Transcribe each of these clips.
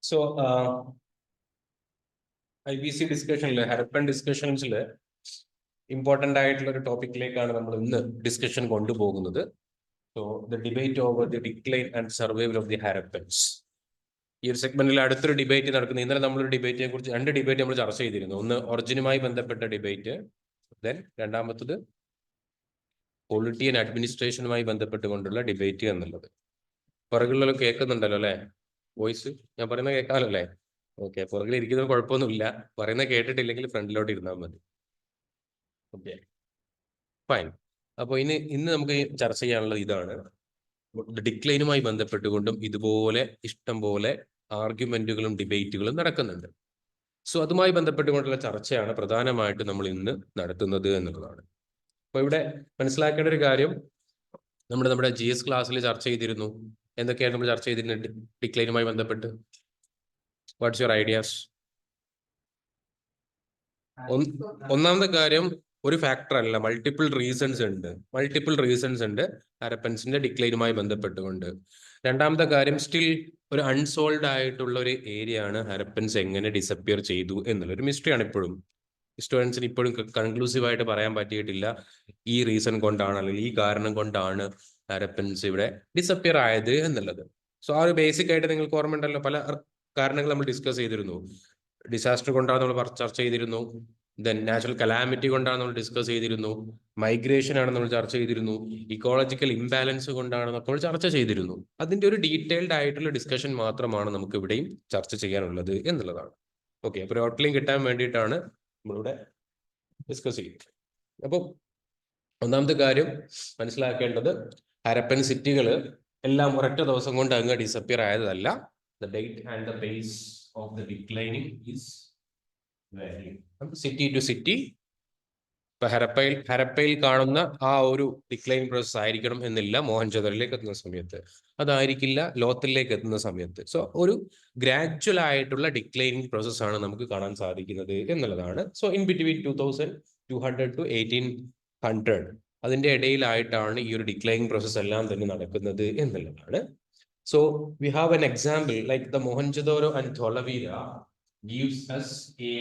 So IBC ഡിസ്കഷനിൽ Harappan ഡിസ്കഷൻസിൽ important ആയിട്ടുള്ള ഒരു ടോപ്പിക്കിലേക്കാണ് നമ്മൾ ഇന്ന് ഡിസ്കഷൻ കൊണ്ടുപോകുന്നത്. So the debate over the decline and survival of the Harappans. ഈ ഒരു സെഗ്മെന്റിൽ അടുത്തൊരു ഡിബേറ്റ് നടക്കുന്നത്. ഇന്നലെ നമ്മളൊരു ഡിബേറ്റിനെ കുറിച്ച് രണ്ട് ഡിബേറ്റ് നമ്മൾ ചർച്ച ചെയ്തിരുന്നു. ഒന്ന് ഒറിജിനുമായി ബന്ധപ്പെട്ട ഡിബേറ്റ്, ദെൻ രണ്ടാമത്തത് പൊളിറ്റി ആൻഡ് അഡ്മിനിസ്ട്രേഷനുമായി ബന്ധപ്പെട്ടുകൊണ്ടുള്ള ഡിബേറ്റ് എന്നുള്ളത്. പുറകിലുള്ള കേൾക്കുന്നുണ്ടല്ലോ അല്ലേ? വോയിസ് ഞാൻ പറയുന്നത് കേൾക്കാമല്ലോ അല്ലേ? ഓക്കെ, പുറകിൽ ഇരിക്കുന്നത് കുഴപ്പമൊന്നുമില്ല. പറയുന്നത് കേട്ടിട്ടില്ലെങ്കിൽ ഫ്രണ്ടിലോട്ട് ഇരുന്നാൽ മതി. Okay, fine. അപ്പോൾ ഇന്ന് നമുക്ക് ചർച്ച ചെയ്യാനുള്ളത് ഇതാണ്. ഡിക്ലൈനുമായി ബന്ധപ്പെട്ടുകൊണ്ടും ഇതുപോലെ ഇഷ്ടം പോലെ ആർഗ്യുമെന്റുകളും ഡിബേറ്റുകളും നടക്കുന്നുണ്ട്. സോ അതുമായി ബന്ധപ്പെട്ടുകൊണ്ടുള്ള ചർച്ചയാണ് പ്രധാനമായിട്ട് നമ്മൾ ഇന്ന് നടത്തുന്നത് എന്നുള്ളതാണ്. അപ്പോൾ ഇവിടെ മനസ്സിലാക്കേണ്ട ഒരു കാര്യം, നമ്മുടെ GS ക്ലാസ്സിൽ ചർച്ച ചെയ്തിരുന്നു. എന്തൊക്കെയാണ് നമ്മൾ ചർച്ച ചെയ്തിരുന്നത് ഡിക്ലൈനുമായി ബന്ധപ്പെട്ട്? What's your ideas? ഒന്നാമത്തെ കാര്യം, ഒരു ഫാക്ടർ അല്ല, മൾട്ടിപ്പിൾ റീസൺസ് ഉണ്ട് ഹാരപ്പൻസിന്റെ ഡിക്ലൈനുമായി ബന്ധപ്പെട്ടുകൊണ്ട്. രണ്ടാമത്തെ കാര്യം, സ്റ്റിൽ ഒരു അൺസോൾവ്ഡ് ആയിട്ടുള്ള ഒരു ഏരിയ ആണ് ഹാരപ്പൻസ് എങ്ങനെ ഡിസപ്പിയർ ചെയ്തു എന്നുള്ളൊരു മിസ്റ്ററിയാണ്. ഇപ്പോഴും ഹിസ്റ്റോറിയൻസിന് ഇപ്പോഴും കൺക്ലൂസീവ് ആയിട്ട് പറയാൻ പറ്റിയിട്ടില്ല ഈ റീസൺ കൊണ്ടാണ് അല്ലെങ്കിൽ ഈ കാരണം കൊണ്ടാണ് ഹാരപ്പൻസ് ഇവിടെ ഡിസപ്പിയർ ആയത് എന്നുള്ളത്. സോ ആ ഒരു ബേസിക് ആയിട്ട് നിങ്ങൾക്ക് ഓർമ്മ ഉണ്ടല്ലോ, പല കാരണങ്ങൾ നമ്മൾ ഡിസ്കസ് ചെയ്തിരുന്നു. ഡിസാസ്റ്റർ കൊണ്ടാണ് നമ്മൾ ചർച്ച ചെയ്തിരുന്നു. ദെൻ നാച്ചുറൽ കലാമിറ്റി കൊണ്ടാണ് നമ്മൾ ഡിസ്കസ് ചെയ്തിരുന്നു. മൈഗ്രേഷൻ ആണ് നമ്മൾ ചർച്ച ചെയ്തിരുന്നു. ഇക്കോളജിക്കൽ ഇംബാലൻസ് കൊണ്ടാണ് നമ്മൾ ചർച്ച ചെയ്തിരുന്നു. അതിന്റെ ഒരു ഡീറ്റെയിൽഡ് ആയിട്ടുള്ള ഡിസ്കഷൻ മാത്രമാണ് നമുക്ക് ഇവിടെയും ചർച്ച ചെയ്യാനുള്ളത് എന്നുള്ളതാണ്. ഓക്കെ, അപ്പോൾ ഒരു ഔട്ട്ലൈൻ കിട്ടാൻ വേണ്ടിയിട്ടാണ് നമ്മളിവിടെ ഡിസ്കസ് ചെയ്യുന്നത്. അപ്പോൾ ഒന്നാമത്തെ കാര്യം മനസ്സിലാക്കേണ്ടത്, ഹരപ്പൻ സിറ്റികൾ എല്ലാം ഒരൊറ്റ ദിവസം കൊണ്ട് അങ്ങ് ഡിസപ്പിയർ ആയതല്ല. The date and the base of the declining is varying city to city. ഇപ്പൊ ഹരപ്പയിൽ കാണുന്ന ആ ഒരു ഡിക്ലൈൻ പ്രോസസ് ആയിരിക്കണം എന്നില്ല മോഹൻജോദാരോയിലേക്ക് എത്തുന്ന സമയത്ത്, അതായിരിക്കില്ല ലോത്തലിലേക്ക് എത്തുന്ന സമയത്ത്. സോ ഒരു ഗ്രാജുവൽ ആയിട്ടുള്ള ഡിക്ലൈനിങ് പ്രോസസ് ആണ് നമുക്ക് കാണാൻ സാധിക്കുന്നത് എന്നുള്ളതാണ്. സോ ഇൻ ബിറ്റ്വീൻ 2200 to 1800 അതിന്റെ ഇടയിലായിട്ടാണ് ഈ ഒരു ഡിക്ലൈനിങ് പ്രോസസ് എല്ലാം തന്നെ നടക്കുന്നത് എന്നുള്ളതാണ്. So we have an example like the Mohenjo-daro and Dholavira gives us a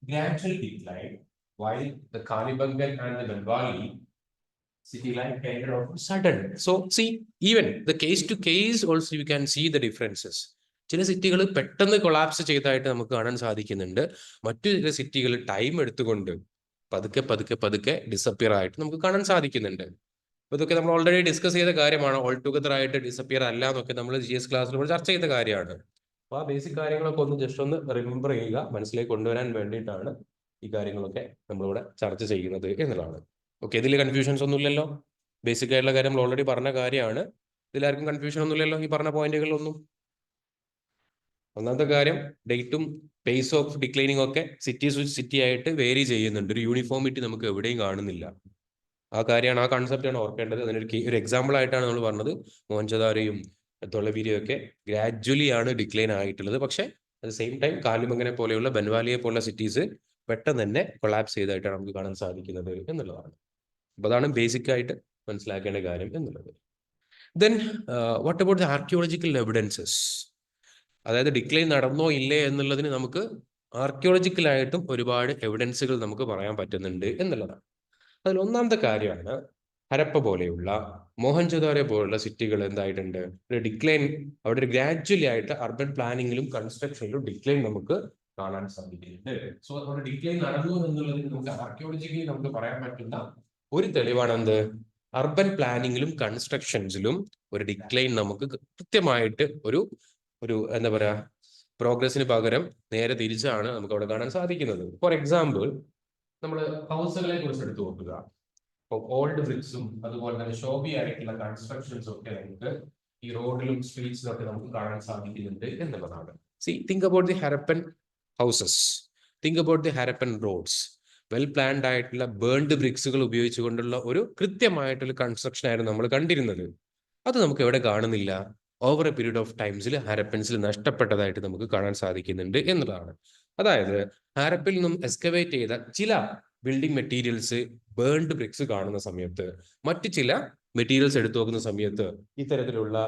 gradual decline, while the Kalibangan and the Bengali city line ended on sudden. So see, even the case to case also you can see the differences. ചില സിറ്റികൾ പെട്ടെന്ന് collapse ചെയ്തതായിട്ട് നമുക്ക് കാണാൻ സാധിക്കുന്നുണ്ട്. മറ്റു ചില സിറ്റികൾ time എടുത്തുകൊണ്ട് പതുക്കെ ഡിസപ്പിയർ ആയിട്ട് നമുക്ക് കാണാൻ സാധിക്കുന്നുണ്ട്. അപ്പോൾ ഇതൊക്കെ നമ്മൾ ഓൾറെഡി ഡിസ്കസ് ചെയ്ത കാര്യമാണ്. ഓൾ ടുഗദർ ആയിട്ട് ഡിസപ്പിയർ അല്ല എന്നൊക്കെ നമ്മൾ GS ക്ലാസ്സിൽ ചർച്ച ചെയ്ത കാര്യമാണ്. അപ്പോൾ ആ ബേസിക് കാര്യങ്ങളൊക്കെ ഒന്ന് ജസ്റ്റ് ഒന്ന് റിമെമ്പർ ചെയ്യുക, മനസ്സിലേക്ക് കൊണ്ടുവരാൻ വേണ്ടിയിട്ടാണ് ഈ കാര്യങ്ങളൊക്കെ നമ്മളിവിടെ ചർച്ച ചെയ്യുന്നത് എന്നുള്ളതാണ്. ഓക്കെ, ഇതിൽ കൺഫ്യൂഷൻസ് ഒന്നുമില്ലല്ലോ. ബേസിക് ആയിട്ടുള്ള കാര്യം നമ്മൾ ഓൾറെഡി പറഞ്ഞ കാര്യമാണ്. ഇതിലാർക്കും കൺഫ്യൂഷൻ ഒന്നുമില്ലല്ലോ ഈ പറഞ്ഞ പോയിന്റുകളിലൊന്നും. ഒന്നാമത്തെ കാര്യം, ഡേറ്റും പേസ് ഓഫ് ഡിക്ലൈനിങ് ഒക്കെ സിറ്റി ആയിട്ട് വേരി ചെയ്യുന്നുണ്ട്. ഒരു യൂണിഫോമിറ്റി നമുക്ക് എവിടെയും കാണുന്നില്ല. ആ കാര്യമാണ്, ആ കൺസെപ്റ്റാണ് ഓർക്കേണ്ടത്. അതിനൊരു എക്സാമ്പിൾ ആയിട്ടാണ് നമ്മൾ പറഞ്ഞത് മോഹൻജോദാരോയും ധോളവീരയും ഒക്കെ ഗ്രാജുവലി ആണ് ഡിക്ലൈൻ ആയിട്ടുള്ളത്. പക്ഷെ അറ്റ് സെയിം ടൈം കാലിബംഗനെ പോലെയുള്ള ബൻവാലിയെ പോലുള്ള സിറ്റീസ് പെട്ടെന്ന് തന്നെ കൊളാപ്സ് ചെയ്തതായിട്ടാണ് നമുക്ക് കാണാൻ സാധിക്കുന്നത് എന്നുള്ളതാണ്. അപ്പോൾ അതാണ് ബേസിക് ആയിട്ട് മനസ്സിലാക്കേണ്ട കാര്യം എന്നുള്ളത്. Then what about the archaeological evidences? അതായത് ഡിക്ലൈൻ നടന്നോ ഇല്ലേ എന്നുള്ളതിന് നമുക്ക് ആർക്കിയോളജിക്കലായിട്ടും ഒരുപാട് എവിഡൻസുകൾ നമുക്ക് പറയാൻ പറ്റുന്നുണ്ട് എന്നുള്ളതാണ്. അതിൽ ഒന്നാമത്തെ കാര്യമാണ്, ഹരപ്പ പോലെയുള്ള മോഹൻജോദാരോ പോലുള്ള സിറ്റികൾ എന്തായിട്ടുണ്ട്, ഒരു ഡിക്ലൈൻ, അവിടെ ഒരു ഗ്രാജുവലി ആയിട്ട് അർബൻ പ്ലാനിങ്ങിലും കൺസ്ട്രക്ഷനിലും ഡിക്ലൈൻ നമുക്ക് കാണാൻ സാധിക്കുന്നുണ്ട്. സോ അവിടെ ഡിക്ലൈൻ നടന്നു എന്നുള്ളതിന് നമുക്ക് ആർക്കിയോളജിക്കലി നമുക്ക് പറയാൻ പറ്റുന്ന ഒരു തെളിവാണ് എന്ത്, അർബൻ പ്ലാനിങ്ങിലും കൺസ്ട്രക്ഷൻസിലും ഒരു ഡിക്ലൈൻ നമുക്ക് കൃത്യമായിട്ട് ഒരു എന്താ പറയാ പ്രോഗ്രസിന് പകരം നേരെ തിരിച്ചാണ് നമുക്ക് അവിടെ കാണാൻ സാധിക്കുന്നത്. ഫോർ എക്സാമ്പിൾ, നമ്മൾ ഹൗസുകളെ കുറിച്ച് എടുത്തു നോക്കുക. ഇപ്പോൾ ഓൾഡ് ബ്രിക്സും അതുപോലെ തന്നെ ഷോബി ആയിട്ടുള്ള കൺസ്ട്രക്ഷൻസും ഒക്കെ നമുക്ക് ഈ റോഡിലും സ്ട്രീറ്റ്സിലും ഒക്കെ നമുക്ക് കാണാൻ സാധിക്കുന്നുണ്ട് എന്നുള്ളതാണ്. Think about the Harappan houses, think about the Harappan roads. Well planned ആയിട്ടുള്ള ബേൺഡ് ബ്രിക്സുകൾ ഉപയോഗിച്ചുകൊണ്ടുള്ള ഒരു കൃത്യമായിട്ടുള്ള കൺസ്ട്രക്ഷൻ ആയിരുന്നു നമ്മൾ കണ്ടിരുന്നത്. അത് നമുക്ക് എവിടെ കാണുന്നില്ല, ഓവർ എ പീരീഡ് ഓഫ് ടൈംസിൽ ഹാരപ്പൻസിൽ നഷ്ടപ്പെട്ടതായിട്ട് നമുക്ക് കാണാൻ സാധിക്കുന്നുണ്ട് എന്നുള്ളതാണ്. അതായത് ഹാരപ്പിൽ നിന്നും എക്സ്കവേറ്റ് ചെയ്ത ചില ബിൽഡിംഗ് മെറ്റീരിയൽസ് ബേൺഡ് ബ്രിക്സ് കാണുന്ന സമയത്ത് മറ്റു ചില മെറ്റീരിയൽസ് എടുത്തു നോക്കുന്ന സമയത്ത് ഇത്തരത്തിലുള്ള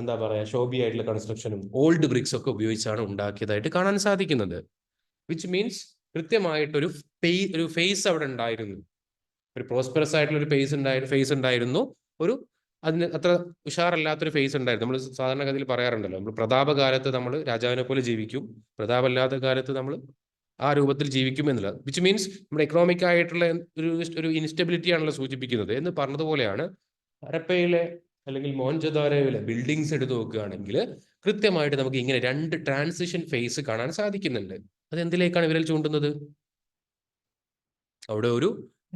എന്താ പറയാ ശോഭിയായിട്ടുള്ള കൺസ്ട്രക്ഷനും ഓൾഡ് ബ്രിക്സ് ഒക്കെ ഉപയോഗിച്ചാണ് ഉണ്ടാക്കിയതായിട്ട് കാണാൻ സാധിക്കുന്നത്. വിച്ച് മീൻസ് കൃത്യമായിട്ടൊരു ഒരു ഫേസ് അവിടെ ഉണ്ടായിരുന്നു, ഒരു പ്രോസ്പെറസ് ആയിട്ടുള്ള ഒരു ഫേസ് ഉണ്ടായിരുന്നു, ഒരു അതിന് അത്ര ഉഷാറല്ലാത്തൊരു ഫേസ് ഉണ്ടായിരുന്നു. നമ്മൾ സാധാരണഗതിയിൽ പറയാറുണ്ടല്ലോ, നമ്മൾ പ്രതാപകാലത്ത് നമ്മൾ രാജാവിനെ പോലെ ജീവിക്കും, പ്രതാപമില്ലാത്ത കാലത്ത് നമ്മൾ ആ രൂപത്തിൽ ജീവിക്കും എന്നുള്ളത്. വിച്ച് മീൻസ് നമ്മുടെ എക്കണോമിക് ആയിട്ടുള്ള ഒരു ഇൻസ്റ്റബിലിറ്റി ആണല്ലോ സൂചിപ്പിക്കുന്നത് എന്ന് പറഞ്ഞതുപോലെയാണ് ഹരപ്പയിലെ അല്ലെങ്കിൽ മോഹൻജദാരോയിലെ ബിൽഡിങ്സ് എടുത്ത് നോക്കുകയാണെങ്കിൽ കൃത്യമായിട്ട് നമുക്ക് ഇങ്ങനെ രണ്ട് ട്രാൻസിഷൻ ഫേസ് കാണാൻ സാധിക്കുന്നുണ്ട്. അത് എന്തിലേക്കാണ് വിരൽ ചൂണ്ടുന്നത്? അവിടെ ഒരു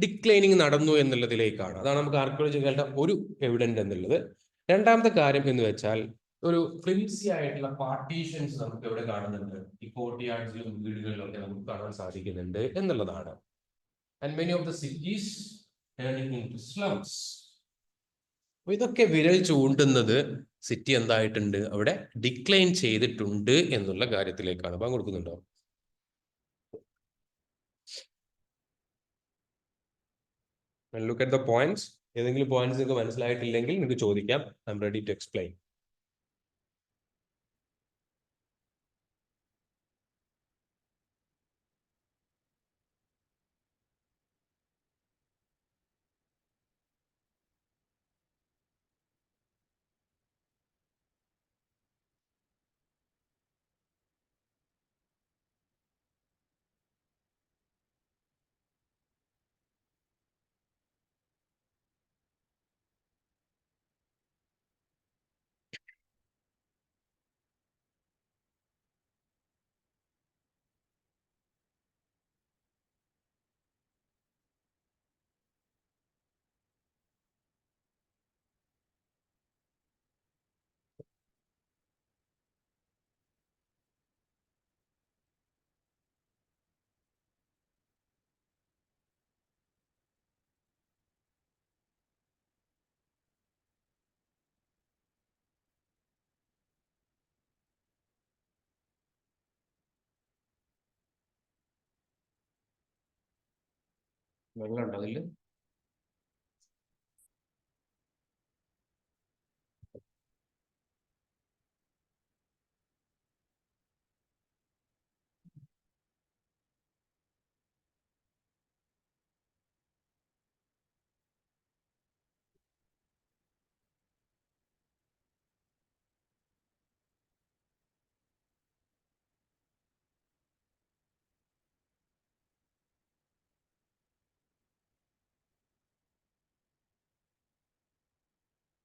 ഡിക്ലൈനിങ് നടന്നു എന്നുള്ളതിലേക്കാണ്. അതാണ് നമുക്ക് ആർക്കിയോളജികളുടെ ഒരു എവിഡൻസ് എന്നുള്ളത്. രണ്ടാമത്തെ കാര്യം എന്ന് വെച്ചാൽ ഒരു ഫ്ലിംസി ആയിട്ടുള്ള പാർട്ടീഷൻസ് നമുക്ക് ഇവിടെ കാണുന്നുണ്ട്. ഈ കോർട്ട്യാർഡ്സിലും വീടുകളിലും ഒക്കെ നമുക്ക് കാണാൻ സാധിക്കുന്നുണ്ട് എന്നുള്ളതാണ്. And many of the cities turning into slums. ഇതൊക്കെ വിരൽ ചൂണ്ടുന്നത് സിറ്റി എന്തായിട്ടുണ്ട്, അവിടെ ഡിക്ലൈൻ ചെയ്തിട്ടുണ്ട് എന്നുള്ള കാര്യത്തിലേക്കാണ്. അപ്പം കൊടുക്കുന്നുണ്ടോ? Look at the points. ഏതെങ്കിലും പോയിന്റ്സ് നിങ്ങൾക്ക് മനസ്സിലായിട്ടില്ലെങ്കിൽ നിങ്ങൾക്ക് ചോദിക്കാം. I am ready to explain. വെള്ളമുണ്ടോ അതിൽ?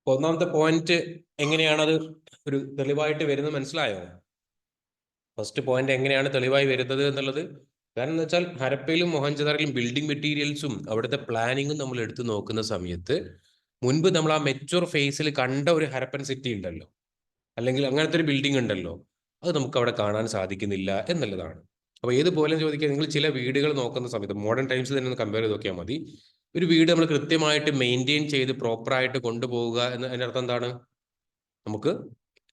ഒന്നാമത്തെ പോയിന്റ് എങ്ങനെയാണത് ഒരു തെളിവായിട്ട് വരുന്നത് മനസ്സിലായോ? ഫസ്റ്റ് പോയിന്റ് എങ്ങനെയാണ് തെളിവായി വരുന്നത് എന്നുള്ളത്. കാരണം എന്ന് വെച്ചാൽ ഹരപ്പയിലും മൊഹൻജദാരോയിലും ബിൽഡിംഗ് മെറ്റീരിയൽസും അവിടുത്തെ പ്ലാനിങ്ങും നമ്മൾ എടുത്തു നോക്കുന്ന സമയത്ത് മുൻപ് നമ്മൾ ആ മെച്ചൂർ ഫേസിൽ കണ്ട ഒരു ഹരപ്പൻ സിറ്റി ഉണ്ടല്ലോ, അല്ലെങ്കിൽ അങ്ങനത്തെ ഒരു ബിൽഡിംഗ് ഉണ്ടല്ലോ, അത് നമുക്ക് അവിടെ കാണാൻ സാധിക്കുന്നില്ല എന്നുള്ളതാണ്. അപ്പൊ ഏതുപോലെ ചോദിക്കുക, നിങ്ങൾ ചില വീടുകൾ നോക്കുന്ന സമയത്ത് മോഡേൺ ടൈംസ് തന്നെ ഒന്ന് കമ്പയർ ചെയ്ത് നോക്കിയാൽ മതി. ഒരു വീട് നമ്മൾ കൃത്യമായിട്ട് മെയിൻറ്റെയിൻ ചെയ്ത് പ്രോപ്പറായിട്ട് കൊണ്ടുപോവുക എന്നതിൻ്റെ അർത്ഥം എന്താണ്? നമുക്ക്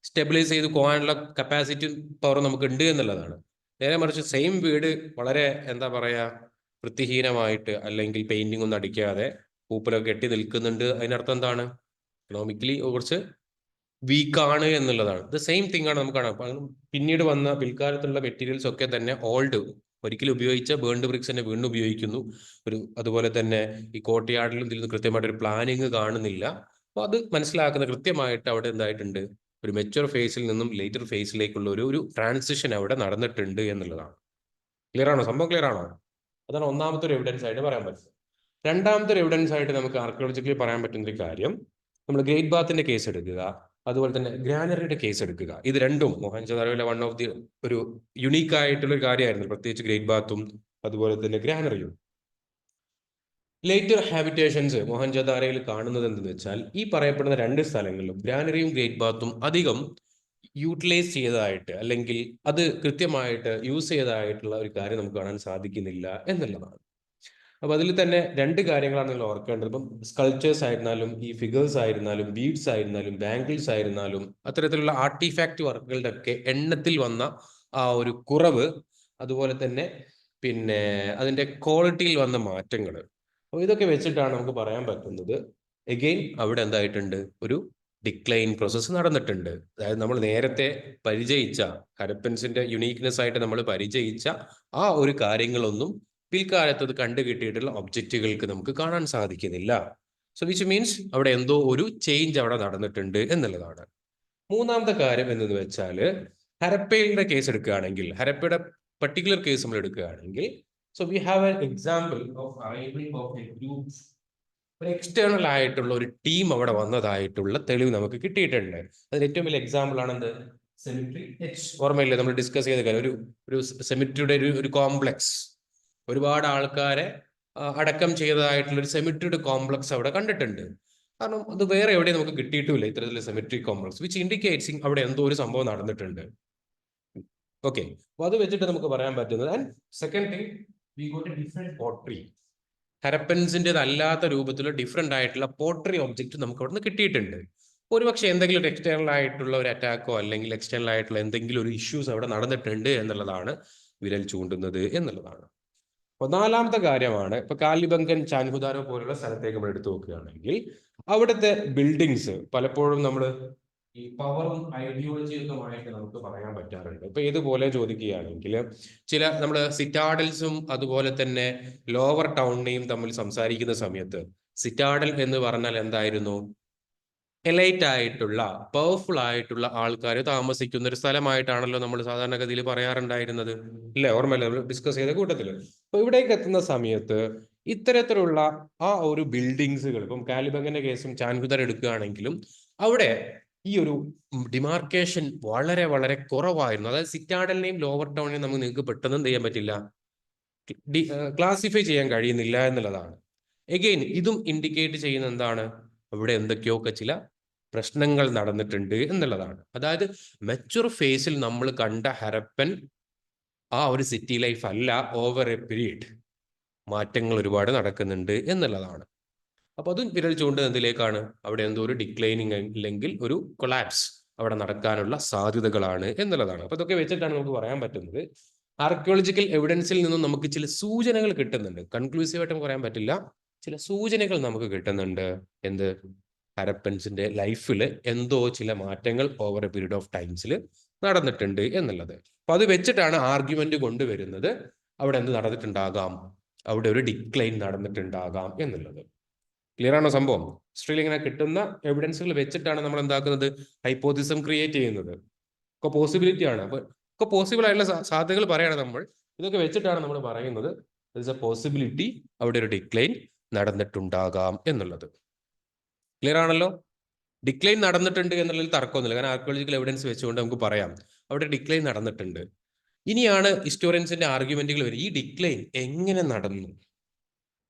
സ്റ്റെബിലൈസ് ചെയ്ത് പോകാനുള്ള കപ്പാസിറ്റി പവർ നമുക്ക് ഉണ്ട് എന്നുള്ളതാണ്. നേരെ മറിച്ച് സെയിം വീട് വളരെ എന്താ പറയാ വൃത്തിഹീനമായിട്ട് അല്ലെങ്കിൽ പെയിന്റിംഗ് ഒന്നും അടിക്കാതെ പൂപ്പലൊക്കെ കെട്ടി നിൽക്കുന്നുണ്ട്, അതിനർത്ഥം എന്താണ്? എക്കണോമിക്കലി കുറച്ച് വീക്കാണ് എന്നുള്ളതാണ്. ദ സെയിം തിങ് ആണ് നമുക്ക് കാണാം. പിന്നീട് വന്ന പിൽക്കാലത്തുള്ള മെറ്റീരിയൽസ് ഒക്കെ തന്നെ ഓൾഡ്, ഒരിക്കലും ഉപയോഗിച്ച ബേൺഡ് ബ്രിക്സ് തന്നെ വീണ്ടും ഉപയോഗിക്കുന്നു. അതുപോലെ തന്നെ ഈ കോർട്ട്യാർഡിലും ഇതിൽ കൃത്യമായിട്ട് ഒരു പ്ലാനിങ് കാണുന്നില്ല. അപ്പൊ അത് മനസ്സിലാക്കുന്ന കൃത്യമായിട്ട് അവിടെ എന്തായിട്ടുണ്ട്, ഒരു മെച്യൂർ ഫേസിൽ നിന്നും ലേറ്റർ ഫേസിലേക്കുള്ള ഒരു ട്രാൻസിഷൻ അവിടെ നടന്നിട്ടുണ്ട് എന്നുള്ളതാണ്. ക്ലിയർ ആണോ? സംഭവം ക്ലിയർ ആണോ? അതാണ് ഒന്നാമത്തെ ഒരു എവിഡൻസ് ആയിട്ട് പറയാൻ പറ്റുന്നത്. രണ്ടാമത്തെ ഒരു എവിഡൻസ് ആയിട്ട് നമുക്ക് ആർക്കിയോളജിക്കലി പറയാൻ പറ്റുന്ന ഒരു കാര്യം, നമ്മൾ ഗ്രേറ്റ് ബാത്തിന്റെ കേസ് എടുക്കുക, അതുപോലെ തന്നെ ഗ്രാനറിയുടെ കേസ് എടുക്കുക. ഇത് രണ്ടും മൊഹൻജദാരോയിലെ വൺ ഓഫ് ദി ഒരു യുണീക്ക് ആയിട്ടുള്ള ഒരു കാര്യമായിരുന്നു, പ്രത്യേകിച്ച് ഗ്രേറ്റ് ബാത്തും അതുപോലെ തന്നെ ഗ്രാനറിയും. ലേറ്റർ ഹാബിറ്റേഷൻസ് മൊഹൻജദാരോയിൽ കാണുന്നത് എന്തെന്ന് വെച്ചാൽ ഈ പറയപ്പെടുന്ന രണ്ട് സ്ഥലങ്ങളിലും ഗ്രാനറിയും ഗ്രേറ്റ് ബാത്തും അധികം യൂട്ടിലൈസ് ചെയ്തതായിട്ട് അല്ലെങ്കിൽ അത് കൃത്യമായിട്ട് യൂസ് ചെയ്തതായിട്ടുള്ള ഒരു കാര്യം നമുക്ക് കാണാൻ സാധിക്കുന്നില്ല എന്നുള്ളതാണ്. അപ്പൊ അതിൽ തന്നെ രണ്ട് കാര്യങ്ങളാണ് നിങ്ങൾ ഓർക്കേണ്ടത്. ഇപ്പം സ്കൾപ്ചേഴ്സ് ആയിരുന്നാലും ഈ ഫിഗേഴ്സ് ആയിരുന്നാലും ബീഡ്സ് ആയിരുന്നാലും ബാംഗിൾസ് ആയിരുന്നാലും അത്തരത്തിലുള്ള ആർട്ടിഫാക്ട് വർക്കുകളുടെ ഒക്കെ എണ്ണത്തിൽ വന്ന ആ ഒരു കുറവ്, അതുപോലെ തന്നെ പിന്നെ അതിന്റെ ക്വാളിറ്റിയിൽ വന്ന മാറ്റങ്ങൾ, അപ്പോൾ ഇതൊക്കെ വെച്ചിട്ടാണ് നമുക്ക് പറയാൻ പറ്റുന്നത് എഗെയിൻ അവിടെ എന്തായിട്ടുണ്ട്, ഒരു ഡിക്ലൈൻ പ്രോസസ്സ് നടന്നിട്ടുണ്ട്. അതായത് നമ്മൾ നേരത്തെ പരിചയിച്ച ഹരപ്പൻസിന്റെ യുണീക്നെസ് ആയിട്ട് നമ്മൾ പരിചയിച്ച ആ ഒരു കാര്യങ്ങളൊന്നും പിൽക്കാലത്ത് അത് കണ്ടുകിട്ടിയിട്ടുള്ള ഒബ്ജക്റ്റുകൾക്ക് നമുക്ക് കാണാൻ സാധിക്കുന്നില്ല. സോ വിച്ച് മീൻസ് അവിടെ എന്തോ ഒരു ചേഞ്ച് അവിടെ നടന്നിട്ടുണ്ട് എന്നുള്ളതാണ്. മൂന്നാമത്തെ കാര്യം എന്തെന്ന് വെച്ചാൽ, ഹരപ്പയുടെ കേസ് എടുക്കുകയാണെങ്കിൽ, ഹരപ്പയുടെ പർട്ടിക്കുലർ കേസ് നമ്മൾ എടുക്കുകയാണെങ്കിൽ, so we have an example of arrival of A group, ഒരു എക്സ്റ്റേണൽ ആയിട്ടുള്ള ഒരു ടീം അവിടെ വന്നതായിട്ടുള്ള തെളിവ് നമുക്ക് കിട്ടിയിട്ടുണ്ട്. അതിന് ഏറ്റവും വലിയ എക്സാമ്പിൾ ആണ് എന്ത്, സെമിട്രി എച്ച്. ഓർമ്മയില്ലേ നമ്മൾ ഡിസ്കസ് ചെയ്ത കാര്യം, ഒരു സെമിട്രിയുടെ ഒരു കോംപ്ലക്സ്, ഒരുപാട് ആൾക്കാരെ അടക്കം ചെയ്തതായിട്ടുള്ള ഒരു സെമിട്രിയുടെ കോംപ്ലക്സ് അവിടെ കണ്ടിട്ടുണ്ട്. കാരണം അത് വേറെ എവിടെയും നമുക്ക് കിട്ടിയിട്ടില്ല ഇത്തരത്തിലുള്ള സെമിട്രി കോംപ്ലക്സ്, വിച്ച് ഇൻഡിക്കേറ്റ്സ് അവിടെ എന്തോ ഒരു സംഭവം നടന്നിട്ടുണ്ട്. ഓക്കെ, അപ്പൊ അത് വെച്ചിട്ട് നമുക്ക് പറയാൻ പറ്റുന്നത്. And second thing, we got a different pottery. ഹരപ്പൻസിന്റെ അല്ലാത്ത രൂപത്തിലുള്ള ഡിഫറെന്റ് ആയിട്ടുള്ള പോട്രി ഒബ്ജക്റ്റ് നമുക്ക് അവിടെ നിന്ന് കിട്ടിയിട്ടുണ്ട്. ഒരുപക്ഷെ എന്തെങ്കിലും ഒരു എക്സ്റ്റേണൽ ആയിട്ടുള്ള ഒരു അറ്റാക്കോ അല്ലെങ്കിൽ എക്സ്റ്റേണൽ ആയിട്ടുള്ള എന്തെങ്കിലും ഒരു ഇഷ്യൂസ് അവിടെ നടന്നിട്ടുണ്ട് എന്നുള്ളതാണ് വിരൽ ചൂണ്ടുന്നത് എന്നുള്ളതാണ്. അപ്പൊ നാലാമത്തെ കാര്യമാണ്, ഇപ്പൊ കാലിബംഗൻ, ചാൻഹുദാരോ പോലുള്ള സ്ഥലത്തേക്ക് നമ്മൾ എടുത്തു നോക്കുകയാണെങ്കിൽ അവിടുത്തെ ബിൽഡിങ്സ് പലപ്പോഴും നമ്മൾ ഈ പവറും ഐഡിയോളജിയുമായിട്ട് നമുക്ക് പറയാൻ പറ്റാറുണ്ട്. ഇപ്പൊ ഇതുപോലെ ചോദിക്കുകയാണെങ്കിൽ ചില നമ്മൾ സിറ്റാഡൽസും അതുപോലെ തന്നെ ലോവർ ടൗണിനെയും തമ്മിൽ സംസാരിക്കുന്ന സമയത്ത്, സിറ്റാഡൽ എന്ന് പറഞ്ഞാൽ എന്തായിരുന്നു, എലൈറ്റ് ആയിട്ടുള്ള പവർഫുൾ ആയിട്ടുള്ള ആൾക്കാർ താമസിക്കുന്ന ഒരു സ്ഥലമായിട്ടാണല്ലോ നമ്മൾ സാധാരണഗതിയിൽ പറയാറുണ്ടായിരുന്നത്, ഇല്ലേ? ഓർമ്മയില്ല, നമ്മൾ ഡിസ്കസ് ചെയ്ത കൂട്ടത്തില്. അപ്പൊ ഇവിടേക്ക് എത്തുന്ന സമയത്ത് ഇത്തരത്തിലുള്ള ആ ഒരു ബിൽഡിങ്സുകൾ, ഇപ്പം കാലിബംഗന്റെ കേസും ചാൻഹുദർ എടുക്കുകയാണെങ്കിലും അവിടെ ഈ ഒരു ഡിമാർക്കേഷൻ വളരെ വളരെ കുറവായിരുന്നു. അതായത് സിറ്റാഡലിനെയും ലോവർ ടൗണിനെയും നമുക്ക് നിങ്ങൾക്ക് പെട്ടെന്ന് എന്ത് ചെയ്യാൻ പറ്റില്ല, ക്ലാസിഫൈ ചെയ്യാൻ കഴിയുന്നില്ല എന്നുള്ളതാണ്. എഗെയിൻ ഇതും ഇൻഡിക്കേറ്റ് ചെയ്യുന്ന എന്താണ്, അവിടെ എന്തൊക്കെയൊക്കെ ചില പ്രശ്നങ്ങൾ നടന്നിട്ടുണ്ട് എന്നുള്ളതാണ്. അതായത് മെച്യൂർ ഫേസിൽ നമ്മൾ കണ്ട ഹരപ്പൻ ആ ഒരു സിറ്റി ലൈഫ് അല്ല, ഓവർ എ പീരീഡ് മാറ്റങ്ങൾ ഒരുപാട് നടക്കുന്നുണ്ട് എന്നുള്ളതാണ്. അപ്പൊ അതും വിരൽ ചൂണ്ടുന്നത് എന്തിലേക്കാണ്, അവിടെ എന്തോ ഒരു ഡിക്ലൈനിങ് അല്ലെങ്കിൽ ഒരു കൊളാപ്സ് അവിടെ നടക്കാനുള്ള സാധ്യതകളാണ് എന്നുള്ളതാണ്. അപ്പൊ ഇതൊക്കെ വെച്ചിട്ടാണ് നമുക്ക് പറയാൻ പറ്റുന്നത്. ആർക്കിയോളജിക്കൽ എവിഡൻസിൽ നിന്നും നമുക്ക് ചില സൂചനകൾ കിട്ടുന്നുണ്ട്. കൺക്ലൂസീവായിട്ട് പറയാൻ പറ്റില്ല, ചില സൂചനകൾ നമുക്ക് കിട്ടുന്നുണ്ട്. എന്ത്, ഹരപ്പൻസിന്റെ ലൈഫിൽ എന്തോ ചില മാറ്റങ്ങൾ ഓവർ എ പീരീഡ് ഓഫ് ടൈംസിൽ നടന്നിട്ടുണ്ട് എന്നുള്ളത്. അപ്പൊ അത് വെച്ചിട്ടാണ് ആർഗ്യുമെന്റ് കൊണ്ടുവരുന്നത്, അവിടെ എന്ത് നടന്നിട്ടുണ്ടാകാം, അവിടെ ഒരു ഡിക്ലൈൻ നടന്നിട്ടുണ്ടാകാം എന്നുള്ളത്. ക്ലിയർ ആണോ സംഭവം? ഹിസ്റ്ററിയിൽ ഇങ്ങനെ കിട്ടുന്ന എവിഡൻസുകൾ വെച്ചിട്ടാണ് നമ്മൾ എന്താക്കുന്നത്, ഹൈപ്പോത്തിസം ക്രിയേറ്റ് ചെയ്യുന്നത്. ഒക്കെ പോസിബിലിറ്റി ആണ്. അപ്പൊ ഒക്കെ പോസിബിൾ ആയിട്ടുള്ള സാധ്യതകൾ പറയാണ് നമ്മൾ. ഇതൊക്കെ വെച്ചിട്ടാണ് നമ്മൾ പറയുന്നത് പോസിബിലിറ്റി അവിടെ ഒരു ഡിക്ലൈൻ നടന്നിട്ടുണ്ടാകാം എന്നുള്ളത്. ക്ലിയർ ആണല്ലോ? ഡിക്ലൈൻ നടന്നിട്ടുണ്ട് എന്നുള്ളതിൽ തർക്കമൊന്നുമില്ല. കാരണം ആർക്കിയോളജിക്കൽ എവിഡൻസ് വെച്ചുകൊണ്ട് നമുക്ക് പറയാം അവിടെ ഡിക്ലൈൻ നടന്നിട്ടുണ്ട്. ഇനിയാണ് ഹിസ്റ്റോറിയൻസിന്റെ ആർഗ്യുമെന്റുകൾ വരും. ഈ ഡിക്ലൈൻ എങ്ങനെ നടന്നു,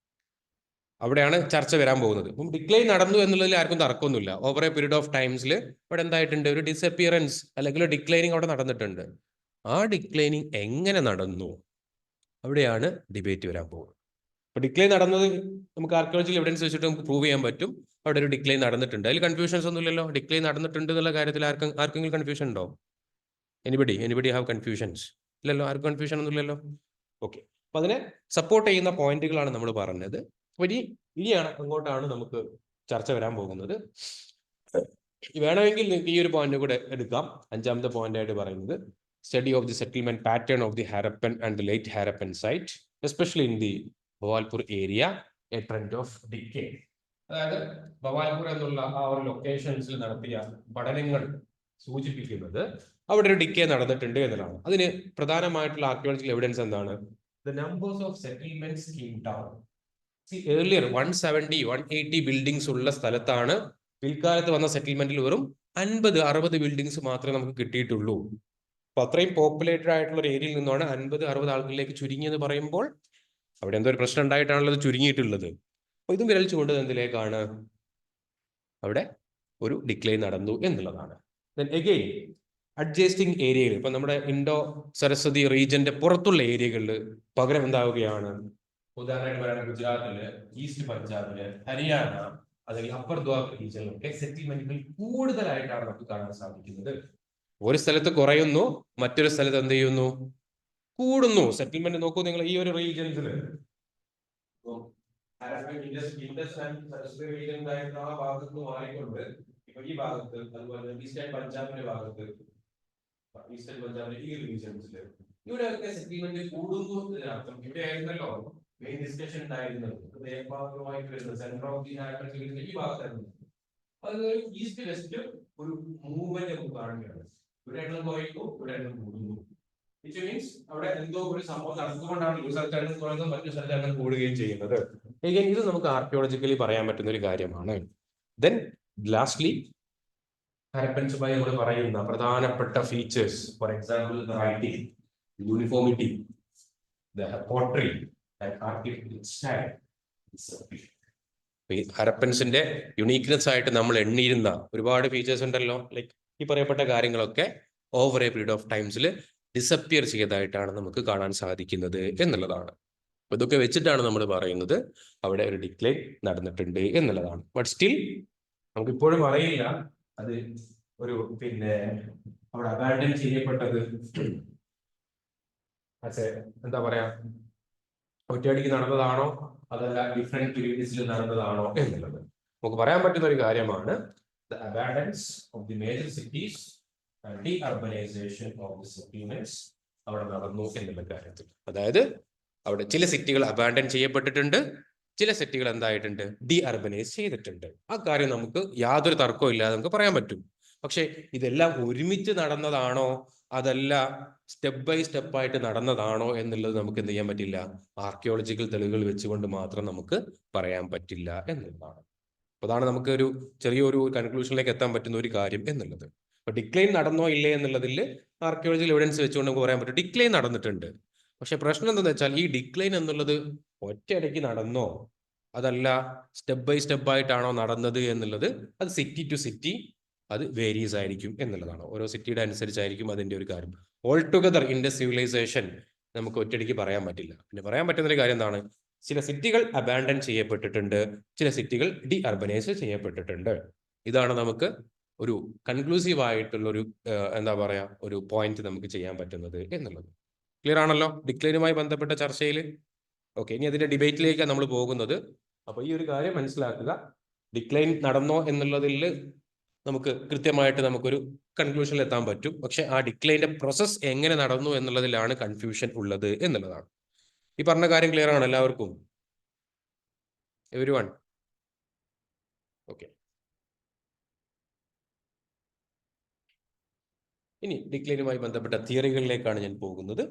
അവിടെയാണ് ചർച്ച വരാൻ പോകുന്നത്. അപ്പം ഡിക്ലൈൻ നടന്നു എന്നുള്ളതിൽ ആർക്കും തർക്കമൊന്നുമില്ല. ഓവർ എ പീരീഡ് ഓഫ് ടൈംസിൽ ഇവിടെ എന്തായിട്ടുണ്ട്, ഒരു ഡിസപ്പിയറൻസ് അല്ലെങ്കിൽ ഡിക്ലൈനിങ് അവിടെ നടന്നിട്ടുണ്ട്. ആ ഡിക്ലൈനിങ് എങ്ങനെ നടന്നു, അവിടെയാണ് ഡിബേറ്റ് വരാൻ പോകുന്നത്. അപ്പൊ ഡിക്ലൈൻ നടന്നത് നമുക്ക് ആർക്കിയോളജിക്കൽ എവിഡൻസ് വെച്ചിട്ട് നമുക്ക് പ്രൂവ് ചെയ്യാൻ പറ്റും, അവിടെ ഒരു ഡിക്ലൈൻ നടന്നിട്ടുണ്ട്. അതിൽ കൺഫ്യൂഷൻസ് ഒന്നും ഇല്ലല്ലോ. ഡിക്ലൈൻ നടന്നിട്ടുണ്ട് എന്നുള്ള കാര്യത്തിൽ ആർക്കെങ്കിലും കൺഫ്യൂഷൻ ഉണ്ടോ? Anybody have confusions? ഇല്ലല്ലോ, ആർക്കും കൺഫ്യൂഷൻ ഒന്നും ഇല്ലല്ലോ. ഓക്കെ, അപ്പൊ അതിനെ സപ്പോർട്ട് ചെയ്യുന്ന പോയിന്റുകളാണ് നമ്മൾ പറഞ്ഞത്. അപ്പൊ ഇനിയാണ് അങ്ങോട്ടാണ് നമുക്ക് ചർച്ച വരാൻ പോകുന്നത്. വേണമെങ്കിൽ ഈ ഒരു പോയിന്റ് കൂടെ എടുക്കാം. അഞ്ചാമത്തെ പോയിന്റ് ആയിട്ട് പറയുന്നത്, study of the settlement pattern of the Harappan and the late Harappan site, especially in the Bahawalpur area, a trend of decay. അതായത് ഭവാൽപൂർ എന്നുള്ള ആ ഒരു ലൊക്കേഷൻസിൽ നടത്തിയ പഠനങ്ങൾ സൂചിപ്പിക്കുന്നത് അവിടെ ഒരു ഡിക്കേ നടന്നിട്ടുണ്ട് എന്നതാണ്. അതിന് പ്രധാനമായിട്ടുള്ള ആർക്കിയോളജിക്കൽ എവിഡൻസ് എന്താണ്? The numbers of settlements came down. See, earlier 170, 180 buildings ഉള്ള സ്ഥലത്താണ് പിൽക്കാലത്ത് വന്ന സെറ്റിൽമെന്റിൽ വെറും 50-60 ബിൽഡിങ്സ് മാത്രമേ നമുക്ക് കിട്ടിയിട്ടുള്ളൂ. അപ്പൊ അത്രയും പോപ്പുലേറ്റഡ് ആയിട്ടുള്ള ഒരു ഏരിയയിൽ നിന്നാണ് 50-60 ആളുകളിലേക്ക് ചുരുങ്ങിയെന്ന് പറയുമ്പോൾ അവിടെ എന്തോ ഒരു പ്രശ്നം ഉണ്ടായിട്ടാണല്ലോ അത് ചുരുങ്ങിയിട്ടുള്ളത്. അപ്പൊ ഇതും വിരൽ ചൂണ്ടത് എന്തിലേക്കാണ്, അവിടെ ഒരു ഡിക്ലൈൻ നടന്നു എന്നുള്ളതാണ്. എഗെയിൻ അഡ്ജസ്റ്റിംഗ് ഏരിയകൾ, ഇപ്പൊ നമ്മുടെ ഇൻഡോ സരസ്വതി റീജിയന്റെ പുറത്തുള്ള ഏരിയകളിൽ പകരം എന്താവുകയാണ്, ഉദാഹരണമായിട്ട് പറയുന്നത് ഗുജറാത്തില്, ഈസ്റ്റ് പഞ്ചാബില്, ഹരിയാന അല്ലെങ്കിൽ അപ്പർ ദ്വാർ റീജിയനിലൊക്കെ സെറ്റിൽമെന്റുകൾ കൂടുതലായിട്ടാണ് നമുക്ക് കാണാൻ സാധിക്കുന്നത്. ഒരു സ്ഥലത്ത് കുറയുന്നു, മറ്റൊരു സ്ഥലത്ത് എന്ത് ചെയ്യുന്നു, കൂടുന്നു. സെറ്റിൽമെന്റ് നോക്കൂ നിങ്ങൾ ഈ ഒരു റീജിയൻസിൽ ആ ഭാഗത്ത് മാറിക്കൊണ്ട് ഇപ്പൊ ഈ ഭാഗത്ത് അതുപോലെ ഈസ്റ്റേൺ പഞ്ചാബിന്റെ ഭാഗത്ത് ഈസ്റ്റേൺ പഞ്ചാബിലെ ഈ റീജിയൻസിൽ ഇവിടെയൊക്കെ സെറ്റിൽമെന്റ് കൂടുന്നു എന്നതിനർത്ഥം ഇവിടെ ആയിരുന്നല്ലോ മെയിൻ ഡിസ്കഷൻ ഉണ്ടായിരുന്നത് ഭാഗമായിട്ട് വരുന്നത് സെന്റർ ഓഫ് ദി ഈ ഭാഗത്തായിരുന്നു. അത് ഈസ്റ്റ് വെസ്റ്റ് ഒരു മൂവ്മെന്റ് നമുക്ക് കാണുകയാണ്. ഇവിടെ എണ്ണം കുറയുന്നു, ഇവിടെ എണ്ണം കൂടുന്നു. വിച്ച് മീൻസ് അവിടെ എന്തോ ഒരു സംഭവം നടന്നുകൊണ്ടാണ് ഒരു സ്ഥലത്ത് എണ്ണം കുറയുന്നത്, മറ്റു സ്ഥലത്ത് എണ്ണം കൂടുകയും ചെയ്യുന്നത്. ഇത് നമുക്ക് ആർക്കിയോളജിക്കലി പറയാൻ പറ്റുന്ന ഒരു കാര്യമാണ്. ദെൻ ലാസ്റ്റ്ലി ഹാരപ്പൻസുമായി നമ്മൾ പറയുന്ന പ്രധാനപ്പെട്ട features, for example writing, uniformity, pottery, ഹരപ്പൻസിന്റെ യുണീക്നെസ് ആയിട്ട് നമ്മൾ എണ്ണിയിരുന്ന ഒരുപാട് ഫീച്ചേഴ്സ് ഉണ്ടല്ലോ. ലൈക്ക് ഈ പറയപ്പെട്ട കാര്യങ്ങളൊക്കെ ഓവർ എ പീരീഡ് ഓഫ് ടൈംസിൽ ഡിസപ്പിയർ ചെയ്തതായിട്ടാണ് നമുക്ക് കാണാൻ സാധിക്കുന്നത് എന്നുള്ളതാണ്. അപ്പൊ ഇതൊക്കെ വെച്ചിട്ടാണ് നമ്മൾ പറയുന്നത് അവിടെ ഒരു ഡിക്ലൈൻ നടന്നിട്ടുണ്ട് എന്നുള്ളതാണ്. ബട്ട് സ്റ്റിൽ നമുക്ക് ഇപ്പോഴും അറിയില്ല അത് ഒരു അവിടെ അബാൻഡൻ ചെയ്യപ്പെട്ടത് എന്താ പറയാ ഒറ്റയടിക്ക് നടന്നതാണോ അതല്ല ഡിഫറെന്റ് പീരീഡ്സിൽ നടന്നതാണോ എന്നുള്ളത്. നമുക്ക് പറയാൻ പറ്റുന്ന ഒരു കാര്യമാണ് the abundance of the major cities and de-urbanization of the settlements അവിടെ നടന്നു എന്നുള്ള കാര്യത്തിൽ. അതായത് അവിടെ ചില സിറ്റികൾ അബാൻഡൻ ചെയ്യപ്പെട്ടിട്ടുണ്ട്, ചില സിറ്റികൾ എന്തായിട്ടുണ്ട് ഡി-അർബനൈസ് ചെയ്തിട്ടുണ്ട്. ആ കാര്യം നമുക്ക് യാതൊരു തർക്കവും ഇല്ലാതെ നമുക്ക് പറയാൻ പറ്റും. പക്ഷെ ഇതെല്ലാം ഒരുമിച്ച് നടന്നതാണോ അതല്ല സ്റ്റെപ്പ് ബൈ സ്റ്റെപ്പായിട്ട് നടന്നതാണോ എന്നുള്ളത് നമുക്ക് എന്ത് ചെയ്യാൻ പറ്റില്ല, ആർക്കിയോളജിക്കൽ തെളിവുകൾ വെച്ചുകൊണ്ട് മാത്രം നമുക്ക് പറയാൻ പറ്റില്ല എന്നുള്ളതാണ്. അപ്പൊ അതാണ് നമുക്ക് ഒരു ചെറിയൊരു കൺക്ലൂഷനിലേക്ക് എത്താൻ പറ്റുന്ന ഒരു കാര്യം എന്നുള്ളത്. അപ്പൊ ഡിക്ലൈൻ നടന്നോ ഇല്ലേ എന്നുള്ളതിൽ ആർക്കിയോളജിക്കൽ എവിഡൻസ് വെച്ചുകൊണ്ട് നമുക്ക് പറയാൻ പറ്റും ഡിക്ലൈൻ നടന്നിട്ടുണ്ട്. പക്ഷെ പ്രശ്നം എന്താണെന്ന് വെച്ചാൽ ഈ ഡിക്ലൈൻ എന്നുള്ളത് ഒറ്റയടിക്ക് നടന്നോ അതല്ല സ്റ്റെപ്പ് ബൈ സ്റ്റെപ്പ് ആയിട്ടാണോ നടന്നത് എന്നുള്ളത് അത് സിറ്റി ടു സിറ്റി അത് വേരീസ് ആയിരിക്കും എന്നുള്ളതാണ്. ഓരോ സിറ്റിയുടെ അനുസരിച്ചായിരിക്കും അതിന്റെ ഒരു കാര്യം. All together in the civilization നമുക്ക് ഒറ്റയടിക്ക് പറയാൻ പറ്റില്ല. പിന്നെ പറയാൻ പറ്റുന്ന ഒരു കാര്യം എന്താണ്, ചില സിറ്റികൾ അബാൻഡൻ ചെയ്യപ്പെട്ടിട്ടുണ്ട്, ചില സിറ്റികൾ ഡി അർബനൈസ് ചെയ്യപ്പെട്ടിട്ടുണ്ട്. ഇതാണ് നമുക്ക് ഒരു കൺക്ലൂസീവ് ആയിട്ടുള്ള ഒരു എന്താ പറയാ ഒരു പോയിന്റ് നമുക്ക് ചെയ്യാൻ പറ്റുന്നത് എന്നുള്ളത്. ക്ലിയർ ആണല്ലോ ഡിക്ലൈനുമായി ബന്ധപ്പെട്ട ചർച്ചയിൽ? ഓക്കെ, ഇനി അതിന്റെ ഡിബേറ്റിലേക്കാണ് നമ്മൾ പോകുന്നത്. അപ്പൊ ഈ ഒരു കാര്യം മനസ്സിലാക്കുക, ഡിക്ലൈൻ നടന്നോ എന്നുള്ളതിൽ നമുക്ക് കൃത്യമായിട്ട് നമുക്കൊരു കൺക്ലൂഷനിൽ എത്താൻ പറ്റും. പക്ഷെ ആ ഡിക്ലൈൻ്റെ പ്രോസസ് എങ്ങനെ നടന്നു എന്നുള്ളതിലാണ് കൺഫ്യൂഷൻ ഉള്ളത് എന്നുള്ളതാണ്. ഈ പറഞ്ഞ കാര്യം ക്ലിയർ ആണ് എല്ലാവർക്കും? എവരിവൺ? ഓക്കെ. ഇനി ഡിക്ലൈനുമായി ബന്ധപ്പെട്ട തിയറികളിലേക്കാണ് ഞാൻ പോകുന്നത്.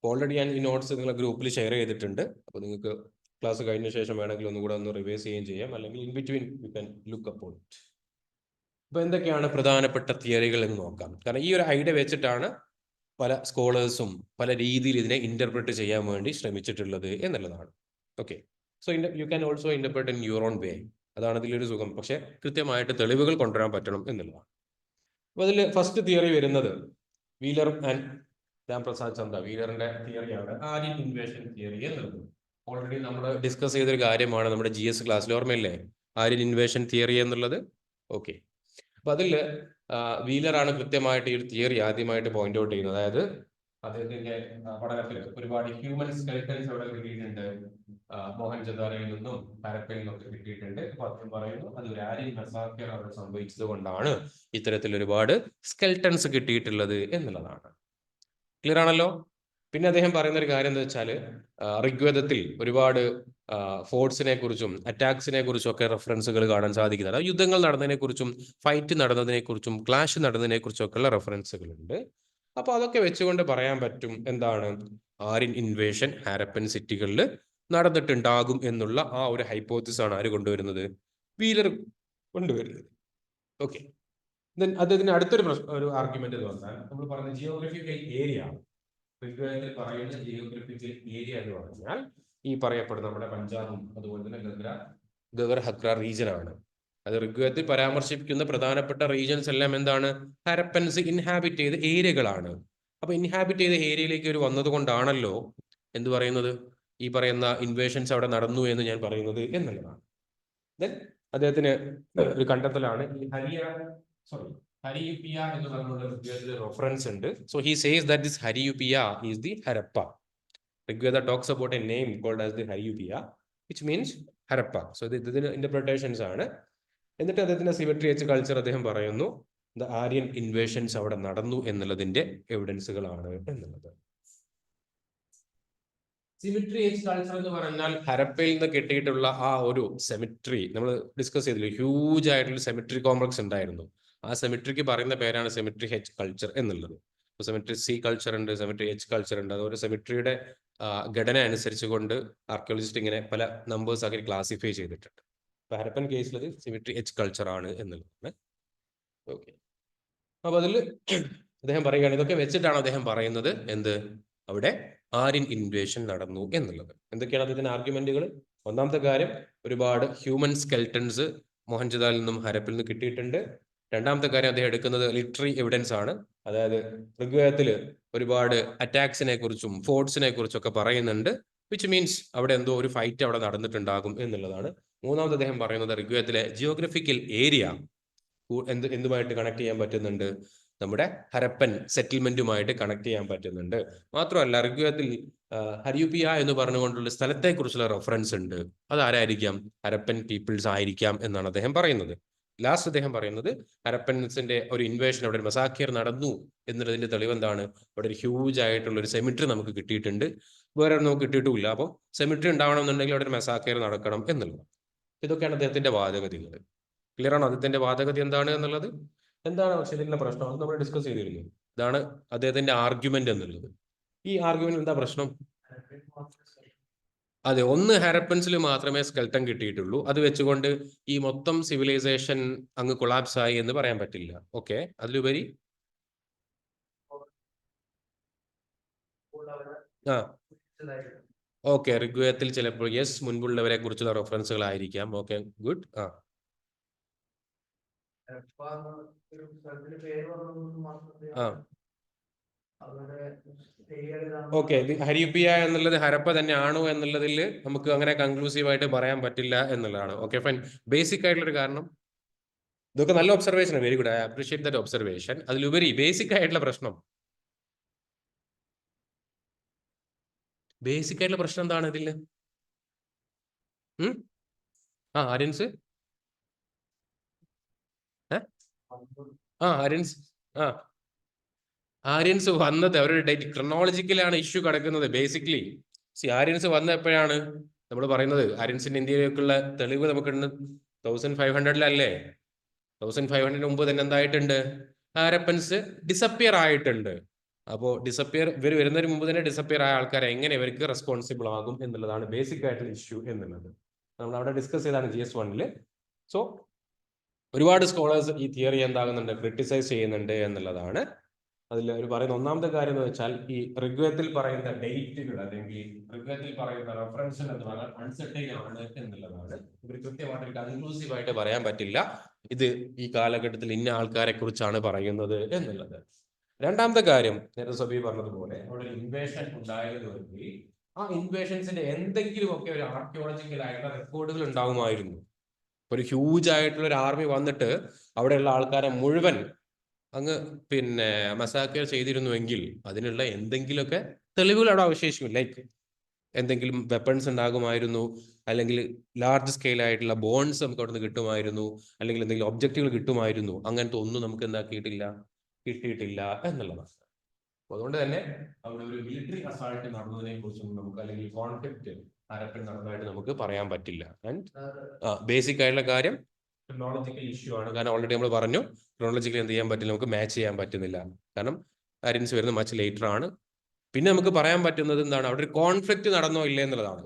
ഓൾറെഡി ഞാൻ ഈ നോട്ട്സ് നിങ്ങളെ ഗ്രൂപ്പിൽ ഷെയർ ചെയ്തിട്ടുണ്ട്. അപ്പോൾ നിങ്ങൾക്ക് ക്ലാസ് കഴിഞ്ഞ ശേഷം വേണമെങ്കിൽ ഒന്നുകൂടെ ഒന്ന് റിവൈസ് ചെയ്യുകയും ചെയ്യാം, അല്ലെങ്കിൽ in between you can look upon it. അപ്പോൾ എന്തൊക്കെയാണ് പ്രധാനപ്പെട്ട തിയറികൾ എന്ന് നോക്കാം. കാരണം ഈ ഒരു ഐഡിയ വെച്ചിട്ടാണ് പല സ്കോളേഴ്സും പല രീതിയിൽ ഇതിനെ ഇന്റർപ്രറ്റ് ചെയ്യാൻ വേണ്ടി ശ്രമിച്ചിട്ടുള്ളത് എന്നുള്ളതാണ്. Okay, so you can also interpret in your own വേ. അതാണ് ഇതിലൊരു സുഖം. പക്ഷെ കൃത്യമായിട്ട് തെളിവുകൾ കൊണ്ടുവരാൻ പറ്റണം എന്നുള്ളതാണ്. അപ്പോൾ അതിൽ ഫസ്റ്റ് തിയറി വരുന്നത് വീലർ ആൻഡ് രാംപ്രസാദ് ചന്ദ, വീലറിന്റെ തിയറിയാണ് ആര്യൻ ഇൻവേഷൻ തിയറി എന്നുള്ളത്. ഓൾറെഡി നമ്മൾ ഡിസ്കസ് ചെയ്തൊരു കാര്യമാണ് നമ്മുടെ GS ക്ലാസ്സിൽ, ഓർമ്മയില്ലേ ആര്യൻ ഇൻവേഷൻ തിയറി എന്നുള്ളത്? ഓക്കെ, അപ്പൊ അതിൽ വീലറാണ് കൃത്യമായിട്ട് ഈ ഒരു തിയറി ആദ്യമായിട്ട് പോയിന്റ് ഔട്ട് ചെയ്യുന്നത്. അതായത് അദ്ദേഹത്തിന്റെ പഠനത്തിൽ ഒരുപാട് ഹ്യൂമൻ സ്കെൽറ്റൻസ് അവിടെ കിട്ടിയിട്ടുണ്ട്, മോഹൻജദാരോയിൽ നിന്നും ഹരപ്പയിൽ നിന്നൊക്കെ കിട്ടിയിട്ടുണ്ട്. അപ്പൊ അദ്ദേഹം പറയുന്നു അത് ഒരു ആര്യൻ മസാക്കർ അവിടെ സംഭവിച്ചത് കൊണ്ടാണ് ഇത്തരത്തിൽ ഒരുപാട് സ്കെൽറ്റൻസ് കിട്ടിയിട്ടുള്ളത് എന്നുള്ളതാണ്. ക്ലിയർ ആണല്ലോ? പിന്നെ അദ്ദേഹം പറയുന്ന ഒരു കാര്യം എന്താ വെച്ചാൽ ഋഗ്വേദത്തിൽ ഒരുപാട് ഫോഴ്സിനെ കുറിച്ചും അറ്റാക്സിനെ കുറിച്ചും ഒക്കെ റെഫറൻസുകൾ കാണാൻ സാധിക്കുന്നത്. യുദ്ധങ്ങൾ നടന്നതിനെ കുറിച്ചും ഫൈറ്റ് നടന്നതിനെ കുറിച്ചും ക്ലാഷ് നടന്നതിനെ കുറിച്ചും ഒക്കെയുള്ള റെഫറൻസുകളുണ്ട്. അപ്പൊ അതൊക്കെ വെച്ചുകൊണ്ട് പറയാൻ പറ്റും എന്താണ്, ആര്യൻ ഇൻവേഷൻ ഹാരപ്പൻ സിറ്റികളിൽ നടന്നിട്ടുണ്ടാകും എന്നുള്ള ആ ഒരു ഹൈപ്പോത്തിസ് ആണ് ആര് കൊണ്ടുവരുന്നത്? വീലർ കൊണ്ടുവരുന്നത്. ഓക്കെ, അദ്ദേഹത്തിന് അടുത്തൊരു ഒരു ആർഗ്യുമെന്റ് എന്ന് പറഞ്ഞാൽ നമ്മൾ പറഞ്ഞ ജിയോഗ്രഫിക്കൽ ഏരിയ, ഋഗ്വേദത്തിൽ പറയുന്ന ജിയോഗ്രഫിക്കൽ ഏരിയ എന്ന് പറഞ്ഞാൽ ഈ പറയപ്പെടുന്ന നമ്മുടെ പഞ്ചാബും അതുപോലെ തന്നെ ഗഗർ ഹക്ര റീജിയൻ ആണ്. അത് ഋഗ്വേദത്തിൽ പരാമർശിക്കുന്ന പ്രധാനപ്പെട്ട റീജിയൻസ് എല്ലാം എന്താണ്? ഹരപ്പൻസ് ഇൻഹാബിറ്റ് ചെയ്ത ഏരിയകളാണ്. അപ്പൊ ഇൻഹാബിറ്റ് ചെയ്ത ഏരിയയിലേക്ക് ഒരു വന്നത് കൊണ്ടാണല്ലോ എന്ത് പറയുന്നത്, ഈ പറയുന്ന ഇൻവേഷൻസ് അവിടെ നടന്നു എന്ന് ഞാൻ പറയുന്നത് എന്നുള്ളതാണ്. ദെൻ അദ്ദേഹത്തിന് ഒരു കണ്ടെത്തലാണ് ഈ ഹരിയുപിയ എന്ന് പറഞ്ഞുള്ള ഋഗ്വേദത്തിൽ റെഫറൻസ് ഉണ്ട്. So he says that this Hariyupiya is the Harappa. Rigveda talks about a name called as the Haryupiya. Which means Harappa. So ഇതിന് ഇന്റർപ്രിട്ടേഷൻസ് ആണ്. എന്നിട്ട് അദ്ദേഹത്തിന്റെ സിമെട്രി ഏജ് കൾച്ചർ അദ്ദേഹം പറയുന്നു ദ ആര്യൻ ഇൻവേഷൻസ് അവിടെ നടന്നു എന്നുള്ളതിന്റെ എവിഡൻസുകളാണ് എന്നുള്ളത്. സിമിട്രി ഏജ് കൾച്ചർ എന്ന് പറഞ്ഞാൽ ഹരപ്പയിൽ നിന്ന് കിട്ടിയിട്ടുള്ള ആ ഒരു സെമിട്രി നമ്മൾ ഡിസ്കസ് ചെയ്തില്ല, ഹ്യൂജ് ആയിട്ടുള്ള സെമിട്രി കോംപ്ലക്സ് ഉണ്ടായിരുന്നു. ആ സെമിട്രിക്ക് പറയുന്ന പേരാണ് സെമിട്രി എച്ച് കൾച്ചർ എന്നുള്ളത്. സെമിട്രി സി കൾച്ചർ ഉണ്ട്, സെമിട്രി എച്ച് കൾച്ചർ ഉണ്ട്. അതുപോലെ സെമിട്രിയുടെ ഘടന അനുസരിച്ചുകൊണ്ട് ആർക്കിയോളജിസ്റ്റ് ഇങ്ങനെ പല നമ്പേഴ്സ് ആക്കി ക്ലാസിഫൈ ചെയ്തിട്ടുണ്ട്. അപ്പൊ ഹരപ്പൻ കേസിൽ സിമിട്രി എച്ച് കൾച്ചർ ആണ് എന്നുള്ളതാണ്. ഓക്കെ, അപ്പൊ അതിൽ അദ്ദേഹം പറയുകയാണ്, ഇതൊക്കെ വെച്ചിട്ടാണ് അദ്ദേഹം പറയുന്നത് എന്ത് അവിടെ ആര്യൻ ഇൻവേഷൻ നടന്നു എന്നുള്ളത്. എന്തൊക്കെയാണ് അദ്ദേഹത്തിന്റെ ആർഗ്യുമെന്റുകൾ? ഒന്നാമത്തെ കാര്യം, ഒരുപാട് ഹ്യൂമൻ സ്കെൽട്ടൺസ് മോഹൻജദാരിൽ നിന്നും ഹരപ്പിൽ നിന്നും കിട്ടിയിട്ടുണ്ട്. രണ്ടാമത്തെ കാര്യം, അദ്ദേഹം എടുക്കുന്നത് ലിറ്ററി എവിഡൻസ് ആണ്. അതായത് ഋഗ്വേദത്തിൽ ഒരുപാട് അറ്റാക്സിനെ കുറിച്ചും ഫോർട്സിനെ കുറിച്ചും ഒക്കെ പറയുന്നുണ്ട്, വിച്ച് മീൻസ് അവിടെ എന്തോ ഒരു ഫൈറ്റ് അവിടെ നടന്നിട്ടുണ്ടാകും എന്നുള്ളതാണ്. മൂന്നാമത് അദ്ദേഹം പറയുന്നത് ഋഗ്വേദത്തിലെ ജിയോഗ്രഫിക്കൽ ഏരിയ എന്തുമായിട്ട് കണക്ട് ചെയ്യാൻ പറ്റുന്നുണ്ട്, നമ്മുടെ ഹരപ്പൻ സെറ്റിൽമെന്റുമായിട്ട് കണക്ട് ചെയ്യാൻ പറ്റുന്നുണ്ട്. മാത്രമല്ല ഋഗ്വേദത്തിൽ ഹരിയുപിയ എന്ന് പറഞ്ഞുകൊണ്ടുള്ള സ്ഥലത്തെ കുറിച്ചുള്ള റെഫറൻസ് ഉണ്ട്. അതാരായിരിക്കാം? ഹരപ്പൻ പീപ്പിൾസ് ആയിരിക്കാം എന്നാണ് അദ്ദേഹം പറയുന്നത്. ലാസ്റ്റ് അദ്ദേഹം പറയുന്നത് ഹരപ്പൻസിന്റെ ഒരു ഇൻവേഷൻ, അവിടെ ഒരു മസാക്കിയർ നടന്നു എന്നുള്ളതിന്റെ തെളിവ് എന്താണ്? അവിടെ ഒരു ഹ്യൂജ് ആയിട്ടുള്ള ഒരു സെമിട്രി നമുക്ക് കിട്ടിയിട്ടുണ്ട്, വേറെ നമുക്ക് കിട്ടിയിട്ടുമില്ല. അപ്പോൾ സെമിട്രി ഉണ്ടാവണമെന്നുണ്ടെങ്കിൽ അവിടെ ഒരു മസാക്കിയർ നടക്കണം എന്നുള്ളത്. ഇതൊക്കെയാണ് അദ്ദേഹത്തിന്റെ വാദഗതികൾ. ക്ലിയർ ആണോ അദ്ദേഹത്തിന്റെ വാദഗതി എന്താണ് എന്നുള്ളത്? എന്താണ് പക്ഷേ ഇതിന്റെ പ്രശ്നം? അത് നമ്മൾ ഡിസ്കസ് ചെയ്തിരുന്നു. ഇതാണ് അദ്ദേഹത്തിന്റെ ആർഗ്യുമെന്റ് എന്നുള്ളത്. ഈ ആർഗ്യുമെന്റ് എന്താ പ്രശ്നം? അതെ, ഒന്ന് ഹരപ്പൻസിൽ മാത്രമേ സ്കെൽട്ടൻ കിട്ടിയിട്ടുള്ളൂ. അത് വെച്ചുകൊണ്ട് ഈ മൊത്തം സിവിലൈസേഷൻ അങ്ങ് കൊളാപ്സ് ആയി എന്ന് പറയാൻ പറ്റില്ല. ഓക്കെ, അതിലുപരി ആ ഓക്കെ, ഋഗ്വേദത്തിൽ ചിലപ്പോൾ യെസ് മുൻപുള്ളവരെ കുറിച്ചുള്ള റെഫറൻസുകൾ ആയിരിക്കാം. Okay, good. ഓക്കെ, ഹരിയുപിയ എന്നുള്ളത് ഹരപ്പ തന്നെ ആണോ എന്നുള്ളതിൽ നമുക്ക് അങ്ങനെ കൺക്ലൂസീവ് ആയിട്ട് പറയാൻ പറ്റില്ല എന്നുള്ളതാണ്. Okay fine. ബേസിക് ആയിട്ടുള്ള ഒരു കാരണം, ഇതൊക്കെ നല്ല observation, very good, I appreciate that observation. അതിലുപരി ബേസിക് ആയിട്ടുള്ള പ്രശ്നം, ബേസിക് ആയിട്ടുള്ള പ്രശ്നം എന്താണ് ഇതില്? ആര്യൻസ് ആര്യൻസ് ആര്യൻസ് വന്നത് അവരുടെ ഡേറ്റ് ക്രോണോളജിക്കലാണ് ഇഷ്യൂ കിടക്കുന്നത്. ബേസിക്കലി ആര്യൻസ് വന്ന എപ്പോഴാണ് നമ്മൾ പറയുന്നത്? ആര്യൻസിന്റെ ഇന്ത്യയിലേക്കുള്ള തെളിവ് നമുക്കുണ്ട് 1500-ലല്ലേ? 1500 മുമ്പ് തന്നെ എന്തായിട്ടുണ്ട്? ഹാരപ്പൻസ് ഡിസപ്പിയർ ആയിട്ടുണ്ട്. അപ്പോൾ ഡിസപ്പിയർ, ഇവർ വരുന്നതിന് മുമ്പ് തന്നെ ഡിസപ്പിയർ ആയ ആൾക്കാരെ എങ്ങനെ ഇവർക്ക് റെസ്പോൺസിബിൾ ആകും എന്നുള്ളതാണ് ബേസിക് ആയിട്ടുള്ള ഇഷ്യൂ എന്നുള്ളത്. നമ്മൾ അവിടെ ഡിസ്കസ് ചെയ്താണ് GS1-ൽ. സോ ഒരുപാട് സ്കോളേഴ്സ് ഈ തിയറി എന്താകുന്നുണ്ട്, ക്രിട്ടിസൈസ് ചെയ്യുന്നുണ്ട് എന്നുള്ളതാണ്. അതിൽ അവർ പറയുന്ന ഒന്നാമത്തെ കാര്യം എന്ന് വെച്ചാൽ, ഈ ഋഗ്വേദത്തിൽ പറയുന്ന ഡേറ്റുകൾ അല്ലെങ്കിൽ ഋഗ്വേദത്തിൽ പറയുന്ന റെഫറൻസുകൾ എന്ന് പറഞ്ഞാൽ അൺസർട്ടൈൻ ആണ് എന്നുള്ളതാണ്. ഇവർ കൃത്യമായിട്ട് കൺക്ലൂസീവ് ആയിട്ട് പറയാൻ പറ്റില്ല ഇത് ഈ കാലഘട്ടത്തിൽ ഇന്ന ആൾക്കാരെ കുറിച്ചാണ് പറയുന്നത് എന്നുള്ളത്. രണ്ടാമത്തെ കാര്യം, നേരത്തെ സബി പറഞ്ഞതുപോലെ അവിടെ ഇൻവേഷൻ ഉണ്ടായതുവെങ്കിൽ ആ ഇൻവേഷൻസിന്റെ എന്തെങ്കിലുമൊക്കെ ഒരു ആർക്കിയോളജിക്കൽ ആയിട്ടുള്ള റെക്കോർഡുകൾ ഉണ്ടാവുമായിരുന്നു. ഒരു ഹ്യൂജ് ആയിട്ടുള്ള ഒരു ആർമി വന്നിട്ട് അവിടെയുള്ള ആൾക്കാരെ മുഴുവൻ അങ്ങ് മസാക്കർ ചെയ്തിരുന്നുവെങ്കിൽ അതിനുള്ള എന്തെങ്കിലുമൊക്കെ തെളിവുകൾ അവിടെ അവശേഷിക്കും. ലൈക്ക് എന്തെങ്കിലും വെപ്പൺസ് ഉണ്ടാകുമായിരുന്നു, അല്ലെങ്കിൽ ലാർജ് സ്കെയിൽ ആയിട്ടുള്ള ബോൺസ് നമുക്ക് അവിടെ നിന്ന് കിട്ടുമായിരുന്നു, അല്ലെങ്കിൽ എന്തെങ്കിലും ഒബ്ജക്റ്റുകൾ കിട്ടുമായിരുന്നു. അങ്ങനത്തെ ഒന്നും നമുക്ക് കിട്ടിയിട്ടില്ല എന്നുള്ളതാണ്. അതുകൊണ്ട് തന്നെ അവിടെ ഒരു മിലിറ്ററി അസാൾട്ട് നടന്നതിനെ കുറിച്ചും നമുക്ക്, അല്ലെങ്കിൽ കോൺഫ്ലിക്റ്റ് ഹരപ്പൻ നടന്നതായിട്ട് നമുക്ക് പറയാൻ പറ്റില്ല. ആൻഡ് ബേസിക് ആയിട്ടുള്ള കാര്യം ക്രോണോളജിക്കൽ ഇഷ്യൂ ആണ്. കാരണം ഓൾറെഡി നമ്മൾ പറഞ്ഞു, ക്രോണോളജിക്കൽ എന്ത് ചെയ്യാൻ പറ്റില്ല, നമുക്ക് മാച്ച് ചെയ്യാൻ പറ്റുന്നില്ല. കാരണം ആര്യൻസ് വരുന്നത് മച്ച് ലേറ്റർ ആണ്. പിന്നെ നമുക്ക് പറയാൻ പറ്റുന്നത് എന്താണ്, അവിടെ ഒരു കോൺഫ്ലിക്റ്റ് നടന്നോ ഇല്ലേ എന്നുള്ളതാണ്.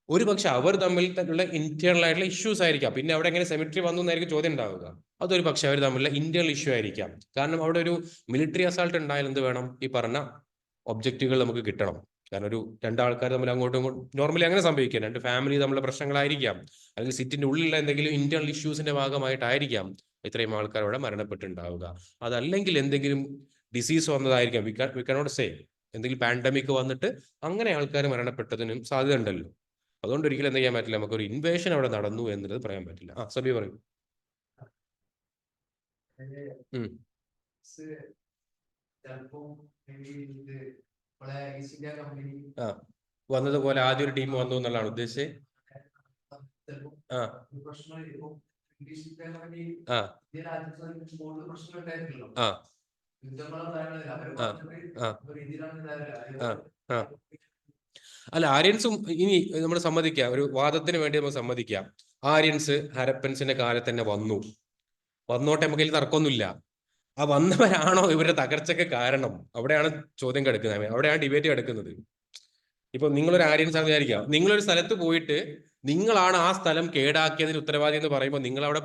ഒരു പക്ഷെ അവർ തമ്മിൽ തമ്മിലുള്ള ഇന്റേണൽ ആയിട്ടുള്ള ഇഷ്യൂസ് ആയിരിക്കാം. പിന്നെ അവിടെ എങ്ങനെ സെമിട്രി വന്നു എന്നായിരിക്കും ചോദ്യം ഉണ്ടാവുക. അതൊരു പക്ഷെ അവർ തമ്മിലുള്ള ഇന്റേണൽ ഇഷ്യൂ ആയിരിക്കാം. കാരണം അവിടെ ഒരു മിലിറ്ററി അസാൾട്ട് ഉണ്ടായാൽ എന്ത് വേണം, ഈ പറഞ്ഞ ഒബ്ജക്റ്റുകൾ നമുക്ക് കിട്ടണം. കാരണം ഒരു രണ്ടാൾക്കാർ തമ്മിൽ അങ്ങോട്ടും ഇങ്ങോട്ടും നോർമലി അങ്ങനെ സംഭവിക്കാം. രണ്ട് ഫാമിലി തമ്മിലുള്ള പ്രശ്നങ്ങളായിരിക്കാം, അല്ലെങ്കിൽ സിറ്റിന്റെ ഉള്ളിലുള്ള എന്തെങ്കിലും ഇന്റേണൽ ഇഷ്യൂസിന്റെ ഭാഗമായിട്ടായിരിക്കാം ഇത്രയും ആൾക്കാർ അവിടെ മരണപ്പെട്ടുണ്ടാവുക. അതല്ലെങ്കിൽ എന്തെങ്കിലും ഡിസീസ് വന്നതായിരിക്കാം. വി കനോട്ട് സേ, എന്തെങ്കിലും പാൻഡമിക് വന്നിട്ട് അങ്ങനെ ആൾക്കാർ മരണപ്പെട്ടതിനും സാധ്യത ഉണ്ടല്ലോ. അതുകൊണ്ട് ഒരിക്കലും എന്ത് ചെയ്യാൻ പറ്റില്ല, നമുക്കൊരു ഇൻവേഷൻ അവിടെ നടന്നു എന്നുള്ളത് പറയാൻ പറ്റില്ല. സബി പറയും. വന്നതുപോലെ ആദ്യം ഒരു ടീം വന്നു എന്നുള്ളതാണ് ഉദ്ദേശിച്ചത്. ആ ആ ആ അല്ല, ആര്യൻസും ഇനി നമ്മൾ സമ്മതിക്കാം, ഒരു വാദത്തിന് വേണ്ടി നമ്മൾ സമ്മതിക്കാം, ആര്യൻസ് ഹരപ്പൻസിന്റെ കാലത്ത് തന്നെ വന്നോട്ടെ, നമുക്ക് ഇതിൽ തർക്കമൊന്നുമില്ല. ആ വന്നവരാണോ ഇവരുടെ തകർച്ചയ്ക്ക് കാരണം? അവിടെയാണ് ചോദ്യം കിടക്കുന്നത്, അവിടെയാണ് ഡിബേറ്റ് കിടക്കുന്നത്. ഇപ്പൊ നിങ്ങളൊരു ആര്യൻസ് ആണെന്ന് വിചാരിക്കാം, നിങ്ങളൊരു സ്ഥലത്ത് പോയിട്ട് നിങ്ങളാണ് ആ സ്ഥലം കേടാക്കിയതിന് ഉത്തരവാദി എന്ന് പറയുമ്പോൾ നിങ്ങൾ അവിടെ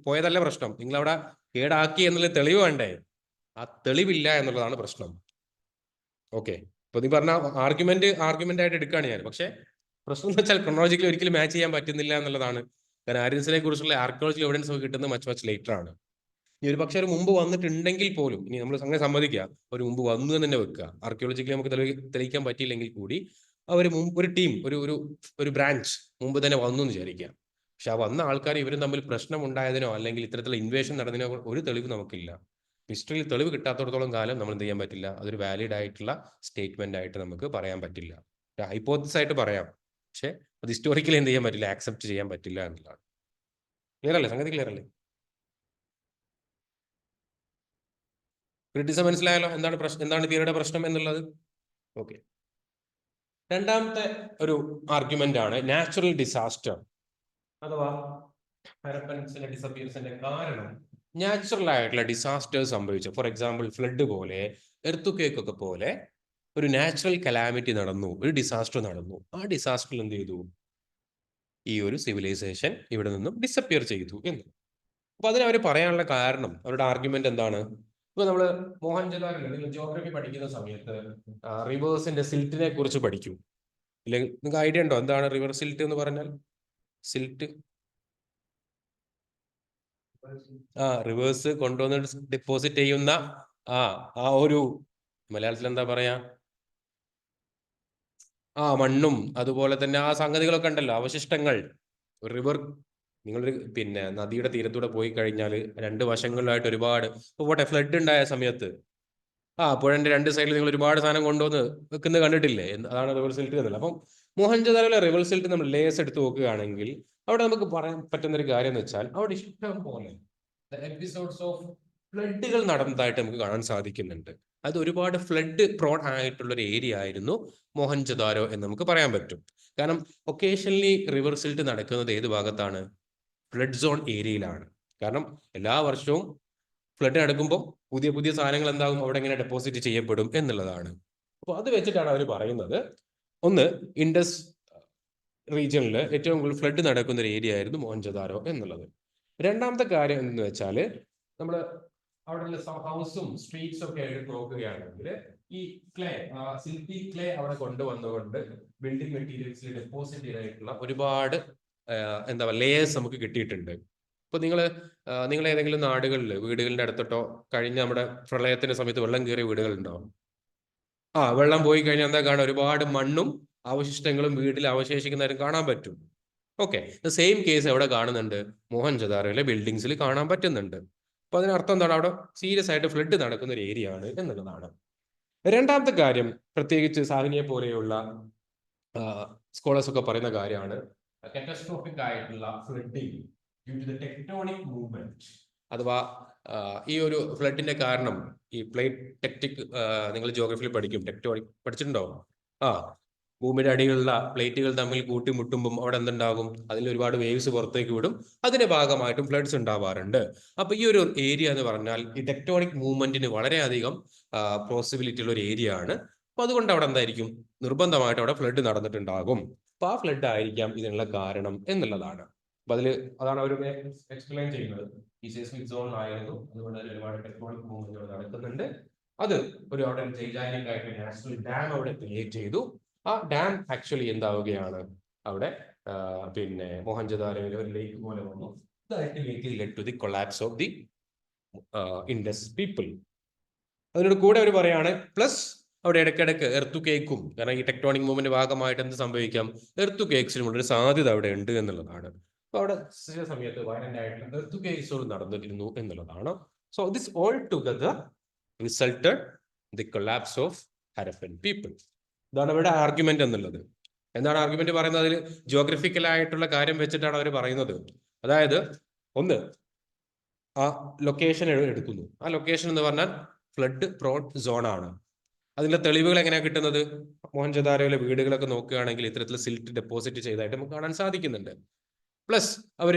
പോയതല്ല പ്രശ്നം, നിങ്ങൾ അവിടെ കേടാക്കി എന്നുള്ള തെളിവ് വേണ്ടേ? ആ തെളിവില്ല എന്നുള്ളതാണ് പ്രശ്നം. ഓക്കെ, ഇപ്പൊ നീ പറഞ്ഞ ആർഗ്യുമെന്റ് ആയിട്ട് എടുക്കുകയാണ് ഞാൻ. പക്ഷെ പ്രശ്നം എന്ന് വെച്ചാൽ ക്രോണോളജിക്കലി ഒരിക്കലും മാച്ച് ചെയ്യാൻ പറ്റുന്നില്ല എന്നുള്ളതാണ്. കാരണം ആര്യൻസിനെ കുറിച്ചുള്ള ആർക്കിയോളജിക്കൽ എവിഡൻസ് ഒക്കെ കിട്ടുന്നത് മച്ച് ലേറ്റർ ആണ്. ഇനി ഒരു പക്ഷെ ഒരു മുമ്പ് വന്നിട്ടുണ്ടെങ്കിൽ പോലും, ഇനി നമ്മൾ അങ്ങനെ സമ്മതിക്കുക, ഒരു മുമ്പ് വന്നു എന്ന് തന്നെ വെക്കുക, ആർക്കിയോളജിക്കലി നമുക്ക് തെളിയിക്കാൻ പറ്റിയില്ലെങ്കിൽ കൂടി അവർ ഒരു ടീം, ഒരു ബ്രാഞ്ച് മുമ്പ് തന്നെ വന്നു എന്ന് വിചാരിക്കുക. പക്ഷെ ആ വന്ന ആൾക്കാർ ഇവരും തമ്മിൽ പ്രശ്നം ഉണ്ടായതിനോ അല്ലെങ്കിൽ ഇത്തരത്തിലുള്ള ഇൻവേഷൻ നടന്നതിനോ ഒരു തെളിവ് നമുക്കില്ല. ഹിസ്റ്ററിയിൽ തെളിവ് കിട്ടാത്തടത്തോളം കാലം നമ്മൾ എന്ത് ചെയ്യാൻ പറ്റില്ല, അതൊരു വാലിഡ് ആയിട്ടുള്ള സ്റ്റേറ്റ്മെന്റ് ആയിട്ട് നമുക്ക് പറയാൻ പറ്റില്ല. ഹൈപ്പോത്തസിസ് ആയിട്ട് പറയാം, പക്ഷെ അത് ഹിസ്റ്റോറിക്കലി എന്ത് ചെയ്യാൻ പറ്റില്ല, ആക്സെപ്റ്റ് ചെയ്യാൻ പറ്റില്ല എന്നുള്ളതാണ്. ക്ലിയർ അല്ലേ? സംഗതി ക്ലിയർ അല്ലേ? ക്രിറ്റിസം മനസ്സിലായല്ലോ, എന്താണ് പ്രശ്നം, എന്താണ് തിയറിയുടെ പ്രശ്നം എന്നുള്ളത്. ഓക്കെ, രണ്ടാമത്തെ ഒരു ആർഗ്യുമെന്റ് ആണ് നാച്ചുറൽ ഡിസാസ്റ്റർ അഥവാ ഹരപ്പൻസിന്റെ ഡിസപ്പിയറൻസിന്റെ കാരണം നാച്ചുറൽ ആയിട്ടുള്ള ഡിസാസ്റ്റേഴ്സ് സംഭവിച്ചു. ഫോർ എക്സാമ്പിൾ ഫ്ലഡ് പോലെ, എർത്തുക്വേക്ക് ഒക്കെ പോലെ ഒരു നാച്ചുറൽ കലാമിറ്റി നടന്നു, ഒരു ഡിസാസ്റ്റർ നടന്നു. ആ ഡിസാസ്റ്ററിൽ എന്ത് ചെയ്തു, ഈ ഒരു സിവിലൈസേഷൻ ഇവിടെ നിന്നും ഡിസപ്പിയർ ചെയ്തു എന്ന്. അപ്പൊ അതിന് അവർ പറയാനുള്ള കാരണം, അവരുടെ ആർഗ്യുമെന്റ് എന്താണ്? ഇപ്പൊ നമ്മള് മോഹൻജദാരോ നിങ്ങൾ ജിയോഗ്രഫി പഠിക്കുന്ന സമയത്ത് റിവേഴ്സിന്റെ സിൽറ്റിനെ കുറിച്ച് പഠിക്കും. ഇല്ലെങ്കിൽ നിങ്ങൾക്ക് ഐഡിയ ഉണ്ടോ എന്താണ് റിവർ സിൽറ്റ് എന്ന് പറഞ്ഞാൽ? സിൽറ്റ് റിവേഴ്സ് കൊണ്ടുവന്ന് ഡെപ്പോസിറ്റ് ചെയ്യുന്ന ആ ഒരു, മലയാളത്തിൽ എന്താ പറയാ, മണ്ണും അതുപോലെ തന്നെ ആ സംഗതികളൊക്കെ ഉണ്ടല്ലോ, അവശിഷ്ടങ്ങൾ. ഒരു റിവർ, നിങ്ങളൊരു നദിയുടെ തീരത്തൂടെ പോയി കഴിഞ്ഞാൽ രണ്ട് വശങ്ങളിലായിട്ട് ഒരുപാട്, പോട്ടെ ഫ്ലഡ് ഉണ്ടായ സമയത്ത് പുഴന്റെ രണ്ട് സൈഡിൽ നിങ്ങൾ ഒരുപാട് സാധനം കൊണ്ടുവന്ന് വെക്കുന്നത് കണ്ടിട്ടില്ലേ? അതാണ് റിവർ സിൽറ്റ് എന്നുള്ളത്. അപ്പം മോഹൻജദാരോയിലെ റിവർ സിൽറ്റ് നമ്മൾ ലേസ് എടുത്ത് നോക്കുകയാണെങ്കിൽ അവിടെ നമുക്ക് പറയാൻ പറ്റുന്ന ഒരു കാര്യം എന്ന് വെച്ചാൽ അവിടെ ഇഷ്ടം പോലെ എപ്പിസോഡ്സ് ഓഫ് ഫ്ലഡുകൾ നടന്നതായിട്ട് നമുക്ക് കാണാൻ സാധിക്കുന്നുണ്ട്. അത് ഒരുപാട് ഫ്ലഡ് പ്രോൺ ആയിട്ടുള്ള ഒരു ഏരിയ ആയിരുന്നു മോഹൻജദാരോ എന്ന് നമുക്ക് പറയാൻ പറ്റും. കാരണം ഒക്കേഷണലി റിവർ സിൽറ്റ് നടക്കുന്നത് ഏത് ഭാഗത്താണ്? ഫ്ലഡ് സോൺ ഏരിയയിലാണ്. കാരണം എല്ലാ വർഷവും ഫ്ലഡ് നടക്കുമ്പോൾ പുതിയ പുതിയ സാധനങ്ങൾ എന്താകും അവിടെ എങ്ങനെ ഡെപ്പോസിറ്റ് ചെയ്യപ്പെടും എന്നുള്ളതാണ്. അപ്പോൾ അത് വെച്ചിട്ടാണ് അവർ പറയുന്നത്, ഒന്ന്, ഇൻഡസ് റീജിയനിൽ ഏറ്റവും കൂടുതൽ ഫ്ലഡ് നടക്കുന്ന ഒരു ഏരിയ ആയിരുന്നു മോഹൻജദാരോ എന്നുള്ളത്. രണ്ടാമത്തെ കാര്യം എന്ന് വെച്ചാൽ നമ്മൾ അവിടെയുള്ള ഹൗസും സ്ട്രീറ്റ്സും ഒക്കെ എടുത്ത് നോക്കുകയാണെങ്കിൽ ഈ ക്ലേ, സിൽക്കി ക്ലേ അവിടെ കൊണ്ടുവന്നുകൊണ്ട് ബിൽഡിംഗ് മെറ്റീരിയൽസിൽ ഡെപ്പോസിറ്റ് ചെയ്തിട്ടുള്ള ഒരുപാട് എന്താ പറയുക ലേയേഴ്സ് നമുക്ക് കിട്ടിയിട്ടുണ്ട്. ഇപ്പൊ നിങ്ങൾ ഏതെങ്കിലും നാടുകളിൽ വീടുകളുടെ അടുത്തോട്ടോ കഴിഞ്ഞ നമ്മുടെ പ്രളയത്തിന്റെ സമയത്ത് വെള്ളം കയറിയ വീടുകളുണ്ടാവും. വെള്ളം പോയി കഴിഞ്ഞാൽ എന്താ കാണാൻ, ഒരുപാട് മണ്ണും അവശിഷ്ടങ്ങളും വീട്ടിൽ അവശേഷിക്കുന്നവരും കാണാൻ പറ്റും. ഓക്കെ, സെയിം കേസ് എവിടെ കാണുന്നുണ്ട്? മോഹൻജദാരോയിലെ ബിൽഡിങ്സിൽ കാണാൻ പറ്റുന്നുണ്ട്. അപ്പൊ അതിനർത്ഥം എന്താണ്? അവിടെ സീരിയസ് ആയിട്ട് ഫ്ലഡ് നടക്കുന്ന ഒരു ഏരിയ ആണ് എന്നുള്ളതാണ്. രണ്ടാമത്തെ കാര്യം, പ്രത്യേകിച്ച് സാഹിനിയെ പോലെയുള്ള സ്കോളേഴ്സ് ഒക്കെ പറയുന്ന കാര്യമാണ് കാറ്റസ്ട്രോഫിക് ആയിട്ടുള്ള flooding due to the tectonic movement. അഥവാ ഈ ഒരു ഫ്ലഡിന്റെ കാരണം ഈ പ്ലേറ്റ് ടെക്ടിക്, നിങ്ങൾ ജിയോഗ്രഫിയിൽ പഠിക്കും, ടെക്ടോണിക് പഠിച്ചിട്ടുണ്ടോ? ഭൂമിയുടെ അടിയിലുള്ള പ്ലേറ്റുകൾ തമ്മിൽ കൂട്ടിമുട്ടുമ്പം അവിടെ എന്തുണ്ടാകും? അതിൽ ഒരുപാട് വേവ്സ് പുറത്തേക്ക് വിടും. അതിന്റെ ഭാഗമായിട്ടും ഫ്ലഡ്സ് ഉണ്ടാവാറുണ്ട്. അപ്പൊ ഈ ഒരു ഏരിയ എന്ന് പറഞ്ഞാൽ ഈ ടെക്ടോണിക് മൂവ്മെന്റിന് വളരെയധികം പോസിബിലിറ്റി ഉള്ള ഒരു ഏരിയ ആണ്. അപ്പൊ അതുകൊണ്ട് അവിടെ എന്തായിരിക്കും, നിർബന്ധമായിട്ട് അവിടെ ഫ്ലഡ് നടന്നിട്ടുണ്ടാകും. അപ്പൊ ആ ഫ്ലഡ് ആയിരിക്കാം ഇതിനുള്ള കാരണം എന്നുള്ളതാണ്. അപ്പൊ അതാണ് അവർ എക്സ്പ്ലെയിൻ ചെയ്യുന്നത്. ഈ സെയ്സ്മിക് സോൺ ആയിരുന്നു, അതുകൊണ്ട് തന്നെ ഒരുപാട് ടെക്ടോണിക് മൂവ്മെന്റ് നടക്കുന്നുണ്ട്. അത് അവിടെ ജൈജാനിക് ആയിട്ട് നാഷണൽ ഡാം അവിടെ ക്രിയേറ്റ് ചെയ്തു. ആ ഡാം ആക്ച്വലി എന്താവുകയാണ്, അവിടെ മോഹൻജദാരോയിൽ ഒരു ലേക്ക് പോലെ വന്നു. Led to the collapse of the Indus people. അതിനോട് കൂടെ അവർ പറയാണ്, പ്ലസ് അവിടെ ഇടയ്ക്കിടയ്ക്ക് എർത്തു കേക്കും, കാരണം ഈ ടെക്ടോണിക് മൂവ്മെന്റ് ഭാഗമായിട്ട് എന്ത് സംഭവിക്കാം, എർത്തു കേക്സിനുമുള്ള ഒരു സാധ്യത അവിടെ ഉണ്ട് എന്നുള്ളതാണ്. അപ്പൊ അവിടെ ചില സമയത്ത് വയലന്റ് ആയിട്ടുള്ള എർത്തു കേക്സുകൾ നടന്നിരുന്നു എന്നുള്ളതാണ്. So this all together resulted the collapse of Harappan people. ഇതാണ് ഇവിടെ ആർഗ്യുമെന്റ് എന്നുള്ളത്. എന്താണ് ആർഗ്യുമെന്റ് പറയുന്നത്? അതിൽ ജിയോഗ്രഫിക്കൽ ആയിട്ടുള്ള കാര്യം വെച്ചിട്ടാണ് അവർ പറയുന്നത്. അതായത് ഒന്ന്, ആ ലൊക്കേഷൻ എടുക്കുന്നു. ആ ലൊക്കേഷൻ എന്ന് പറഞ്ഞാൽ ഫ്ലഡ് പ്രോൺ സോൺ ആണ്. അതിന്റെ തെളിവുകൾ എങ്ങനെയാണ് കിട്ടുന്നത്? മോഹൻജദാരോയിലെ വീടുകളൊക്കെ നോക്കുകയാണെങ്കിൽ ഇത്തരത്തിൽ സിൽറ്റ് ഡെപ്പോസിറ്റ് ചെയ്തതായിട്ട് നമുക്ക് കാണാൻ സാധിക്കുന്നുണ്ട്. പ്ലസ് അവർ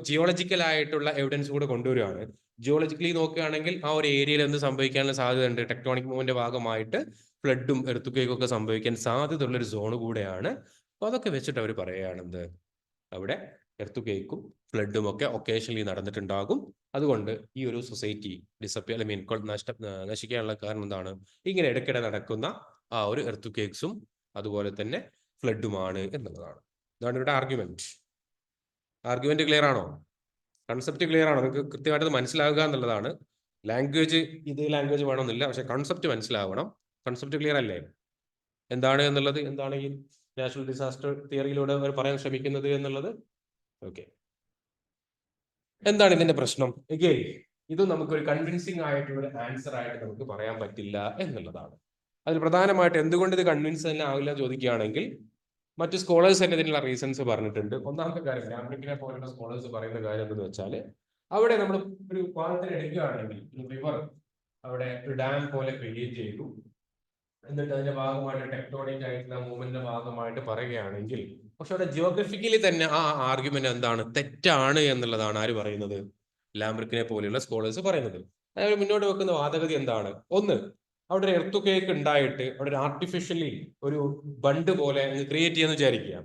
ജിയോളജിക്കൽ ആയിട്ടുള്ള എവിഡൻസ് കൂടെ കൊണ്ടുവരികയാണ്. ജിയോളജിക്കലി നോക്കുകയാണെങ്കിൽ ആ ഒരു ഏരിയയിൽ എന്ത് സംഭവിക്കാനുള്ള സാധ്യതയുണ്ട്? ടെക്ടോണിക് മൂവ്മെന്റ് ഭാഗമായിട്ട് ഫ്ലഡും എർത്തുക്വേക്കും ഒക്കെ സംഭവിക്കാൻ സാധ്യതയുള്ള ഒരു സോൺ കൂടെയാണ്. അപ്പൊ അതൊക്കെ വെച്ചിട്ട് അവർ പറയുകയാണെന്ത്, അവിടെ എർത്തുക്വേക്കും ഫ്ലഡും ഒക്കെ ഒക്കേഷണലി നടന്നിട്ടുണ്ടാകും. അതുകൊണ്ട് ഈ ഒരു സൊസൈറ്റി ഡിസപ്പിയർ നശിക്കാനുള്ള കാരണം എന്താണ്? ഇങ്ങനെ ഇടയ്ക്കിടെ നടക്കുന്ന ആ ഒരു എർത്തുക്വേക്സും അതുപോലെ തന്നെ ഫ്ലഡുമാണ് എന്നുള്ളതാണ്. ഇതാണ് ഇവിടെ ആർഗ്യുമെന്റ്. ആർഗ്യുമെന്റ് ക്ലിയർ ആണോ? കൺസെപ്റ്റ് ക്ലിയർ ആണോ? നിങ്ങൾക്ക് കൃത്യമായിട്ട് മനസ്സിലാവുക എന്നുള്ളതാണ്. ലാംഗ്വേജ് ഇതേ ലാംഗ്വേജ് വേണമെന്നില്ല, പക്ഷെ കൺസെപ്റ്റ് മനസ്സിലാവണം. കൺസെപ്റ്റ് ക്ലിയർ അല്ലേ? എന്താണ് എന്നുള്ളത്, എന്താണ് ഈ നാച്ചുറൽ ഡിസാസ്റ്റർ തിയറിയിലൂടെ അവർ പറയാൻ ശ്രമിക്കുന്നത് എന്നുള്ളത്? ഓക്കെ, എന്താണ് ഇതിന്റെ പ്രശ്നം? എഗെയിൻ ഇത് നമുക്കൊരു കൺവിൻസിങ് ആയിട്ടുള്ള ഒരു ആൻസർ ആയിട്ട് നമുക്ക് പറയാൻ പറ്റില്ല എന്നുള്ളതാണ്. അതിൽ പ്രധാനമായിട്ട് എന്തുകൊണ്ട് ഇത് കൺവിൻസ് തന്നെ ആവില്ല ചോദിക്കുകയാണെങ്കിൽ, മറ്റു സ്കോളേഴ്സ് തന്നെ ഇതിനുള്ള റീസൺസ് പറഞ്ഞിട്ടുണ്ട്. ഒന്നാമത്തെ കാര്യം, ലാംബ്രിക്കിനെ പോലുള്ള സ്കോളേഴ്സ് പറയുന്ന കാര്യം എന്തെന്ന് വെച്ചാൽ, അവിടെ നമ്മൾ ഒരു പാലത്തിന് എടുക്കുകയാണെങ്കിൽ ഒരു റിവർ അവിടെ ഒരു ഡാം പോലെ ക്രിയേറ്റ് ചെയ്തു, എന്നിട്ട് അതിന്റെ ഭാഗമായിട്ട് ടെക്ടോണിക് ആയിട്ടുള്ള മൂവ്മെന്റിന്റെ ഭാഗമായിട്ട് പറയുകയാണെങ്കിൽ, പക്ഷെ അവിടെ ജിയോഗ്രഫിക്കലി തന്നെ ആ ആർഗ്യുമെന്റ് എന്താണ്? തെറ്റാണ് എന്നുള്ളതാണ് ആര് പറയുന്നത്? ലാംബ്രിക്കിനെ പോലെയുള്ള സ്കോളേഴ്സ് പറയുന്നത്. അതായത് മുന്നോട്ട് വെക്കുന്ന വാദഗതി എന്താണ്? ഒന്ന്, അവിടെ ഒരു എർത്തുക്വേക്ക് ഉണ്ടായിട്ട് അവിടെ ഒരു ആർട്ടിഫിഷ്യലി ഒരു ബണ്ട് പോലെ ക്രിയേറ്റ് ചെയ്യാന്ന് വിചാരിക്കുക.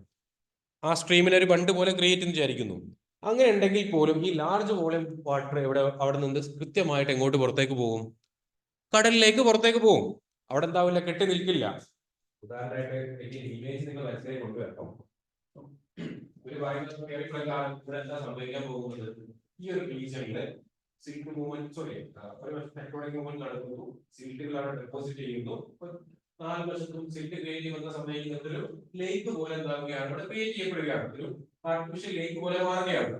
ആ സ്ട്രീമിനെ ഒരു ബണ്ട് പോലെ ക്രിയേറ്റ് എന്ന് വിചാരിക്കുന്നു. അങ്ങനെ ഉണ്ടെങ്കിൽ പോലും ഈ ലാർജ് വോളിയം വാട്ടർ അവിടെ നിന്ന് കൃത്യമായിട്ട് എങ്ങോട്ട് പുറത്തേക്ക് പോകും? കടലിലേക്ക് പുറത്തേക്ക് പോകും. അവിടെ എന്താവില്ല, കെട്ടി നിൽക്കില്ല. ഉദാഹരണമായിട്ട് ഇമേജ് നിങ്ങൾ മനസ്സിലേക്ക് കൊണ്ടുവരണം. ഒരു പ്രകാരം ഇവിടെ എന്താ സംഭവിക്കാൻ പോകുന്നത്? ഈ ഒരു റീജിയനില് സിൽറ്റ് മൂവ്മെന്റ്, സോറി, ഒരു ടെക്ടോണിക് മൂവ്മെന്റ് നടക്കുന്നു. സിൽറ്റുകളാണ് ഡെപ്പോസിറ്റ് ചെയ്യുന്നു. നാല് വശത്തും സിൽറ്റ് ക്രിയേറ്റ് ചെയ്യുന്ന സംഭവിക്കുന്നത് ഒരു ലേക്ക് പോലെ എന്താവുകയാണ്? ഇവിടെ ക്രിയേറ്റ് ചെയ്യപ്പെടുകയാണ്. ഒരു ആർട്ടിഫിഷ്യൽ ലേക്ക് പോലെ മാറുകയാണ്.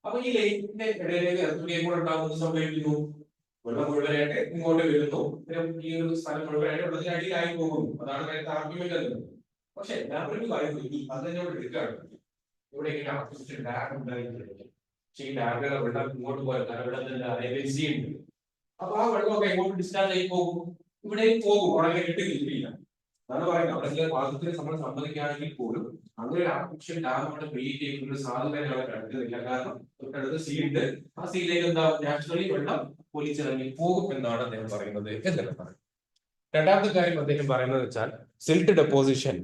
അപ്പൊ ഈ ലേക്കിന്റെ ഇടയിലേക്ക് എർത്തുക്വേക്ക് കൂടെ ഉണ്ടാകുന്നത് സംഭവിക്കുന്നു. വെള്ളം മുഴുവനായിട്ട് ഇങ്ങോട്ട് വരുന്നു. ഈ ഒരു സ്ഥലം മുഴുവനായിട്ട് വെള്ളത്തിന് അടിയിലായി പോകുന്നു. അതാണ് നേരത്തെ ആർഗ്യുമെന്റ് എന്നത്. പക്ഷെ എല്ലാവരും പറയുന്നു അത് തന്നെ ഇവിടെ എടുക്കുകയാണ്. ഇവിടെ ഇങ്ങനെ ആർട്ടിഫിഷ്യൽ ഡാം ഉണ്ടായിരിക്കും. പക്ഷേ ഈ ഡാമിലെ വെള്ളം ഇങ്ങോട്ട് പോയാൽ വെള്ളത്തിന്റെ അറേബ്യൻ സീ ഉണ്ട്. അപ്പൊ ആ വെള്ളമൊക്കെ എങ്ങോട്ട് ഡിസ്ചാർജ് ആയി പോകും? ഇവിടെ പോകും. ഉടനെ കെട്ടി നിൽക്കില്ല. അതാണ് പറയുന്നത്. അവിടെ ചില ഭാഗത്തിൽ നമ്മൾ സമ്മതിക്കുകയാണെങ്കിൽ പോലും അങ്ങനെ ഒരു ആർട്ടിഫിഷ്യൽ ഡാം അവിടെ ക്രിയേറ്റ് ചെയ്യുന്ന സാധ്യത അവിടെ കണ്ടിട്ടില്ല. കാരണം തൊട്ടടുത്ത് സീ ഉണ്ട്. ആ സീയിലേക്ക് എന്താ നാച്ചുറലി വെള്ളം പൊലിച്ചിറങ്ങി പോകും എന്നാണ് അദ്ദേഹം പറയുന്നത് എന്നുള്ളതാണ്. രണ്ടാമത്തെ കാര്യം അദ്ദേഹം പറയുന്നത് വെച്ചാൽ, സിൽറ്റ് ഡെപ്പോസിഷൻ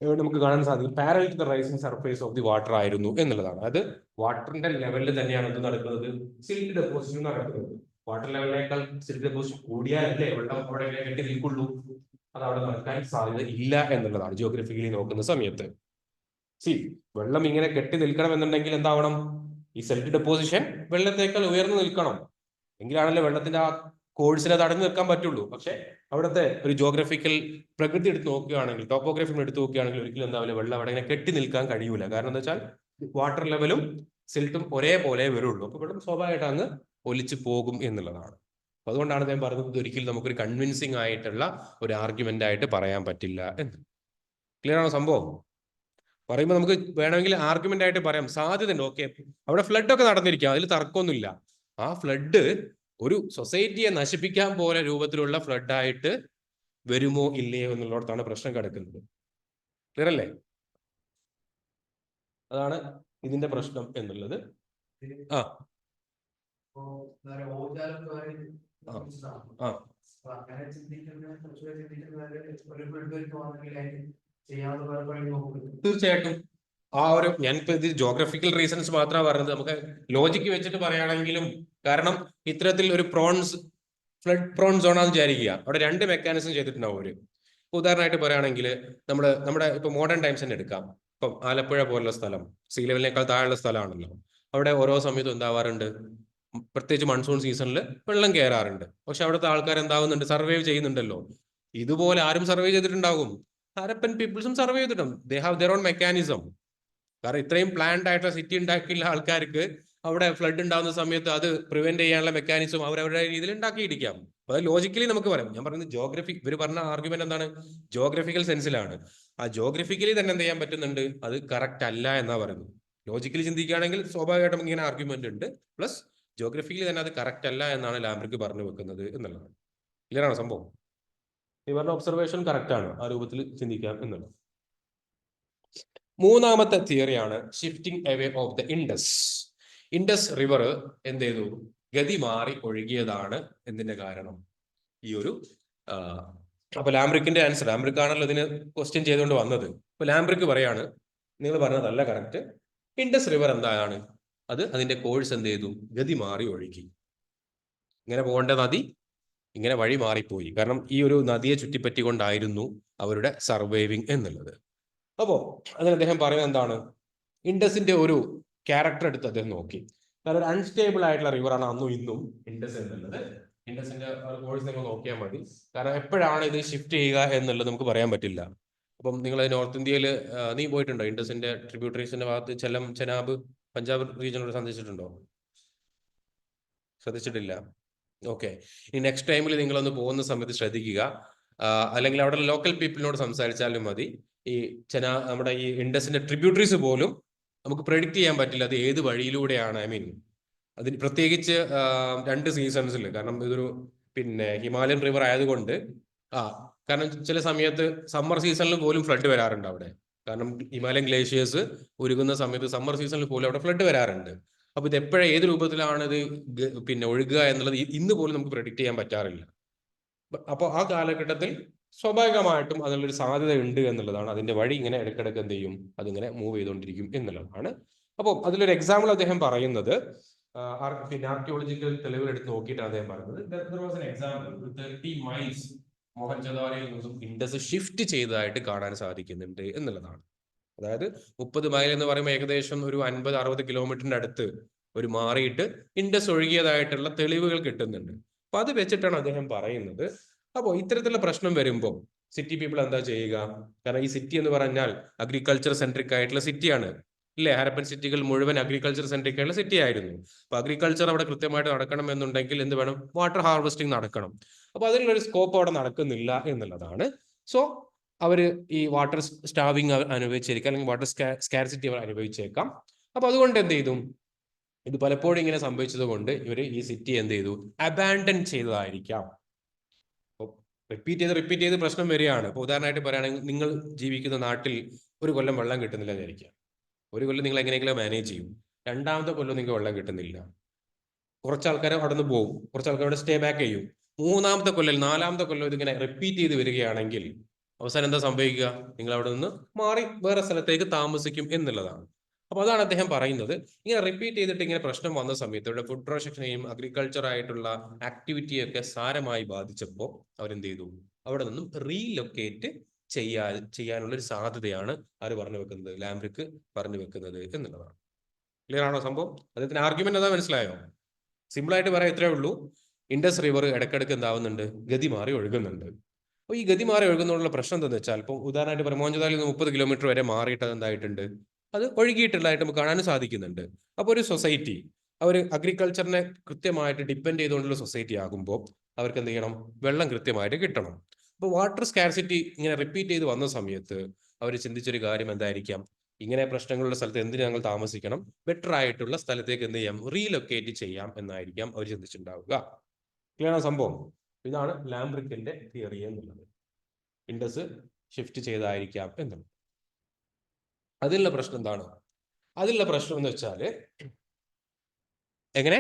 ഇവിടെ നമുക്ക് കാണാൻ സാധിക്കും parallel to the rising surface of the water ആയിരുന്നു എന്നുള്ളതാണ്. അത് വാട്ടറിന്റെ ലെവലിൽ തന്നെയാണ് ഇത് നടക്കുന്നത്, സിൽറ്റ് ഡെപ്പോസിഷൻ നടക്കുന്നത്. വാട്ടർ ലെവലിനേക്കാൾ സിൽറ്റ് ഡെപ്പോസിഷൻ കൂടിയാലല്ലേ വെള്ളം അവിടെ കെട്ടി നിൽക്കുള്ളൂ. അത് അവിടെ നടക്കാൻ സാധ്യത ഇല്ല എന്നുള്ളതാണ് ജിയോഗ്രഫിക്കലി നോക്കുന്ന സമയത്ത്. വെള്ളം ഇങ്ങനെ കെട്ടി നിൽക്കണം എന്നുണ്ടെങ്കിൽ എന്താവണം? ഈ സിൽറ്റ് ഡെപ്പോസിഷൻ വെള്ളത്തേക്കാൾ ഉയർന്നു നിൽക്കണം. എങ്കിലാണല്ലോ വെള്ളത്തിന്റെ ആ കോഴ്സിനെ തടഞ്ഞു നിൽക്കാൻ പറ്റുള്ളൂ. പക്ഷെ അവിടുത്തെ ഒരു ജിയോഗ്രഫിക്കൽ പ്രകൃതി എടുത്ത് നോക്കുകയാണെങ്കിൽ, ടോപ്പോഗ്രഫി എടുത്ത് നോക്കുകയാണെങ്കിൽ ഒരിക്കലും എന്താവില്ല, വെള്ളം അവിടെ ഇങ്ങനെ കെട്ടി നിൽക്കാൻ കഴിയൂല. കാരണം എന്താ വെച്ചാൽ വാട്ടർ ലെവലും സിൽട്ടും ഒരേപോലെ വരുള്ളൂ. അപ്പൊ വെള്ളം സ്വാഭാവികമായിട്ട് അങ്ങ് ഒലിച്ചു പോകും എന്നുള്ളതാണ്. അതുകൊണ്ടാണ് ഞാൻ പറയുന്നത് ഒരിക്കലും നമുക്കൊരു കൺവിൻസിങ് ആയിട്ടുള്ള ഒരു ആർഗ്യുമെന്റ് ആയിട്ട് പറയാൻ പറ്റില്ല എന്ന്. ക്ലിയർ ആണോ സംഭവം? പറയുമ്പോൾ നമുക്ക് വേണമെങ്കിൽ ആർഗ്യുമെന്റ് ആയിട്ട് പറയാം, സാധ്യതയുണ്ട്. ഓക്കെ, അവിടെ ഫ്ലഡ് ഒക്കെ നടന്നിരിക്കാം, അതിൽ തർക്കമൊന്നുമില്ല. ആ ഫ്ലഡ് ഒരു സൊസൈറ്റിയെ നശിപ്പിക്കാൻ പോലെ രൂപത്തിലുള്ള ഫ്ലഡ് ആയിട്ട് വരുമോ ഇല്ലയോ എന്നുള്ളിടത്താണ് പ്രശ്നം കിടക്കുന്നത്. ക്ലിയർ അല്ലേ? അതാണ് ഇതിന്റെ പ്രശ്നം എന്നുള്ളത്. ആ തീർച്ചയായിട്ടും ആ ഒരു, ഞാനിപ്പോ ഇത് ജോഗ്രഫിക്കൽ റീസൺസ് മാത്രമാണ് പറഞ്ഞത്. നമുക്ക് ലോജിക്ക് വെച്ചിട്ട് പറയുകയാണെങ്കിലും, കാരണം ഇത്തരത്തിൽ ഒരു ഫ്ലഡ് പ്രോൺ സോൺ ആണെന്ന് വിചാരിക്കുക. അവിടെ രണ്ട് മെക്കാനിസം ചെയ്തിട്ടുണ്ടാവും അവര്. ഉദാഹരണമായിട്ട് പറയുകയാണെങ്കിൽ നമ്മുടെ ഇപ്പൊ മോഡേൺ ടൈംസ് തന്നെ എടുക്കാം. ഇപ്പം ആലപ്പുഴ പോലുള്ള സ്ഥലം സീ ലെവലിനേക്കാൾ താഴെയുള്ള സ്ഥലമാണല്ലോ. അവിടെ ഓരോ സമയത്തും എന്താവാറുണ്ട്, പ്രത്യേകിച്ച് മൺസൂൺ സീസണിൽ വെള്ളം കയറാറുണ്ട്. പക്ഷെ അവിടുത്തെ ആൾക്കാർ എന്താവുന്നുണ്ട്, സർവൈവ് ചെയ്യുന്നുണ്ടല്ലോ. ഇതുപോലെ ആരും സർവൈവ് ചെയ്തിട്ടുണ്ടാകും. ഹരപ്പൻ പീപ്പിൾസും സർവൈവ് ചെയ്തിട്ടുണ്ട്. They have their own mechanism. കാരണം ഇത്രയും പ്ലാൻഡ് ആയിട്ടുള്ള സിറ്റി ഉണ്ടാക്കിയുള്ള ആൾക്കാർക്ക് അവിടെ ഫ്ലഡ് ഉണ്ടാകുന്ന സമയത്ത് അത് പ്രിവെന്റ് ചെയ്യാനുള്ള മെക്കാനിസം അവരവരുടെ രീതിയിൽ ഉണ്ടാക്കിയിരിക്കാം. അത് ലോജിക്കലി നമുക്ക് പറയാം. ഞാൻ പറയുന്നത് ജോഗ്രഫി, ഇവർ പറഞ്ഞ ആർഗ്യുമെന്റ് എന്താണ്? ജോഗ്രഫിക്കൽ സെൻസിലാണ്. ആ ജോഗ്രഫിക്കലി തന്നെ എന്ത് ചെയ്യാൻ പറ്റുന്നുണ്ട്? അത് കറക്റ്റ് അല്ല എന്നാ പറയുന്നത്. ലോജിക്കലി ചിന്തിക്കുകയാണെങ്കിൽ സ്വാഭാവികമായിട്ടും ഇങ്ങനെ ആർഗ്യുമെന്റ് ഉണ്ട്. പ്ലസ് ജോഗ്രഫിക്കലി തന്നെ അത് കറക്റ്റ് അല്ല എന്നാണ് ലാംബ്രിക്ക് പറഞ്ഞു വെക്കുന്നത് എന്നുള്ളതാണ്. ക്ലിയർ ആണോ സംഭവം? ഇവരുടെ ഒബ്സർവേഷൻ കറക്റ്റ് ആണ്, ആ രൂപത്തിൽ ചിന്തിക്കാം എന്നുള്ളത്. മൂന്നാമത്തെ തിയറിയാണ് shifting away of the Indus. Indus river എന്ത് ചെയ്തു? ഗതി മാറി ഒഴുകിയതാണ്. എന്തിന്റെ കാരണം? ഈ ഒരു അപ്പൊ ലാംബ്രിക്കിന്റെ ആൻസർ, ലാംബ്രിക് ആണല്ലോ ഇതിന് ക്വസ്റ്റ്യൻ ചെയ്തുകൊണ്ട് വന്നത്. അപ്പൊ ലാംബ്രിക്ക് പറയാണ്, നിങ്ങൾ പറഞ്ഞതല്ല കറക്റ്റ്. ഇൻഡസ് റിവർ എന്താണ്? അത് അതിന്റെ കോഴ്സ് എന്ത് ചെയ്തു? ഗതി മാറി ഒഴുകി. ഇങ്ങനെ പോകേണ്ട നദി ഇങ്ങനെ വഴി മാറിപ്പോയി. കാരണം ഈ ഒരു നദിയെ ചുറ്റിപ്പറ്റിക്കൊണ്ടായിരുന്നു അവരുടെ സർവൈവിങ് എന്നുള്ളത്. അപ്പോ അതിന് അദ്ദേഹം പറയുന്നത് എന്താണ്? ഇൻഡസിന്റെ ഒരു ക്യാരക്ടർ എടുത്ത് അദ്ദേഹം നോക്കി. കാരണം ഒരു അൺസ്റ്റേബിൾ ആയിട്ടുള്ള റിവറാണ് അന്നും ഇന്നും ഇൻഡസ് എന്നുള്ളത്. ഇൻഡസിന്റെ കോഴ്സ് നിങ്ങൾ നോക്കിയാൽ മതി. കാരണം എപ്പോഴാണ് ഇത് ഷിഫ്റ്റ് ചെയ്യുക എന്നുള്ളത് നമുക്ക് പറയാൻ പറ്റില്ല. അപ്പം നിങ്ങൾ നോർത്ത് ഇന്ത്യയിൽ നീ പോയിട്ടുണ്ടോ? ഇൻഡസിന്റെ ട്രിബ്യൂട്ടറീസിന്റെ ഭാഗത്ത് ചെലം, ചെനാബ്, പഞ്ചാബ് റീജിയനോട് സന്ദർശിച്ചിട്ടുണ്ടോ? ശ്രദ്ധിച്ചിട്ടില്ല. ഓക്കെ, ഈ നെക്സ്റ്റ് ടൈമിൽ നിങ്ങളൊന്ന് പോകുന്ന സമയത്ത് ശ്രദ്ധിക്കുക. അല്ലെങ്കിൽ അവിടെ ലോക്കൽ പീപ്പിളിനോട് സംസാരിച്ചാലും മതി. ഈ നമ്മുടെ ഈ ഇൻഡസിന്റെ ട്രിബ്യൂട്ടറീസ് പോലും നമുക്ക് പ്രെഡിക്റ്റ് ചെയ്യാൻ പറ്റില്ല അത് ഏത് വഴിയിലൂടെയാണ്. ഐ മീൻ അതിന് പ്രത്യേകിച്ച് 2 സീസൺസിൽ. കാരണം ഇതൊരു ഹിമാലയൻ റിവർ ആയതുകൊണ്ട് കാരണം ചില സമയത്ത് സമ്മർ സീസണിൽ പോലും ഫ്ലഡ് വരാറുണ്ട് അവിടെ. കാരണം ഹിമാലയൻ ഗ്ലേഷ്യേഴ്സ് ഉരുകുന്ന സമയത്ത് സമ്മർ സീസണിൽ പോലും അവിടെ ഫ്ലഡ് വരാറുണ്ട്. അപ്പൊ ഇത് എപ്പോഴും ഏത് രൂപത്തിലാണ് ഇത് ഒഴുകുക എന്നുള്ളത് ഇന്ന് പോലും നമുക്ക് പ്രെഡിക്റ്റ് ചെയ്യാൻ പറ്റാറില്ല. അപ്പോൾ ആ കാലഘട്ടത്തിൽ സ്വാഭാവികമായിട്ടും അതിനുള്ളൊരു സാധ്യത ഉണ്ട് എന്നുള്ളതാണ്. അതിന്റെ വഴി ഇങ്ങനെ ഇടയ്ക്കിടയ്ക്ക് എന്ത് ചെയ്യും? അതിങ്ങനെ മൂവ് ചെയ്തുകൊണ്ടിരിക്കും എന്നുള്ളതാണ്. അപ്പോൾ അതിലൊരു എക്സാമ്പിൾ അദ്ദേഹം പറയുന്നത് ആർക്കിയോളജിക്കൽ തെളിവുകൾ എടുത്ത് നോക്കിയിട്ടാണ് അദ്ദേഹം പറയുന്നത്. എക്സാമ്പിൾ 30 മൈൽസ് മോഹൻജദാരോയിൽ നിന്നും ഇൻഡസ് ഷിഫ്റ്റ് ചെയ്തതായിട്ട് കാണാൻ സാധിക്കുന്നുണ്ട് എന്നുള്ളതാണ്. അതായത് 30 മൈൽ എന്ന് പറയുമ്പോൾ ഏകദേശം ഒരു 50-60 കിലോമീറ്ററിന്റെ അടുത്ത് ഒരു മാറിയിട്ട് ഇൻഡസ് ഒഴുകിയതായിട്ടുള്ള തെളിവുകൾ കിട്ടുന്നുണ്ട്. അപ്പൊ അത് വെച്ചിട്ടാണ് അദ്ദേഹം പറയുന്നത്. അപ്പോൾ ഇത്തരത്തിലുള്ള പ്രശ്നം വരുമ്പോൾ സിറ്റി പീപ്പിൾ എന്താ ചെയ്യുക? കാരണം ഈ സിറ്റി എന്ന് പറഞ്ഞാൽ അഗ്രികൾച്ചർ സെൻട്രിക് ആയിട്ടുള്ള സിറ്റിയാണ്, ഇല്ലേ? ഹാരപ്പൻ സിറ്റികൾ മുഴുവൻ അഗ്രികൾച്ചർ സെൻട്രിക് ആയിട്ടുള്ള സിറ്റി ആയിരുന്നു. അപ്പൊ അഗ്രികൾച്ചർ അവിടെ കൃത്യമായിട്ട് നടക്കണം എന്നുണ്ടെങ്കിൽ എന്ത് വേണം? വാട്ടർ ഹാർവെസ്റ്റിംഗ് നടക്കണം. അപ്പൊ അതിനുള്ളൊരു സ്കോപ്പ് അവിടെ നടക്കുന്നില്ല എന്നുള്ളതാണ്. സോ അവര് ഈ വാട്ടർ സ്റ്റാവിങ് അനുഭവിച്ചിരിക്കാം, അല്ലെങ്കിൽ വാട്ടർ സ്കാർസിറ്റി അവർ അനുഭവിച്ചേക്കാം. അപ്പൊ അതുകൊണ്ട് എന്ത് ചെയ്തു? ഇത് പലപ്പോഴും ഇങ്ങനെ സംഭവിച്ചത് കൊണ്ട് ഇവർ ഈ സിറ്റി എന്ത് ചെയ്തു? അബാൻഡൻ ചെയ്തതായിരിക്കാം. റിപ്പീറ്റ് ചെയ്ത് പ്രശ്നം വരികയാണ്. ഇപ്പൊ ഉദാഹരണമായിട്ട് പറയുകയാണെങ്കിൽ, നിങ്ങൾ ജീവിക്കുന്ന നാട്ടിൽ ഒരു കൊല്ലം വെള്ളം കിട്ടുന്നില്ല വിചാരിക്കുക. ഒരു കൊല്ലം നിങ്ങൾ എങ്ങനെയെങ്കിലും മാനേജ് ചെയ്യും. 2ാമത്തെ കൊല്ലം നിങ്ങൾക്ക് വെള്ളം കിട്ടുന്നില്ല. കുറച്ച് ആൾക്കാർ അവിടെ നിന്ന് പോകും, കുറച്ച് ആൾക്കാർ അവിടെ സ്റ്റേ ബാക്ക് ചെയ്യും. 3ാമത്തെ കൊല്ലം 4ാമത്തെ കൊല്ലം ഇതിങ്ങനെ റിപ്പീറ്റ് ചെയ്ത് വരികയാണെങ്കിൽ അവസാനം എന്താ സംഭവിക്കുക? നിങ്ങൾ അവിടെ നിന്ന് മാറി വേറെ സ്ഥലത്തേക്ക് താമസിക്കും എന്നുള്ളതാണ്. അപ്പൊ അതാണ് അദ്ദേഹം പറയുന്നത്. ഇങ്ങനെ റിപ്പീറ്റ് ചെയ്തിട്ട് ഇങ്ങനെ പ്രശ്നം വന്ന സമയത്ത് ഇവിടെ ഫുഡ് പ്രൊഡക്ഷനെയും അഗ്രികൾച്ചർ ആയിട്ടുള്ള ആക്ടിവിറ്റിയൊക്കെ സാരമായി ബാധിച്ചപ്പോൾ അവരെന്ത് ചെയ്തു? അവിടെ നിന്നും റീലൊക്കേറ്റ് ചെയ്യാനുള്ള ഒരു സാധ്യതയാണ് ആര് പറഞ്ഞു വെക്കുന്നത്? ലാംബ്രിക്ക് പറഞ്ഞു വെക്കുന്നത് എന്നുള്ളതാണ്. ക്ലിയർ ആണോ സംഭവം? അദ്ദേഹത്തിന് ആർഗ്യുമെന്റ് അതാ, മനസ്സിലായോ? സിമ്പിൾ ആയിട്ട് പറയാം, ഇത്രേ ഉള്ളൂ. ഇൻഡസ് റിവർ ഇടയ്ക്കിടയ്ക്ക് എന്താവുന്നുണ്ട്? ഗതി മാറി ഒഴുകുന്നുണ്ട്. അപ്പോൾ ഈ ഗതി മാറി ഒഴുകുന്നുള്ള പ്രശ്നം എന്താണെന്ന് വെച്ചാൽ, ഇപ്പോൾ ഉദാഹരണമായിട്ട് പറയാം, മോഹൻജദാരിൽ നിന്ന് 30 കിലോമീറ്റർ വരെ മാറിയിട്ട് എന്തായിട്ടുണ്ട്? അത് ഒഴുകിയിട്ടുള്ളതായിട്ട് നമുക്ക് കാണാനും സാധിക്കുന്നുണ്ട്. അപ്പോൾ ഒരു സൊസൈറ്റി അവർ അഗ്രികൾച്ചറിനെ കൃത്യമായിട്ട് ഡിപ്പെൻഡ് ചെയ്തുകൊണ്ടുള്ള സൊസൈറ്റി ആകുമ്പോൾ അവർക്ക് എന്ത് ചെയ്യണം? വെള്ളം കൃത്യമായിട്ട് കിട്ടണം. അപ്പോൾ വാട്ടർ സ്കാർസിറ്റി ഇങ്ങനെ റിപ്പീറ്റ് ചെയ്ത് വന്ന സമയത്ത് അവർ ചിന്തിച്ചൊരു കാര്യം എന്തായിരിക്കാം? ഇങ്ങനെ പ്രശ്നങ്ങളുള്ള സ്ഥലത്ത് എന്തിന് ഞങ്ങൾ താമസിക്കണം? ബെറ്റർ ആയിട്ടുള്ള സ്ഥലത്തേക്ക് എന്ത് ചെയ്യാം? റീലൊക്കേറ്റ് ചെയ്യാം എന്നായിരിക്കാം അവർ ചിന്തിച്ചിട്ടുണ്ടാവുക. ക്ലിയർ സംഭവം? ഇതാണ് ലാംബ്രിക്കിന്റെ തിയറി എന്നുള്ളത്. ഇൻഡസ് ഷിഫ്റ്റ് ചെയ്തായിരിക്കാം എന്നുള്ളത്. അതിലുള്ള പ്രശ്നം എന്താണ്? അതിലുള്ള പ്രശ്നം എന്ന് വെച്ചാല് എങ്ങനെ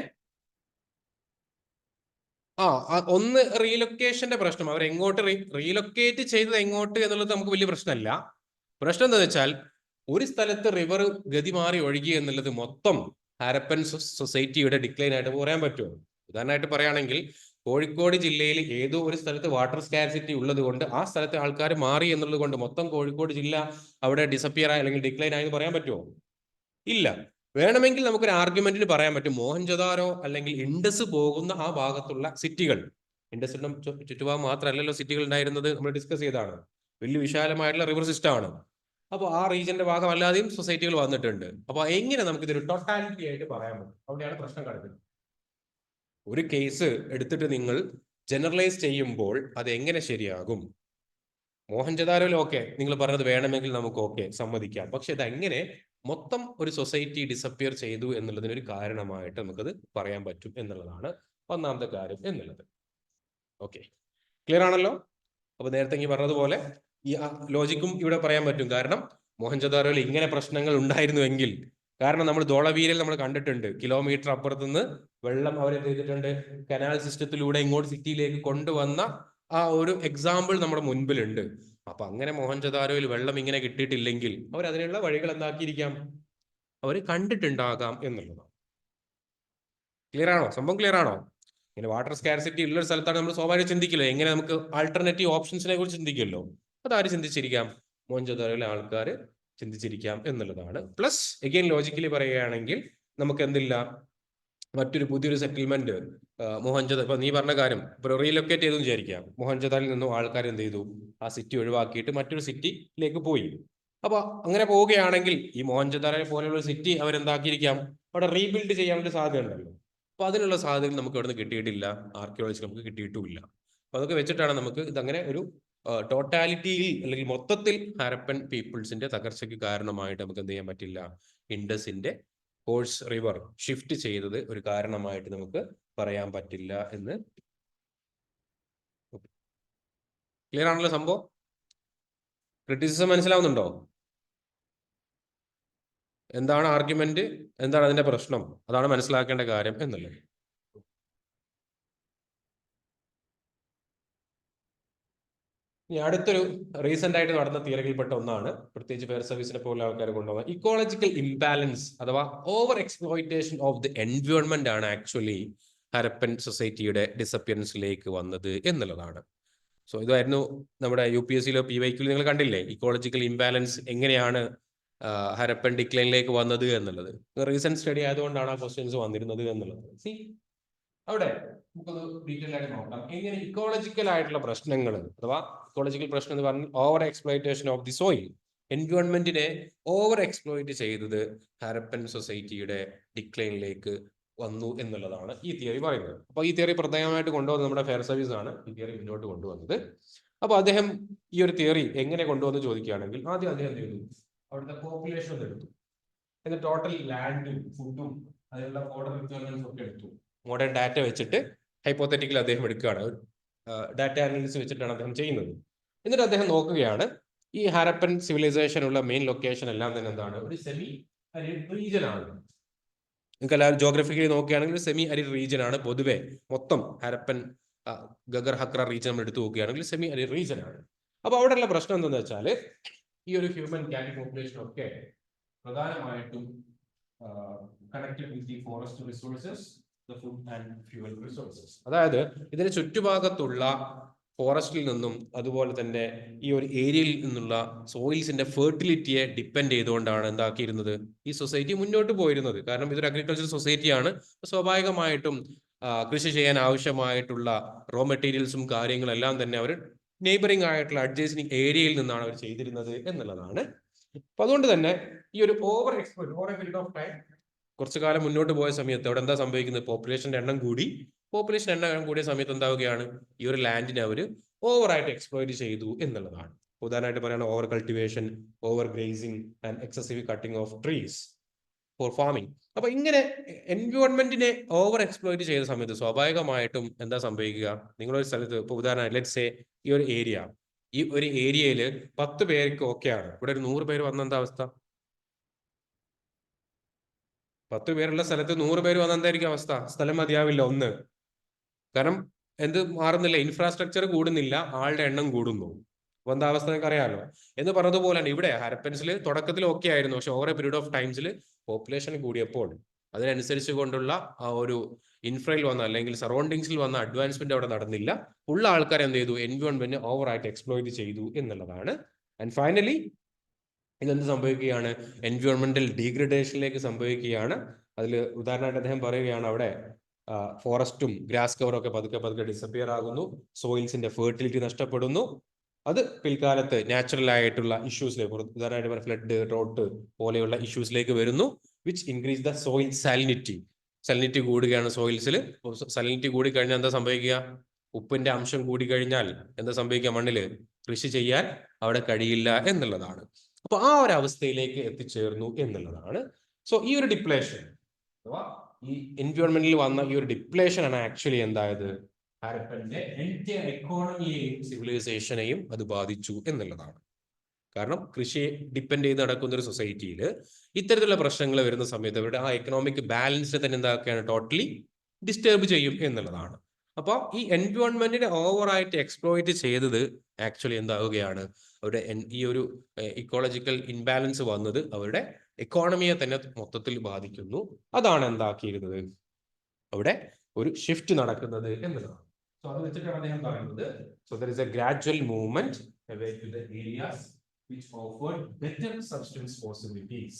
ഒന്ന് റീലൊക്കേഷന്റെ പ്രശ്നം. അവർ എങ്ങോട്ട് റീലൊക്കേറ്റ് ചെയ്തത് എങ്ങോട്ട് എന്നുള്ളത് നമുക്ക് വലിയ പ്രശ്നമല്ല. പ്രശ്നം എന്താ വെച്ചാൽ, ഒരു സ്ഥലത്ത് റിവർ ഗതി മാറി ഒഴുകി എന്നുള്ളത് മൊത്തം ഹാരപ്പൻ സൊസൈറ്റിയുടെ ഡിക്ലൈൻ ആയിട്ട് പറയാൻ പറ്റുമോ? ഉദാഹരണമായിട്ട് പറയുകയാണെങ്കിൽ, കോഴിക്കോട് ജില്ലയിൽ ഏതോ ഒരു സ്ഥലത്ത് വാട്ടർ സ്കാർസിറ്റി ഉള്ളത് കൊണ്ട് ആ സ്ഥലത്തെ ആൾക്കാർ മാറി എന്നുള്ളത് കൊണ്ട് മൊത്തം കോഴിക്കോട് ജില്ല അവിടെ ഡിസപ്പിയർ ആയി അല്ലെങ്കിൽ ഡിക്ലൈൻ ആയി എന്ന് പറയാൻ പറ്റുമോ? ഇല്ല. വേണമെങ്കിൽ നമുക്കൊരു ആർഗ്യുമെന്റിന് പറയാൻ പറ്റും, മോഹൻജദാരോ അല്ലെങ്കിൽ ഇൻഡസ് പോകുന്ന ആ ഭാഗത്തുള്ള സിറ്റികൾ, ഇൻഡസിന്റെ ചുറ്റുഭാഗം മാത്രമല്ലല്ലോ സിറ്റികൾ ഉണ്ടായിരുന്നത്, നമ്മൾ ഡിസ്കസ് ചെയ്താണ്. വലിയ വിശാലമായിട്ടുള്ള റിവർ സിസ്റ്റം ആണ്. അപ്പോൾ ആ റീജിയന്റെ ഭാഗമല്ലാതെയും സൊസൈറ്റികൾ വന്നിട്ടുണ്ട്. അപ്പോൾ എങ്ങനെ നമുക്ക് ഇതൊരു ടോട്ടാലിറ്റി ആയിട്ട് പറയാൻ പറ്റും? അവിടെയാണ് പ്രശ്നം കിടക്കുന്നത്. ഒരു കേസ് എടുത്തിട്ട് നിങ്ങൾ ജനറലൈസ് ചെയ്യുമ്പോൾ അത് എങ്ങനെ ശരിയാകും? മോഹൻജദാരോയിൽ ഓക്കെ, നിങ്ങൾ പറഞ്ഞത് വേണമെങ്കിൽ നമുക്ക് ഓക്കെ സമ്മതിക്കാം. പക്ഷെ ഇതെങ്ങനെ മൊത്തം ഒരു സൊസൈറ്റി ഡിസപ്പിയർ ചെയ്തു എന്നുള്ളതിനൊരു കാരണമായിട്ട് നമുക്കത് പറയാൻ പറ്റും എന്നുള്ളതാണ് ഒന്നാമത്തെ കാര്യം എന്നുള്ളത്. ഓക്കെ, ക്ലിയർ ആണല്ലോ? അപ്പൊ നേരത്തെ ഈ പറഞ്ഞതുപോലെ ഈ ലോജിക്കും ഇവിടെ പറയാൻ പറ്റും. കാരണം മോഹൻജദാരോയിൽ ഇങ്ങനെ പ്രശ്നങ്ങൾ ഉണ്ടായിരുന്നുവെങ്കിൽ, കാരണം നമ്മൾ ധോളവീരയിൽ നമ്മൾ കണ്ടിട്ടുണ്ട്, കിലോമീറ്റർ അപ്പുറത്തുനിന്ന് വെള്ളം അവരെ ചെയ്തിട്ടുണ്ട്, കനാൽ സിസ്റ്റത്തിലൂടെ ഇങ്ങോട്ട് സിറ്റിയിലേക്ക് കൊണ്ടുവന്ന ആ ഒരു എക്സാമ്പിൾ നമ്മുടെ മുൻപിലുണ്ട്. അപ്പൊ അങ്ങനെ മോഹൻജദാരോയിൽ വെള്ളം ഇങ്ങനെ കിട്ടിയിട്ടില്ലെങ്കിൽ അവർ അതിനുള്ള വഴികൾ എന്താക്കിയിരിക്കാം, അവർ കണ്ടിട്ടുണ്ടാകാം എന്നുള്ളതാണ്. ക്ലിയർ ആണോ? സംഭവം ക്ലിയർ ആണോ? ഇങ്ങനെ വാട്ടർ സ്കാർസിറ്റി ഉള്ളൊരു സ്ഥലത്താണ് നമ്മൾ സ്വാഭാവികം ചിന്തിക്കില്ലോ, എങ്ങനെ നമുക്ക് ആൾട്ടർനേറ്റീവ് ഓപ്ഷൻസിനെ കുറിച്ച് ചിന്തിക്കുമല്ലോ. അതാര് ചിന്തിച്ചിരിക്കാം? മോഹൻജദാരോയിലെ ആൾക്കാർ ചിന്തിച്ചിരിക്കാം എന്നുള്ളതാണ്. പ്ലസ് എഗെയിൻ ലോജിക്കലി പറയുകയാണെങ്കിൽ നമുക്ക് എന്തില്ല, മറ്റൊരു പുതിയൊരു സെറ്റിൽമെന്റ് മോഹൻജദാർ, ഇപ്പൊ നീ പറഞ്ഞ കാര്യം ഇപ്പൊ റീലൊക്കേറ്റ് ചെയ്തു വിചാരിക്കാം, മോഹൻജദാരിൽ നിന്നും ആൾക്കാർ എന്ത് ചെയ്തു, ആ സിറ്റി ഒഴിവാക്കിയിട്ട് മറ്റൊരു സിറ്റിയിലേക്ക് പോയി. അപ്പൊ അങ്ങനെ പോവുകയാണെങ്കിൽ ഈ മോഹൻജദാരെ പോലെയുള്ള സിറ്റി അവരെന്താക്കിയിരിക്കാം, അവിടെ റീബിൽഡ് ചെയ്യാനുള്ള സാധ്യത ഉണ്ടല്ലോ. അപ്പൊ അതിനുള്ള സാധ്യതകൾ നമുക്ക് അവിടെ നിന്ന് കിട്ടിയിട്ടില്ല, ആർക്കിയോളജി നമുക്ക് കിട്ടിയിട്ടുമില്ല. അപ്പൊ അതൊക്കെ വെച്ചിട്ടാണ് നമുക്ക് ഇതങ്ങനെ ഒരു ടോട്ടാലിറ്റിയിൽ അല്ലെങ്കിൽ മൊത്തത്തിൽ ഹാരപ്പൻ പീപ്പിൾസിന്റെ തകർച്ചയ്ക്ക് കാരണമായിട്ട് നമുക്ക് എന്ത് ചെയ്യാൻ പറ്റില്ല, ഇൻഡസിന്റെ കോഴ്സ് റിവർ ഷിഫ്റ്റ് ചെയ്തത് ഒരു കാരണമായിട്ട് നമുക്ക് പറയാൻ പറ്റില്ല എന്ന്. ക്ലിയർ ആണല്ലോ സംഭവം? ക്രിറ്റിസിസം മനസ്സിലാവുന്നുണ്ടോ? എന്താണ് ആർഗ്യുമെന്റ്, എന്താണ് അതിന്റെ പ്രശ്നം, അതാണ് മനസ്സിലാക്കേണ്ട കാര്യം എന്നുള്ളത്. ഇനി അടുത്തൊരു റീസെന്റ് ആയിട്ട് നടന്ന തിയറിയിൽപ്പെട്ട ഒന്നാണ്, പ്രത്യേകിച്ച് ഫെയർ സർവീസിനെ പോലെ ആൾക്കാർ കൊണ്ടുപോകുന്ന ഇക്കോളജിക്കൽ ഇംബാലൻസ് അഥവാ over exploitation of the environment ആണ് ആക്ച്വലി ഹരപ്പൻ സൊസൈറ്റിയുടെ ഡിസപ്പിയറൻസിലേക്ക് വന്നത് എന്നുള്ളതാണ്. സോ ഇതായിരുന്നു നമ്മുടെ UPSCയിലോ PYQയിലോ നിങ്ങൾ കണ്ടില്ലേ, ഇക്കോളജിക്കൽ ഇംബാലൻസ് എങ്ങനെയാണ് ഹരപ്പൻ ഡിക്ലൈനിലേക്ക് വന്നത് എന്നുള്ളത്. റീസെന്റ് സ്റ്റഡി ആയതുകൊണ്ടാണ് ആ ക്വസ്റ്റ്യൻസ് വന്നിരുന്നത് എന്നുള്ളത്. സി അവിടെ നമുക്കൊന്ന് ഡീറ്റെയിൽ ആയിട്ട് നോക്കാം, എങ്ങനെ ഇക്കോളജിക്കൽ ആയിട്ടുള്ള പ്രശ്നങ്ങൾ അഥവാ ഇക്കോളജിക്കൽ പ്രശ്നം എന്ന് പറഞ്ഞാൽ over exploitation of the soil, എൻവയോൺമെന്റിനെ ഓവർ എക്സ്പ്ലോയിറ്റ് ചെയ്തത് ഹരപ്പൻ സൊസൈറ്റിയുടെ ഡിക്ലൈനിലേക്ക് വന്നു എന്നുള്ളതാണ് ഈ തിയറി പറയുന്നത്. അപ്പൊ ഈ തിയറി പ്രധാനമായിട്ട് കൊണ്ടുവന്നത് നമ്മുടെ ഫെയർ സർവീസ് ആണ് ഈ തിയറി മുന്നോട്ട് കൊണ്ടുവന്നത്. അപ്പൊ അദ്ദേഹം ഈ ഒരു തിയറി എങ്ങനെ കൊണ്ടുവന്ന് ചോദിക്കുകയാണെങ്കിൽ, ആദ്യം അദ്ദേഹം എന്ത് ചെയ്തു, അവിടുത്തെ പോപ്പുലേഷൻ ഒന്ന് എടുത്തു, എന്നിട്ട് ടോട്ടൽ ലാൻഡും ഫുഡും അതിനുള്ള ഓർഡർ റിക്വയർമെന്റ്സ് ഒക്കെ എടുത്തു. മോഡേൺ ഡാറ്റ വെച്ചിട്ട് ഹൈപ്പോത്തറ്റിക്കൽ അദ്ദേഹം എടുക്കുകയാണ്, ഡാറ്റ അനാലിസിസ് വെച്ചിട്ടാണ് അദ്ദേഹം ചെയ്യുന്നത്. എന്നിട്ട് അദ്ദേഹം നോക്കുകയാണ്, ഈ ഹാരപ്പൻ സിവിലൈസേഷനുള്ള മെയിൻ ലൊക്കേഷൻ എല്ലാം തന്നെ എന്താണ്, ഒരു സെമി അരിഡ് റീജിയൻ ആണ്. നിങ്ങൾക്ക് എല്ലാവരും ജോഗ്രഫിക്കലി നോക്കുകയാണെങ്കിൽ സെമി അരിഡ് റീജിയൻ ആണ് പൊതുവെ മൊത്തം ഹാരപ്പൻ ഗഗർ ഹക്ര റീജിയൻ നമ്മൾ എടുത്തു നോക്കുകയാണെങ്കിൽ സെമി അരിഡ് റീജിയൻ ആണ്. അപ്പൊ അവിടെയുള്ള പ്രശ്നം എന്താണെന്ന് വെച്ചാൽ, ഈ ഒരു ഹ്യൂമൻ ക്യാറ്റ് പോപ്പുലേഷൻ ഒക്കെ പ്രധാനമായിട്ടും connected with the forest resources, the food and fuel resources. അതായത് ഇതിന് ചുറ്റുഭാഗത്തുള്ള ഫോറസ്റ്റിൽ നിന്നും അതുപോലെ തന്നെ ഈ ഒരു ഏരിയയിൽ നിന്നുള്ള സോയിൽസിന്റെ ഫെർട്ടിലിറ്റിയെ ഡിപ്പെൻഡ് ചെയ്തുകൊണ്ടാണ് എന്താക്കിയിരുന്നത് ഈ സൊസൈറ്റി മുന്നോട്ട് പോയിരുന്നത്. കാരണം ഇതൊരു അഗ്രികൾച്ചർ സൊസൈറ്റിയാണ്, സ്വാഭാവികമായിട്ടും കൃഷി ചെയ്യാൻ ആവശ്യമായിട്ടുള്ള റോ മെറ്റീരിയൽസും കാര്യങ്ങളെല്ലാം തന്നെ അവർ നെയ്ബറിംഗ് ആയിട്ടുള്ള അഡ്ജസ്റ്റ്നിങ് ഏരിയയിൽ നിന്നാണ് അവർ ചെയ്തിരുന്നത് എന്നുള്ളതാണ്. അപ്പൊ അതുകൊണ്ട് തന്നെ ഈ ഒരു over exploit over a period of time, കുറച്ചു കാലം മുന്നോട്ട് പോയ സമയത്ത് അവിടെ എന്താ സംഭവിക്കുന്നത്, പോപ്പുലേഷന്റെ എണ്ണം കൂടി. പോപ്പുലേഷൻ എണ്ണം കൂടിയ സമയത്ത് എന്താവുകയാണ്, ഈ ഒരു ലാൻഡിനെ അവർ ഓവറായിട്ട് എക്സ്പ്ലോയിറ്റ് ചെയ്തു എന്നുള്ളതാണ്. ഉദാഹരണമായിട്ട് പറയുകയാണ് over cultivation, over grazing and excessive cutting of trees four farming. അപ്പൊ ഇങ്ങനെ എൻവയോൺമെന്റിനെ ഓവർ എക്സ്പ്ലോയിറ്റ് ചെയ്ത സമയത്ത് സ്വാഭാവികമായിട്ടും എന്താ സംഭവിക്കുക, നിങ്ങളൊരു സ്ഥലത്ത് ഇപ്പൊ ഉദാഹരണം ലെറ്റ്സ് സേ ഈ ഒരു ഏരിയയിൽ 10 പേർക്ക് ഓക്കെയാണ്, ഇവിടെ ഒരു 100 പേര് വന്ന എന്താ അവസ്ഥ? 10 പേരുള്ള സ്ഥലത്ത് 100 പേര് വന്ന എന്തായിരിക്കും അവസ്ഥ? സ്ഥലം മതിയാവില്ല ഒന്ന്. കാരണം എന്ത് മാറുന്നില്ല, ഇൻഫ്രാസ്ട്രക്ചർ കൂടുന്നില്ല, ആളുടെ എണ്ണം കൂടുന്നു. അപ്പൊ എന്താ അവസ്ഥ നിങ്ങൾക്ക് അറിയാലോ. എന്ന് പറഞ്ഞതുപോലെയാണ് ഇവിടെ ഹാരപ്പൻസിൽ തുടക്കത്തിൽ ഓക്കെ ആയിരുന്നു, പക്ഷെ ഓവർ എ പീരീഡ് ഓഫ് ടൈംസിൽ പോപ്പുലേഷൻ കൂടിയപ്പോൾ അതിനനുസരിച്ച് കൊണ്ടുള്ള ആ ഒരു ഇൻഫ്രയിൽ വന്ന അല്ലെങ്കിൽ സറൗണ്ടിങ്സിൽ വന്ന അഡ്വാൻസ്മെന്റ് അവിടെ നടന്നില്ല. ഉള്ള ആൾക്കാർ എന്ത് ചെയ്തു, എൻവയോൺമെന്റ് ഓവർ ആയിട്ട് എക്സ്പ്ലോയിറ്റ് ചെയ്തു എന്നുള്ളതാണ്. ആൻഡ് ഫൈനലി ഇതെന്ത് സംഭവിക്കുകയാണ്, എൻവയോൺമെന്റൽ ഡീഗ്രഡേഷനിലേക്ക് സംഭവിക്കുകയാണ്. അതിൽ ഉദാഹരണമായിട്ട് അദ്ദേഹം പറയുകയാണ്, അവിടെ ഫോറസ്റ്റും ഗ്രാസ് കവറും ഒക്കെ പതുക്കെ പതുക്കെ ഡിസപ്പിയർ ആകുന്നു, സോയിൽസിന്റെ ഫെർട്ടിലിറ്റി നഷ്ടപ്പെടുന്നു, അത് പിൽക്കാലത്ത് നാച്ചുറൽ ആയിട്ടുള്ള ഇഷ്യൂസിലേക്ക്, ഉദാഹരണമായിട്ട് ഫ്ലഡ്, ഡ്രോട്ട് പോലെയുള്ള ഇഷ്യൂസിലേക്ക് വരുന്നു. Which increase the soil salinity. Salinity കൂടുകയാണ് സോയിൽസിൽ. സലിനിറ്റി കൂടി കഴിഞ്ഞാൽ എന്താ സംഭവിക്കുക? ഉപ്പിന്റെ അംശം കൂടി കഴിഞ്ഞാൽ എന്താ സംഭവിക്കുക? മണ്ണില് കൃഷി ചെയ്യാൻ അവിടെ കഴിയില്ല എന്നുള്ളതാണ്. അപ്പൊ ആ ഒരു അവസ്ഥയിലേക്ക് എത്തിച്ചേർന്നു എന്നുള്ളതാണ്. സോ ഈ ഒരു ഡിപ്ലേഷൻ അഥവാ ഈ എൻവയോൺമെന്റിൽ വന്ന ഈ ഒരു ഡിപ്ലേഷൻ ആണ് ആക്ച്വലി എന്തായത്? ഹാരപ്പന്റെ എൻറ്റയർ എക്കോണമിയെയും സിവിലൈസേഷനെയും അത് ബാധിച്ചു എന്നുള്ളതാണ്. കാരണം കൃഷിയെ ഡിപ്പെൻഡ് ചെയ്ത് നടക്കുന്ന ഒരു സൊസൈറ്റിയിൽ ഇത്തരത്തിലുള്ള പ്രശ്നങ്ങൾ വരുന്ന സമയത്ത് അവരുടെ ആ എക്കണോമിക് ബാലൻസ് തന്നെ എന്താക്കുകയാണ്? ടോട്ടലി ഡിസ്റ്റർബ് ചെയ്യും എന്നുള്ളതാണ്. അപ്പോൾ ഈ എൻവയോൺമെന്റിനെ ഓവറായിട്ട് എക്സ്പ്ലോയിറ്റ് ചെയ്തത് ആക്ച്വലി എന്താവുകയാണ്? അവരുടെ ഈ ഒരു ഇക്കോളജിക്കൽ ഇൻബാലൻസ് വന്നത് അവരുടെ എക്കോണമിയെ തന്നെ മൊത്തത്തിൽ ബാധിക്കുന്നു. അതാണ് എന്താക്കിയിരുന്നത്? അവിടെ ഒരു ഷിഫ്റ്റ് നടക്കുന്നത് എന്നുള്ളതാണ്. സോ അത് വെച്ചിട്ടാണ് അദ്ദേഹം പറയുന്നത്, so there is A gradual movement away to the areas which offered better subsistence possibilities.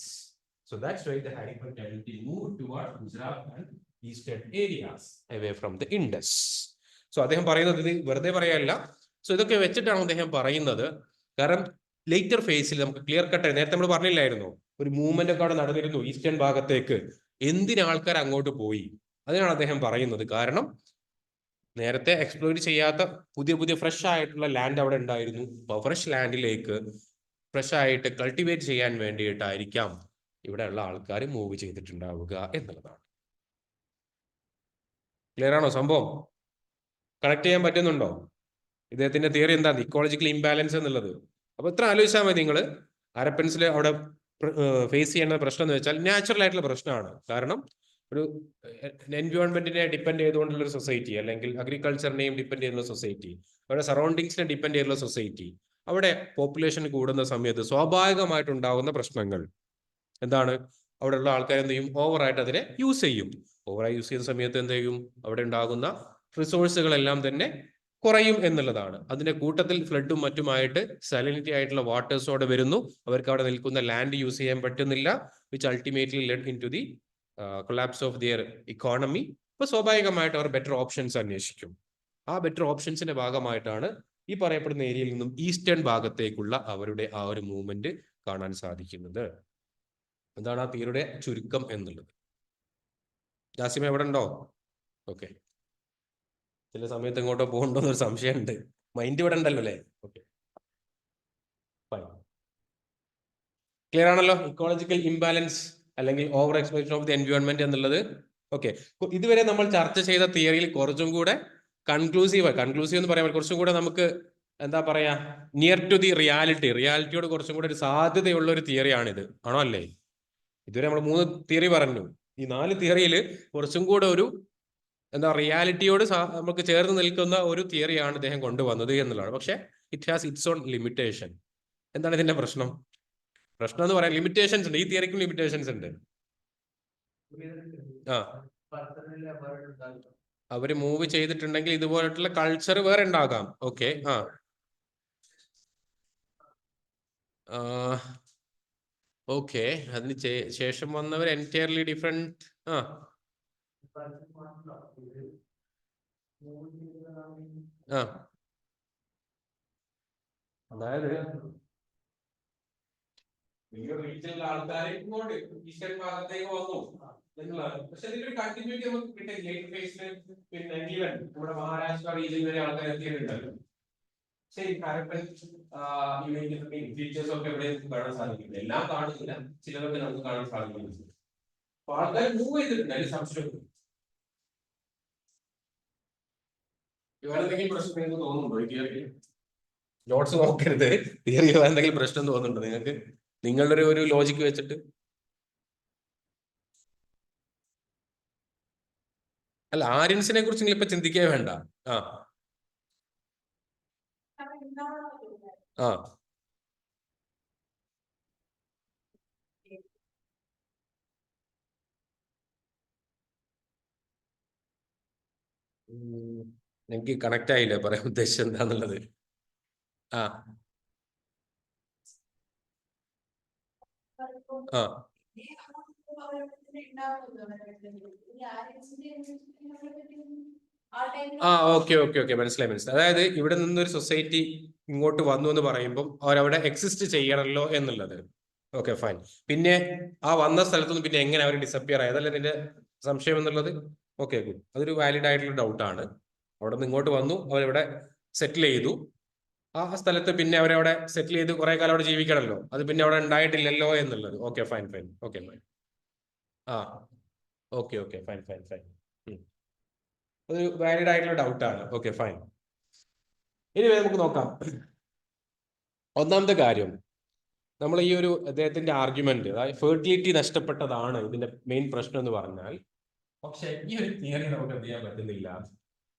So that's why the Harappan community moved toward Gujarat and eastern areas away from the Indus. So അദ്ദേഹം പറയുന്നത് ഇത് വെറുതെ പറയല്ല. So ഇതൊക്കെ വെച്ചിട്ടാണ് അദ്ദേഹം പറയുന്നത്. കാരണം ലേറ്റർ ഫേസിൽ നമുക്ക് ക്ലിയർ കട്ട്, നേരത്തെ നമ്മൾ പറഞ്ഞില്ലായിരുന്നു, ഒരു മൂവ്മെന്റ് ഒക്കെ അവിടെ നടന്നിരുന്നു ഈസ്റ്റേൺ ഭാഗത്തേക്ക്. എന്തിന് ആൾക്കാർ അങ്ങോട്ട് പോയി? അതിനാണ് അദ്ദേഹം പറയുന്നത്. കാരണം നേരത്തെ എക്സ്പ്ലോർ ചെയ്യാത്ത പുതിയ പുതിയ ഫ്രഷ് ആയിട്ടുള്ള ലാൻഡ് അവിടെ ഉണ്ടായിരുന്നു. അപ്പോൾ ഫ്രഷ് ലാൻഡിലേക്ക് ഫ്രഷ് ആയിട്ട് കൾട്ടിവേറ്റ് ചെയ്യാൻ വേണ്ടിയിട്ടായിരിക്കാം ഇവിടെയുള്ള ആൾക്കാർ മൂവ് ചെയ്തിട്ടുണ്ടാവുക എന്നുള്ളതാണ്. ക്ലിയർ ആണോ സംഭവം? കണക്ട് ചെയ്യാൻ പറ്റുന്നുണ്ടോ? ഇദ്ദേഹത്തിന്റെ തിയറി എന്താണ്? ഇക്കോളജിക്കൽ ഇംബാലൻസ് എന്നുള്ളത്. അപ്പൊ ഇത്ര ആലോചിച്ചാൽ മതി നിങ്ങൾ. ഹാരപ്പൻസിൽ അവിടെ ഫേസ് ചെയ്യേണ്ട പ്രശ്നം എന്ന് വെച്ചാൽ നാച്ചുറൽ ആയിട്ടുള്ള പ്രശ്നമാണ്. കാരണം ഒരു എൻവയോൺമെന്റിനെ ഡിപ്പെൻഡ് ചെയ്തുകൊണ്ടുള്ള ഒരു സൊസൈറ്റി, അല്ലെങ്കിൽ അഗ്രികൾച്ചറിനെയും ഡിപ്പെൻഡ് ചെയ്യുന്ന സൊസൈറ്റി, അവരുടെ സറൗണ്ടിങ്സിനെ ഡിപ്പെൻഡ് ചെയ്യുന്ന സൊസൈറ്റി, അവിടെ പോപ്പുലേഷൻ കൂടുന്ന സമയത്ത് സ്വാഭാവികമായിട്ടുണ്ടാകുന്ന പ്രശ്നങ്ങൾ എന്താണ്? അവിടെയുള്ള ആൾക്കാർ എന്ത് ചെയ്യും? ഓവറായിട്ട് അതിനെ യൂസ് ചെയ്യും. ഓവറായി യൂസ് ചെയ്യുന്ന സമയത്ത് എന്ത് ചെയ്യും? അവിടെ ഉണ്ടാകുന്ന റിസോഴ്സുകളെല്ലാം തന്നെ കുറയും എന്നുള്ളതാണ്. അതിന്റെ കൂട്ടത്തിൽ ഫ്ലഡും മറ്റുമായിട്ട് സാലിനിറ്റി ആയിട്ടുള്ള വാട്ടേഴ്സ് അവിടെ വരുന്നു. അവർക്ക് അവിടെ നിൽക്കുന്ന ലാൻഡ് യൂസ് ചെയ്യാൻ പറ്റുന്നില്ല. Which ultimately led in to the collapse of their economy. അപ്പൊ സ്വാഭാവികമായിട്ട് അവർ ബെറ്റർ ഓപ്ഷൻസ് അന്വേഷിക്കും. ആ ബെറ്റർ ഓപ്ഷൻസിന്റെ ഭാഗമായിട്ടാണ് ഈ പറയപ്പെടുന്ന ഏരിയയിൽ നിന്നും ഈസ്റ്റേൺ ഭാഗത്തേക്കുള്ള അവരുടെ ആ ഒരു മൂവ്മെന്റ് കാണാൻ സാധിക്കുന്നത്. എന്താണ് ആ തീരുടെ ചുരുക്കം എന്നുള്ളത്. ജാസിമ എവിടെ ഉണ്ടോ? ഓക്കെ, ചില സമയത്ത് ഇങ്ങോട്ടോ പോകണ്ടോ എന്നൊരു സംശയമുണ്ട്. മൈൻഡ് ഇവിടെ ഉണ്ടല്ലോ അല്ലേ? ഓക്കെ, ക്ലിയർ ആണല്ലോ? ഇക്കോളജിക്കൽ ഇംബാലൻസ് അല്ലെങ്കിൽ over exploitation of the environment എന്നുള്ളത്. ഓക്കെ, ഇതുവരെ നമ്മൾ ചർച്ച ചെയ്ത തിയറിയിൽ കുറച്ചും കൂടെ കൺക്ലൂസീവ് എന്ന് പറയാൻ കുറച്ചും കൂടെ നമുക്ക് എന്താ പറയാ, നിയർ ടു ദി റിയാലിറ്റിയോട് കുറച്ചും കൂടെ ഒരു സാധ്യതയുള്ള ഒരു തിയറിയാണിത്. ആണോ അല്ലേ? ഇതുവരെ നമ്മൾ 3 തിയറി പറഞ്ഞു. ഈ 4 തിയറിയിൽ കുറച്ചും കൂടെ ഒരു എന്താ റിയാലിറ്റിയോട് നമുക്ക് ചേർന്ന് നിൽക്കുന്ന ഒരു തിയറിയാണ് ഇദ്ദേഹം കൊണ്ടുവന്നത് എന്നുള്ളതാണ്. പക്ഷെ it has it's on limitation. എന്താണ് ഇതിന്റെ പ്രശ്നം? പ്രശ്നം എന്ന് പറയാൻ ലിമിറ്റേഷൻസ് ഉണ്ട്. ഈ തിയറിക്കും ലിമിറ്റേഷൻസ് ഉണ്ട്. ആ, അവര് മൂവ് ചെയ്തിട്ടുണ്ടെങ്കിൽ ഇതുപോലുള്ള കൾച്ചർ വേറെ ഉണ്ടാകാം. ഓക്കെ, ഓക്കെ, അതിന് ശേഷം വന്നവർ എൻറ്റയർലി ഡിഫറെന്റ്. അതായത് റീജിയനിലെ ആൾക്കാരെ ഇങ്ങോട്ട് ഈസ്റ്റേൺ ഭാഗത്തേക്ക് വന്നു എന്നുള്ളതാണ്. പക്ഷെ ഇതിന്റെ കണ്ടിന്യൂറ്റി നമുക്ക് കിട്ടിയ ലേറ്റ് ഫേസിൽ പിന്നെ ഈവൻ നമ്മുടെ മഹാരാഷ്ട്ര റീജിയൻ വരെ ആൾക്കാർ എത്തിയിട്ടുണ്ടല്ലോ. ശരി, ഹാരപ്പൻ ഫീച്ചേഴ്സ് ഒക്കെ എവിടെ കാണാൻ സാധിക്കില്ല. എല്ലാം കാണുന്നില്ല, ചിലതൊക്കെ നമുക്ക് കാണാൻ സാധിക്കുന്നുണ്ട്. അപ്പൊ ആൾക്കാർ മൂവ് ചെയ്തിട്ടുണ്ട്, അതിൽ സംശയം. എന്തെങ്കിലും പ്രശ്നം നിങ്ങൾക്ക് തോന്നുന്നുണ്ടോ ഈ തിയറി? നോട്ട്സ് നോക്കരുത്. തിയറി എന്തെങ്കിലും പ്രശ്നം തോന്നുന്നുണ്ടോ നിങ്ങൾക്ക്? നിങ്ങളുടെ ഒരു ലോജിക്ക് വെച്ചിട്ട്? അല്ല, ആര്യൻസിനെ കുറിച്ച് നിങ്ങൾ ഇപ്പൊ ചിന്തിക്കേ വേണ്ട. ആ ആ എനിക്ക് കണക്ട് ആയില്ല പറയാൻ ഉദ്ദേശിച്ചത് എന്താന്നുള്ളത്. ആ ആ ഓക്കെ മനസ്സിലായി. അതായത് ഇവിടെ നിന്നൊരു സൊസൈറ്റി ഇങ്ങോട്ട് വന്നു എന്ന് പറയുമ്പോൾ അവരവിടെ എക്സിസ്റ്റ് ചെയ്യണമല്ലോ എന്നുള്ളത്. Okay fine. പിന്നെ ആ വന്ന സ്ഥലത്തുനിന്ന് പിന്നെ എങ്ങനെ അവർ ഡിസപ്പിയർ ആയി, അതല്ലേ നിന്റെ സംശയം എന്നുള്ളത്? ഓക്കെ ഗുഡ്, അതൊരു വാലിഡ് ആയിട്ടുള്ള ഡൗട്ടാണ്. അവിടെ നിന്ന് ഇങ്ങോട്ട് വന്നു, അവരിവിടെ സെറ്റിൽ ചെയ്തു. ആ സ്ഥലത്ത് പിന്നെ അവരവിടെ സെറ്റിൽ ചെയ്ത് കുറെ കാലം അവിടെ ജീവിക്കണമല്ലോ, അത് പിന്നെ അവിടെ ഉണ്ടായിട്ടില്ലല്ലോ എന്നുള്ളത്. Okay fine. Okay fine. ആ ഓക്കെ ഫൈൻ. അതൊരു വാലിഡ് ആയിട്ടുള്ള ഡൗട്ടാണ്. Okay fine. ഇനി നമുക്ക് നോക്കാം. ഒന്നാമത്തെ കാര്യം, നമ്മൾ ഈ ഒരു അദ്ദേഹത്തിന്റെ ആർഗ്യുമെന്റ്, അതായത് ഫെർട്ടിലിറ്റി നഷ്ടപ്പെട്ടതാണ് ഇതിന്റെ മെയിൻ പ്രശ്നം എന്ന് പറഞ്ഞാൽ, പക്ഷെ ഈ ഒരു തിയറി നമുക്ക് എന്ത് ചെയ്യാൻ പറ്റുന്നില്ല.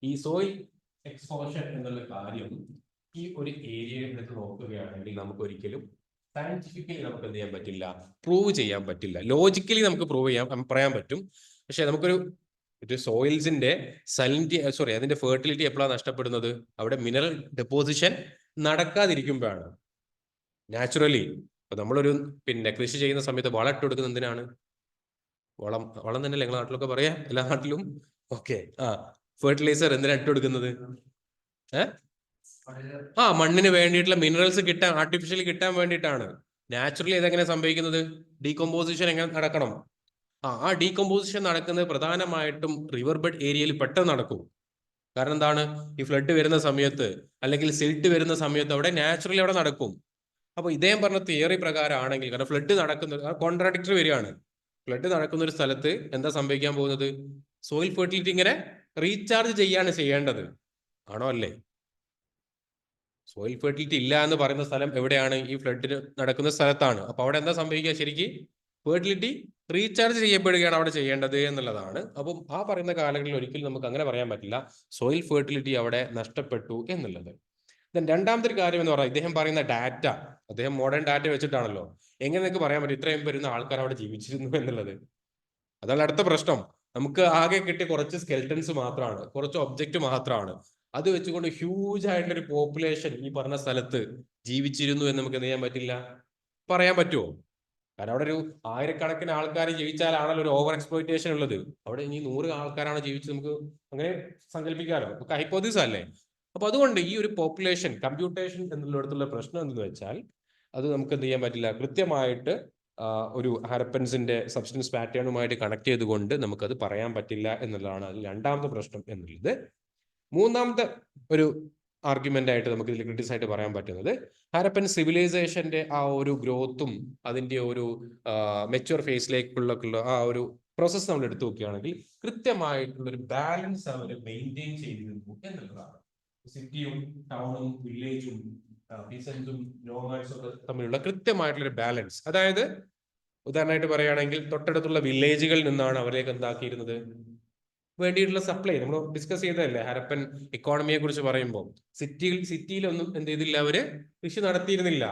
ഈ സോയിൽ എക്സ്പോഷർ എന്നുള്ള കാര്യം ഈ ഒരു ഏരിയയിൽ എടുത്ത് നോക്കുകയാണെങ്കിൽ നമുക്ക് ഒരിക്കലും സയന്റിഫിക്കലി നമുക്ക് എന്ത് ചെയ്യാൻ പറ്റില്ല, പ്രൂവ് ചെയ്യാൻ പറ്റില്ല. ലോജിക്കലി നമുക്ക് പ്രൂവ് പറയാൻ പറ്റും. പക്ഷെ നമുക്കൊരു സോയിൽസിന്റെ അതിന്റെ ഫെർട്ടിലിറ്റി എപ്പോഴാണ് നഷ്ടപ്പെടുന്നത്? അവിടെ മിനറൽ ഡെപ്പോസിഷൻ നടക്കാതിരിക്കുമ്പോഴാണ്. നാച്ചുറലി ഇപ്പൊ നമ്മളൊരു കൃഷി ചെയ്യുന്ന സമയത്ത് വളം ഇട്ട് കൊടുക്കുന്നത് എന്തിനാണ്? വളം തന്നെ ഞങ്ങളുടെ നാട്ടിലൊക്കെ പറയാ, എല്ലാ നാട്ടിലും. ഓക്കെ, ഫെർട്ടിലൈസർ എന്തിനാ ഇട്ട് കൊടുക്കുന്നത്? മണ്ണിന് വേണ്ടിയിട്ടുള്ള മിനറൽസ് കിട്ടാൻ, ആർട്ടിഫിഷ്യലി കിട്ടാൻ വേണ്ടിയിട്ടാണ്. നാച്ചുറലി ഇതെങ്ങനെ സംഭവിക്കുന്നത്? ഡീകമ്പോസിഷൻ എങ്ങനെ നടക്കണം? ആ ഡീകമ്പോസിഷൻ നടക്കുന്നത് പ്രധാനമായിട്ടും റിവർ ബെഡ് ഏരിയയിൽ പെട്ടെന്ന് നടക്കും. കാരണം എന്താണ്? ഈ ഫ്ലഡ് വരുന്ന സമയത്ത് അല്ലെങ്കിൽ സിൽട്ട് വരുന്ന സമയത്ത് അവിടെ നാച്ചുറലി അവിടെ നടക്കും. അപ്പൊ ഇദ്ദേഹം പറഞ്ഞ തിയറി പ്രകാരമാണെങ്കിൽ, കാരണം ഫ്ലഡ് നടക്കുന്ന കോൺട്രാഡിക്ടറി വരികയാണ്. ഫ്ലഡ് നടക്കുന്ന ഒരു സ്ഥലത്ത് എന്താ സംഭവിക്കാൻ പോകുന്നത്? സോയിൽ ഫെർട്ടിലിറ്റി ഇങ്ങനെ റീചാർജ് ചെയ്യാണ് ചെയ്യേണ്ടത്. ആണോ അല്ലേ? സോയിൽ ഫെർട്ടിലിറ്റി ഇല്ല എന്ന് പറയുന്ന സ്ഥലം എവിടെയാണ്? ഈ ഫ്ലഡിന് നടക്കുന്ന സ്ഥലത്താണ്. അപ്പൊ അവിടെ എന്താ സംഭവിക്കുക? ശരിക്കും ഫെർട്ടിലിറ്റി റീചാർജ് ചെയ്യപ്പെടുകയാണ് അവിടെ ചെയ്യേണ്ടത് എന്നുള്ളതാണ്. അപ്പം ആ പറയുന്ന കാലങ്ങളിൽ ഒരിക്കലും നമുക്ക് അങ്ങനെ പറയാൻ പറ്റില്ല സോയിൽ ഫെർട്ടിലിറ്റി അവിടെ നഷ്ടപ്പെട്ടു എന്നുള്ളത്. രണ്ടാമത്തെ ഒരു കാര്യം എന്ന് പറഞ്ഞാൽ, ഇദ്ദേഹം പറയുന്ന ഡാറ്റ, അദ്ദേഹം മോഡേൺ ഡാറ്റ വെച്ചിട്ടാണല്ലോ. എങ്ങനെ നിങ്ങൾക്ക് പറയാൻ പറ്റും ഇത്രയും വരുന്ന ആൾക്കാർ അവിടെ ജീവിച്ചിരുന്നു എന്നുള്ളത്? അതാണ് അടുത്ത പ്രശ്നം. നമുക്ക് ആകെ കിട്ടിയ കുറച്ച് സ്കെൽറ്റൻസ് മാത്രമാണ്, കുറച്ച് ഒബ്ജക്റ്റ് മാത്രമാണ്. അത് വെച്ചുകൊണ്ട് ഹ്യൂജ് ആയിട്ടുള്ള ഒരു പോപ്പുലേഷൻ ഈ പറഞ്ഞ സ്ഥലത്ത് ജീവിച്ചിരുന്നു എന്ന് നമുക്ക് എന്ത് ചെയ്യാൻ പറ്റില്ല, പറയാൻ പറ്റുമോ? കാരണം അവിടെ ഒരു ആയിരക്കണക്കിന് ആൾക്കാർ ജീവിച്ചാലാണല്ലോ ഒരു ഓവർ എക്സ്പ്ലോയിറ്റേഷൻ ഉള്ളത്. അവിടെ ഇനി 100 ആൾക്കാരാണ് ജീവിച്ചത്, നമുക്ക് അങ്ങനെ സങ്കല്പിക്കാമല്ലോ. നമുക്ക് ഹൈപ്പോതിസ് അല്ലേ? അപ്പൊ അതുകൊണ്ട് ഈ ഒരു പോപ്പുലേഷൻ കമ്പ്യൂട്ടേഷൻ എന്നുള്ളിടത്തുള്ള പ്രശ്നം എന്തെന്ന് വെച്ചാൽ, അത് നമുക്ക് എന്ത് ചെയ്യാൻ പറ്റില്ല, കൃത്യമായിട്ട് ഒരു ഹാരപ്പൻസിന്റെ സബ്സ്റ്റൻസ് പാറ്റേണുമായിട്ട് കണക്ട് ചെയ്തുകൊണ്ട് നമുക്കത് പറയാൻ പറ്റില്ല എന്നുള്ളതാണ് അതിൽ രണ്ടാമത്തെ പ്രശ്നം എന്നുള്ളത്. മൂന്നാമത്തെ ഒരു ആർഗ്യുമെന്റ് ആയിട്ട് നമുക്ക് ഇതിൽ ക്രിട്ടിക്സ് ആയിട്ട് പറയാൻ പറ്റുന്നത്, ഹാരപ്പൻ സിവിലൈസേഷന്റെ ആ ഒരു ഗ്രോത്തും അതിന്റെ ഒരു മെച്യൂർ ഫേസിലേക്കുള്ള ആ ഒരു പ്രോസസ്സ് നമ്മൾ എടുത്തു നോക്കുകയാണെങ്കിൽ കൃത്യമായിട്ടുള്ള ഒരു ബാലൻസ് അവർ മെയിൻറ്റെയിൻ ചെയ്തിരുന്നു എന്നുള്ളതാണ്. സിറ്റിയും ടൗണും വില്ലേജും പീസൻസും നോമാഡ്സും ഒക്കെ തമ്മിലുള്ള കൃത്യമായിട്ടുള്ള ഒരു ബാലൻസ്. അതായത് ഉദാഹരണമായിട്ട് പറയുകയാണെങ്കിൽ തൊട്ടടുത്തുള്ള വില്ലേജുകളിൽ നിന്നാണ് അവരേക്ക് എന്താക്കിയിരുന്നത് വേണ്ടിയിട്ടുള്ള സപ്ലൈ. നമ്മൾ ഡിസ്കസ് ചെയ്തതല്ലേ ഹാരപ്പൻ ഇക്കോണമിയെ കുറിച്ച് പറയുമ്പോൾ. സിറ്റിയിലൊന്നും എന്ത് ചെയ്തില്ല, അവര് കൃഷി നടത്തിയിരുന്നില്ല.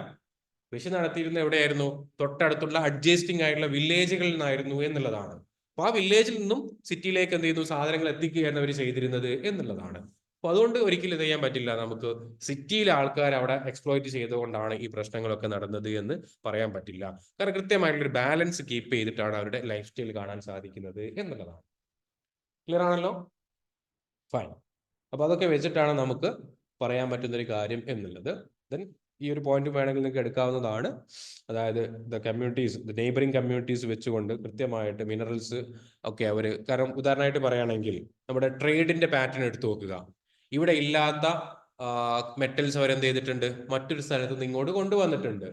കൃഷി നടത്തിയിരുന്ന എവിടെയായിരുന്നു? തൊട്ടടുത്തുള്ള അഡ്ജസ്റ്റിംഗ് ആയിട്ടുള്ള വില്ലേജുകളിൽ നിന്നായിരുന്നു എന്നുള്ളതാണ്. അപ്പൊ ആ വില്ലേജിൽ നിന്നും സിറ്റിയിലേക്ക് എന്ത് ചെയ്യുന്നു, സാധനങ്ങൾ എത്തിക്കുകയാണ് അവർ ചെയ്തിരുന്നത് എന്നുള്ളതാണ്. അപ്പൊ അതുകൊണ്ട് ഒരിക്കലും ഇത് ചെയ്യാൻ പറ്റില്ല, നമുക്ക് സിറ്റിയിലെ ആൾക്കാർ അവിടെ എക്സ്പ്ലോയിറ്റ് ചെയ്തുകൊണ്ടാണ് ഈ പ്രശ്നങ്ങളൊക്കെ നടന്നത് എന്ന് പറയാൻ പറ്റില്ല. കാരണം കൃത്യമായിട്ടുള്ള ഒരു ബാലൻസ് കീപ്പ് ചെയ്തിട്ടാണ് അവരുടെ ലൈഫ് സ്റ്റൈൽ കാണാൻ സാധിക്കുന്നത് എന്നുള്ളതാണ്. ക്ലിയർ ആണല്ലോ? ഫൈൻ. അപ്പൊ അതൊക്കെ വെച്ചിട്ടാണ് നമുക്ക് പറയാൻ പറ്റുന്ന ഒരു കാര്യം എന്നുള്ളത്. ദെൻ ഈ ഒരു പോയിന്റ് വേണമെങ്കിൽ നിങ്ങൾക്ക് എടുക്കാവുന്നതാണ്. അതായത് നെയ്ബറിംഗ് കമ്മ്യൂണിറ്റീസ് വെച്ചുകൊണ്ട് കൃത്യമായിട്ട് മിനറൽസ് ഒക്കെ അവർ, കാരണം ഉദാഹരണമായിട്ട് പറയുകയാണെങ്കിൽ നമ്മുടെ ട്രേഡിന്റെ പാറ്റേൺ എടുത്തു നോക്കുക. ഇവിടെ ഇല്ലാത്ത മെറ്റൽസ് അവരെന്ത് ചെയ്തിട്ടുണ്ട്, മറ്റൊരു സ്ഥലത്ത് നിന്ന് ഇങ്ങോട്ട് കൊണ്ടുവന്നിട്ടുണ്ട്.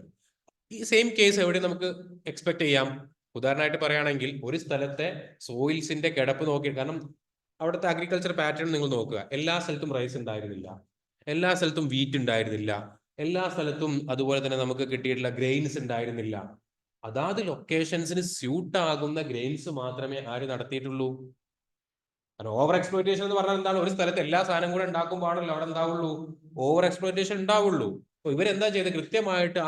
ഈ സെയിം കേസ് എവിടെ നമുക്ക് എക്സ്പെക്ട് ചെയ്യാം? ഉദാഹരണമായിട്ട് പറയുകയാണെങ്കിൽ ഒരു സ്ഥലത്തെ സോയിൽസിന്റെ കിടപ്പ് നോക്കി, കാരണം അവിടുത്തെ അഗ്രികൾച്ചർ പാറ്റേൺ നിങ്ങൾ നോക്കുക. എല്ലാ സ്ഥലത്തും റൈസ് ഉണ്ടായിരുന്നില്ല, എല്ലാ സ്ഥലത്തും വീറ്റ് ഉണ്ടായിരുന്നില്ല, എല്ലാ സ്ഥലത്തും അതുപോലെ തന്നെ നമുക്ക് കിട്ടിയിട്ടുള്ള ഗ്രെയിൻസ് ഉണ്ടായിരുന്നില്ല. അതാത് ലൊക്കേഷൻസിന് സ്യൂട്ട് ആകുന്ന ഗ്രെയിൻസ് മാത്രമേ ആര് നടത്തിയിട്ടുള്ളൂ. ഓവർ എക്സ്പ്ലോയിറ്റേഷൻ എന്ന് പറഞ്ഞാൽ എന്താണ്? ഒരു സ്ഥലത്ത് എല്ലാ സാധനം കൂടെ ഉണ്ടാക്കുമ്പോഴാണല്ലോ അവിടെ എന്താവുള്ളൂ, ഓവർ എക്സ്പ്ലോയിറ്റേഷൻ ഉണ്ടാവുള്ളൂ. അപ്പൊ ഇവരെന്താ ചെയ്തത്? കൃത്യമായിട്ട്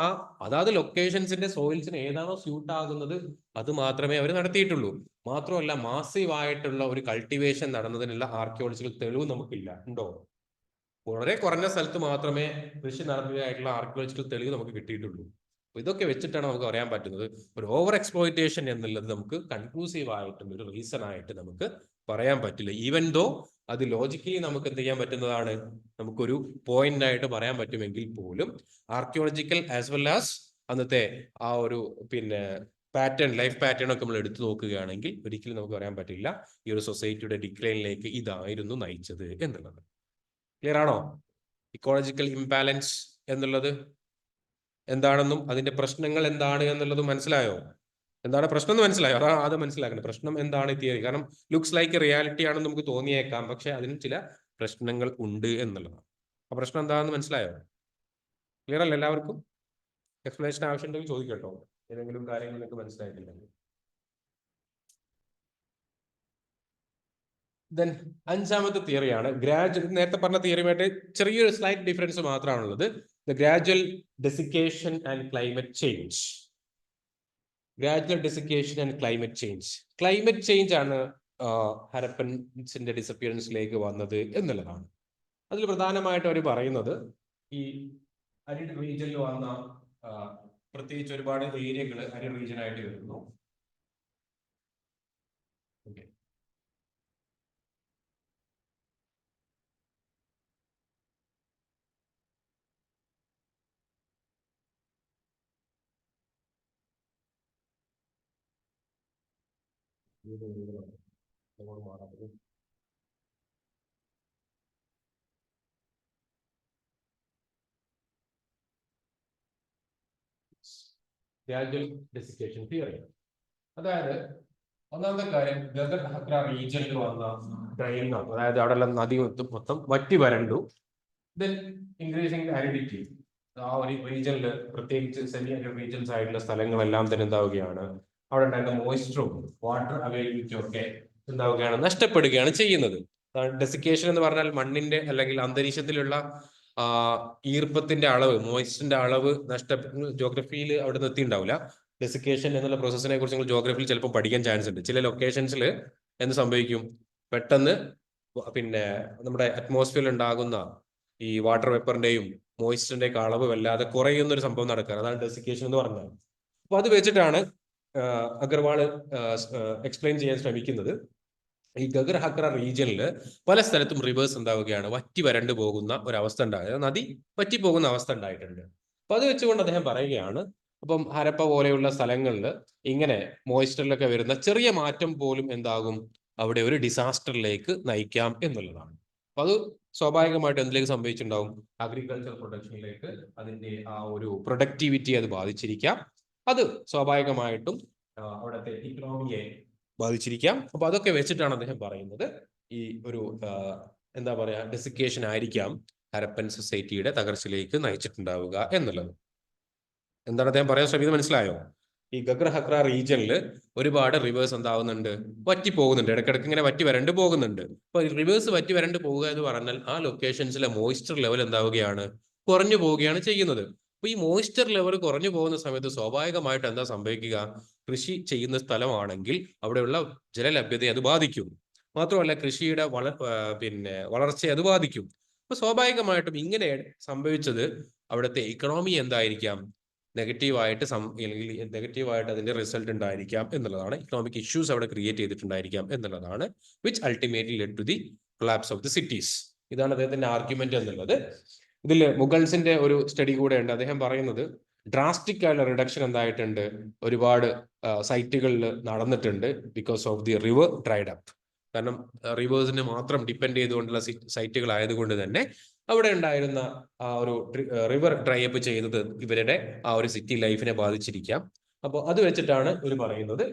അതാത് ലൊക്കേഷൻസിന്റെ സോയിൽസിന് ഏതാണോ സ്യൂട്ട് ആകുന്നത് അത് മാത്രമേ അവർ നടത്തിയിട്ടുള്ളൂ. മാത്രമല്ല മാസീവ് ആയിട്ടുള്ള ഒരു കൾട്ടിവേഷൻ നടന്നതിനുള്ള ആർക്കിയോളജിക്കൽ തെളിവ് നമുക്കില്ല. ഉണ്ടോ? വളരെ കുറഞ്ഞ സ്ഥലത്ത് മാത്രമേ കൃഷി നടന്നതായിട്ടുള്ള ആർക്കിയോളജിക്കൽ തെളിവ് നമുക്ക് കിട്ടിയിട്ടുള്ളൂ. അപ്പൊ ഇതൊക്കെ വെച്ചിട്ടാണ് നമുക്ക് പറയാൻ പറ്റുന്നത് ഒരു ഓവർ എക്സ്പ്ലോയിറ്റേഷൻ എന്നുള്ളത് നമുക്ക് കൺക്ലൂസീവ് ആയിട്ടുള്ള ഒരു റീസൺ ആയിട്ട് നമുക്ക് പറയാൻ പറ്റില്ല. ഈവൻ ദോ അത് ലോജിക്കലി നമുക്ക് എന്ത് ചെയ്യാൻ പറ്റുന്നതാണ്, നമുക്കൊരു പോയിന്റ് ആയിട്ട് പറയാൻ പറ്റുമെങ്കിൽ പോലും ആർക്കിയോളജിക്കൽ ആസ് വെൽ ആസ് അന്നത്തെ ആ ഒരു പിന്നെ പാറ്റേൺ, ലൈഫ് പാറ്റേൺ ഒക്കെ നമ്മൾ എടുത്തു നോക്കുകയാണെങ്കിൽ ഒരിക്കലും നമുക്ക് പറയാൻ പറ്റില്ല ഈ ഒരു സൊസൈറ്റിയുടെ ഡിക്ലൈനിലേക്ക് ഇതായിരുന്നു നയിച്ചത് എന്നുള്ളത്. ക്ലിയർ ആണോ? ഇക്കോളജിക്കൽ ഇംബാലൻസ് എന്നുള്ളത് എന്താണെന്നും അതിന്റെ പ്രശ്നങ്ങൾ എന്താണ് എന്നുള്ളതും മനസ്സിലായോ? എന്താണ് പ്രശ്നം എന്ന് മനസ്സിലായോ? അതാ അത് മനസ്സിലാക്കണം. പ്രശ്നം എന്താണ് തിയറി. കാരണം ലുക്സ് ലൈക്ക് റിയാലിറ്റി ആണെന്ന് നമുക്ക് തോന്നിയേക്കാം, പക്ഷെ അതിന് ചില പ്രശ്നങ്ങൾ ഉണ്ട് എന്നുള്ളതാണ്. ആ പ്രശ്നം എന്താണെന്ന് മനസ്സിലായോ? ക്ലിയർ അല്ല എല്ലാവർക്കും? എക്സ്പ്ലനേഷൻ ആവശ്യമുണ്ടെങ്കിൽ ചോദിക്കട്ടോ, ഏതെങ്കിലും കാര്യങ്ങൾ നിങ്ങൾക്ക് മനസ്സിലായിട്ടില്ലെങ്കിൽ. ദെൻ അഞ്ചാമത്തെ തിയറിയാണ് ഗ്രാജുവൽ. നേരത്തെ പറഞ്ഞ തിയറിയുമായിട്ട് ചെറിയൊരു സ്ലൈറ്റ് ഡിഫറൻസ് മാത്രമാണുള്ളത്. The gradual desiccation and climate change. Gradual desiccation and climate change. Climate change ആണ് ഹരപ്പൻസിന്റെ ഡിസപ്പിയറൻസിലേക്ക് വന്നത് എന്നുള്ളതാണ്. അതിൽ പ്രധാനമായിട്ട് അവർ പറയുന്നത് ഈ അരിഡ് റീജിയനിൽ വന്ന പ്രത്യേകിച്ച് ഒരുപാട് ഏരിയകൾ അരിഡ് റീജിയൻ ആയിട്ട് വരുന്നു. Gradual desiccation theory. അതായത് ഒന്നാമത്തെ കാര്യം ഗഗർ ഹക്ര റീജിയനിൽ വന്ന ഡ്രൈൻ, അതായത് അവിടെ നദി മൊത്തം വറ്റി വരണ്ടു. ദെൻ ഇൻക്രീസിംഗ് അരിഡിറ്റി, ആ ഒരു റീജിയനിൽ പ്രത്യേകിച്ച് സെമി അരിഡ് റീജിയൻസ് ആയിട്ടുള്ള സ്ഥലങ്ങളെല്ലാം തന്നെ എന്താവുകയാണ്, അവിടെ ഉണ്ടായിരുന്ന മോയ്സ്ചറും വാട്ടർ അവൈലബിലിറ്റിയും ഒക്കെ എന്താവുകയാണ്, നഷ്ടപ്പെടുകയാണ് ചെയ്യുന്നത്. ഡെസിക്കേഷൻ എന്ന് പറഞ്ഞാൽ മണ്ണിന്റെ അല്ലെങ്കിൽ അന്തരീക്ഷത്തിലുള്ള ഈർപ്പത്തിന്റെ അളവ്, മോയ്സ്ചറിന്റെ അളവ് ജോഗ്രഫിയിൽ അവിടെ നിന്ന് എത്തിയിട്ടുണ്ടാവില്ല. ഡെസിക്കേഷൻ എന്നുള്ള പ്രോസസ്സിനെ കുറിച്ച് നിങ്ങൾ ജോഗ്രഫിയിൽ ചിലപ്പോൾ പഠിക്കാൻ ചാൻസ് ഉണ്ട്. ചില ലൊക്കേഷൻസിൽ എന്ത് സംഭവിക്കും, പെട്ടെന്ന് പിന്നെ നമ്മുടെ അറ്റ്മോസ്ഫിയറിൽ ഉണ്ടാകുന്ന ഈ വാട്ടർ വേപ്പറിന്റെയും മോയ്സ്ചറിന്റെ ഒക്കെ അളവ് വല്ലാതെ കുറയുന്ന ഒരു സംഭവം നടക്കുക, അതാണ് ഡെസിക്കേഷൻ എന്ന് പറഞ്ഞത്. അപ്പൊ അത് വെച്ചിട്ടാണ് അഗർവാൾ എക്സ്പ്ലെയിൻ ചെയ്യാൻ ശ്രമിക്കുന്നത്. ഈ ഗഗർ ഹക്ര റീജിയനിൽ പല സ്ഥലത്തും റിവേഴ്സ് ഉണ്ടാവുകയാണ്, വറ്റി വരണ്ടു പോകുന്ന ഒരു അവസ്ഥ ഉണ്ടായത്, നദി വറ്റി പോകുന്ന അവസ്ഥ ഉണ്ടായിട്ടുണ്ട്. അപ്പൊ അത് വെച്ചുകൊണ്ട് അദ്ദേഹം പറയുകയാണ്, അപ്പം ഹരപ്പ പോലെയുള്ള സ്ഥലങ്ങളിൽ ഇങ്ങനെ മോയ്സ്ചറിലൊക്കെ വരുന്ന ചെറിയ മാറ്റം പോലും എന്താകും, അവിടെ ഒരു ഡിസാസ്റ്ററിലേക്ക് നയിക്കാം എന്നുള്ളതാണ്. അപ്പൊ അത് സ്വാഭാവികമായിട്ട് എന്തിലേക്ക് സംഭവിച്ചിട്ടുണ്ടാവും, അഗ്രികൾച്ചർ പ്രൊഡക്ഷനിലേക്ക്, അതിന്റെ ആ ഒരു പ്രൊഡക്ടിവിറ്റി അത് ബാധിച്ചിരിക്കാം. അത് സ്വാഭാവികമായിട്ടും അവിടുത്തെ ഇക്കണോമിയെ ബാധിച്ചിരിക്കാം. അപ്പൊ അതൊക്കെ വെച്ചിട്ടാണ് അദ്ദേഹം പറയുന്നത് ഈ ഒരു എന്താ പറയാ ഡെസിക്കേഷൻ ആയിരിക്കാം ഹരപ്പൻ സൊസൈറ്റിയുടെ തകർച്ചയിലേക്ക് നയിച്ചിട്ടുണ്ടാവുക എന്നുള്ളത്. എന്താണ് അദ്ദേഹം പറയാൻ ശ്രമിക്കുന്നത് മനസ്സിലായോ? ഈ ഗഗ്ര ഹക്ര റീജിയനിൽ ഒരുപാട് റിവേഴ്സ് എന്താവുന്നുണ്ട്, വറ്റി പോകുന്നുണ്ട്, ഇടയ്ക്കിടയ്ക്ക് ഇങ്ങനെ വറ്റി വരണ്ട് പോകുന്നുണ്ട്. അപ്പൊ റിവേഴ്സ് വറ്റി വരണ്ട് പോവുക എന്ന് പറഞ്ഞാൽ ആ ലൊക്കേഷൻസിലെ മോയ്സ്ചർ ലെവൽ എന്താവുകയാണ്, കുറഞ്ഞു പോവുകയാണ് ചെയ്യുന്നത്. അപ്പൊ ഈ മോയ്സ്ചർ ലെവൽ കുറഞ്ഞു പോകുന്ന സമയത്ത് സ്വാഭാവികമായിട്ട് എന്താ സംഭവിക്കുക, കൃഷി ചെയ്യുന്ന സ്ഥലമാണെങ്കിൽ അവിടെയുള്ള ജലലഭ്യതയെ അത് ബാധിക്കും. മാത്രമല്ല കൃഷിയുടെ വളർച്ചയെ അത് ബാധിക്കും. അപ്പൊ സ്വാഭാവികമായിട്ടും ഇങ്ങനെ സംഭവിച്ചത് അവിടുത്തെ ഇക്കണോമി എന്തായിരിക്കാം, നെഗറ്റീവായിട്ട് നെഗറ്റീവായിട്ട് അതിന്റെ റിസൾട്ട് ഉണ്ടായിരിക്കാം എന്നുള്ളതാണ്. ഇക്കണോമിക് ഇഷ്യൂസ് അവിടെ ക്രിയേറ്റ് ചെയ്തിട്ടുണ്ടായിരിക്കാം എന്നുള്ളതാണ്. Which ultimately led to the collapse of the cities. ഇതാണ് അദ്ദേഹത്തിന്റെ ആർഗ്യുമെന്റ് എന്നുള്ളത്. ഇതിൽ മുഗൾസിന്റെ ഒരു സ്റ്റഡി കൂടെ ഉണ്ട്. അദ്ദേഹം പറയുന്നത് ഡ്രാസ്റ്റിക് ആയിട്ടുള്ള റിഡക്ഷൻ എന്തായിട്ടുണ്ട്, ഒരുപാട് സൈറ്റുകളിൽ നടന്നിട്ടുണ്ട് because of the river dried up. കാരണം റിവേഴ്സിനെ മാത്രം ഡിപ്പെൻഡ് ചെയ്തുകൊണ്ടുള്ള സൈറ്റുകൾ ആയതുകൊണ്ട് തന്നെ അവിടെ ഉണ്ടായിരുന്ന ആ ഒരു റിവർ ഡ്രൈ അപ്പ് ചെയ്തത് ഇവരുടെ ആ ഒരു സിറ്റി ലൈഫിനെ ബാധിച്ചിരിക്കാം. അപ്പോൾ അത് വെച്ചിട്ടാണ് ഇവർ പറയുന്നത്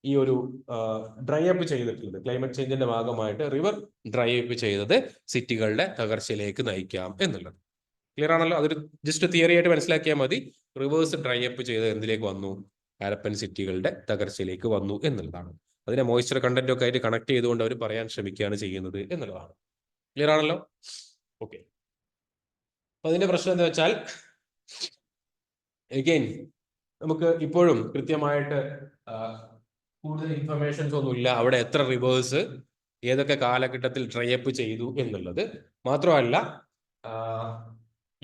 ഈ ഒരു ഡ്രൈ അപ്പ് ചെയ്തിട്ടുള്ളത്, ക്ലൈമറ്റ് ചേഞ്ചിന്റെ ഭാഗമായിട്ട് റിവർ ഡ്രൈ അപ്പ് ചെയ്തത് സിറ്റികളുടെ തകർച്ചയിലേക്ക് നയിക്കാം എന്നുള്ളത്. ക്ലിയർ ആണല്ലോ? അതൊരു ജസ്റ്റ് തിയറി ആയിട്ട് മനസ്സിലാക്കിയാൽ മതി. റിവേഴ്സ് ഡ്രൈ അപ്പ് ചെയ്ത് എന്തിലേക്ക് വന്നു, ഹാരപ്പൻ സിറ്റികളുടെ തകർച്ചയിലേക്ക് വന്നു എന്നുള്ളതാണ്. അതിനെ മോയ്സ്ചർ കണ്ടന്റ് ഒക്കെ ആയിട്ട് കണക്ട് ചെയ്തുകൊണ്ട് അവർ പറയാൻ ശ്രമിക്കുകയാണ് ചെയ്യുന്നത് എന്നുള്ളതാണ്. ക്ലിയർ ആണല്ലോ? ഓക്കെ. അപ്പൊ അതിന്റെ പ്രശ്നം എന്താ വെച്ചാൽ, എഗെയിൻ നമുക്ക് ഇപ്പോഴും കൃത്യമായിട്ട് കൂടുതൽ ഇൻഫർമേഷൻസ് ഒന്നുമില്ല അവിടെ എത്ര റിവേഴ്സ് ഏതൊക്കെ കാലഘട്ടത്തിൽ ഡ്രൈ അപ്പ് ചെയ്തു എന്നുള്ളത്. മാത്രമല്ല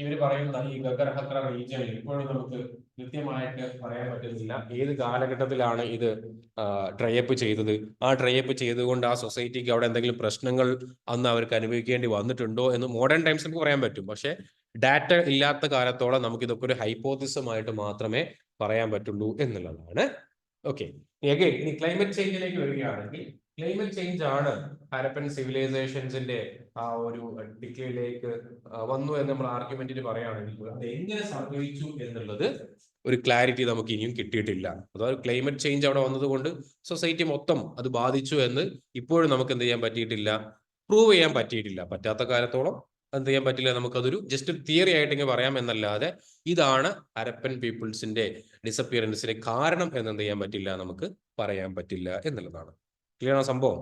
ഇവർ പറയുന്ന ഈ ഗഗർ ഹത്ര റീജിയനിൽ ഇപ്പോഴും നമുക്ക് കൃത്യമായിട്ട് പറയാൻ പറ്റുന്നില്ല ഏത് കാലഘട്ടത്തിലാണ് ഇത് ഡ്രൈ അപ്പ് ചെയ്തത്. ആ ഡ്രൈ അപ്പ് ചെയ്തുകൊണ്ട് ആ സൊസൈറ്റിക്ക് അവിടെ എന്തെങ്കിലും പ്രശ്നങ്ങൾ അന്ന് അവർക്ക് അനുഭവിക്കേണ്ടി വന്നിട്ടുണ്ടോ എന്ന് മോഡേൺ ടൈംസ് നമുക്ക് പറയാൻ പറ്റും. പക്ഷെ ഡാറ്റ ഇല്ലാത്ത കാലത്തോളം നമുക്ക് ഇതൊക്കെ ഒരു ഹൈപ്പോത്തിസമായിട്ട് മാത്രമേ പറയാൻ പറ്റുള്ളൂ എന്നുള്ളതാണ്. ഓക്കെ, ഇനി ക്ലൈമറ്റ് ചേഞ്ചിലേക്ക് വരികയാണെങ്കിൽ ക്ലൈമറ്റ് ചേഞ്ച് ആണ് ഹാരപ്പൻ സിവിലൈസേഷൻസിന്റെ ആ ഒരു ഡിക്ലയിലേക്ക് വന്നു എന്ന് നമ്മൾ ആർഗ്യുമെന്റിന് പറയുകയാണെങ്കിൽ അത് എങ്ങനെ സംഭവിച്ചു എന്നുള്ളത് ഒരു ക്ലാരിറ്റി നമുക്ക് ഇനിയും കിട്ടിയിട്ടില്ല. അതായത് ക്ലൈമറ്റ് ചേഞ്ച് അവിടെ വന്നതുകൊണ്ട് സൊസൈറ്റി മൊത്തം അത് ബാധിച്ചു എന്ന് ഇപ്പോഴും നമുക്ക് എന്ത് ചെയ്യാൻ പറ്റിയിട്ടില്ല, പ്രൂവ് ചെയ്യാൻ പറ്റിയിട്ടില്ല. പറ്റാത്ത കാലത്തോളം എന്ത് ചെയ്യാൻ പറ്റില്ല, നമുക്കതൊരു ജസ്റ്റ് തിയറി ആയിട്ട് ഇങ്ങനെ പറയാം എന്നല്ലാതെ ഇതാണ് ഹരപ്പൻ പീപ്പിൾസിന്റെ ഡിസപ്പിയറൻസിന് കാരണം എന്ന് എന്ത് ചെയ്യാൻ പറ്റില്ല, നമുക്ക് പറയാൻ പറ്റില്ല എന്നുള്ളതാണ്. ക്ലിയർ ആണ് സംഭവം?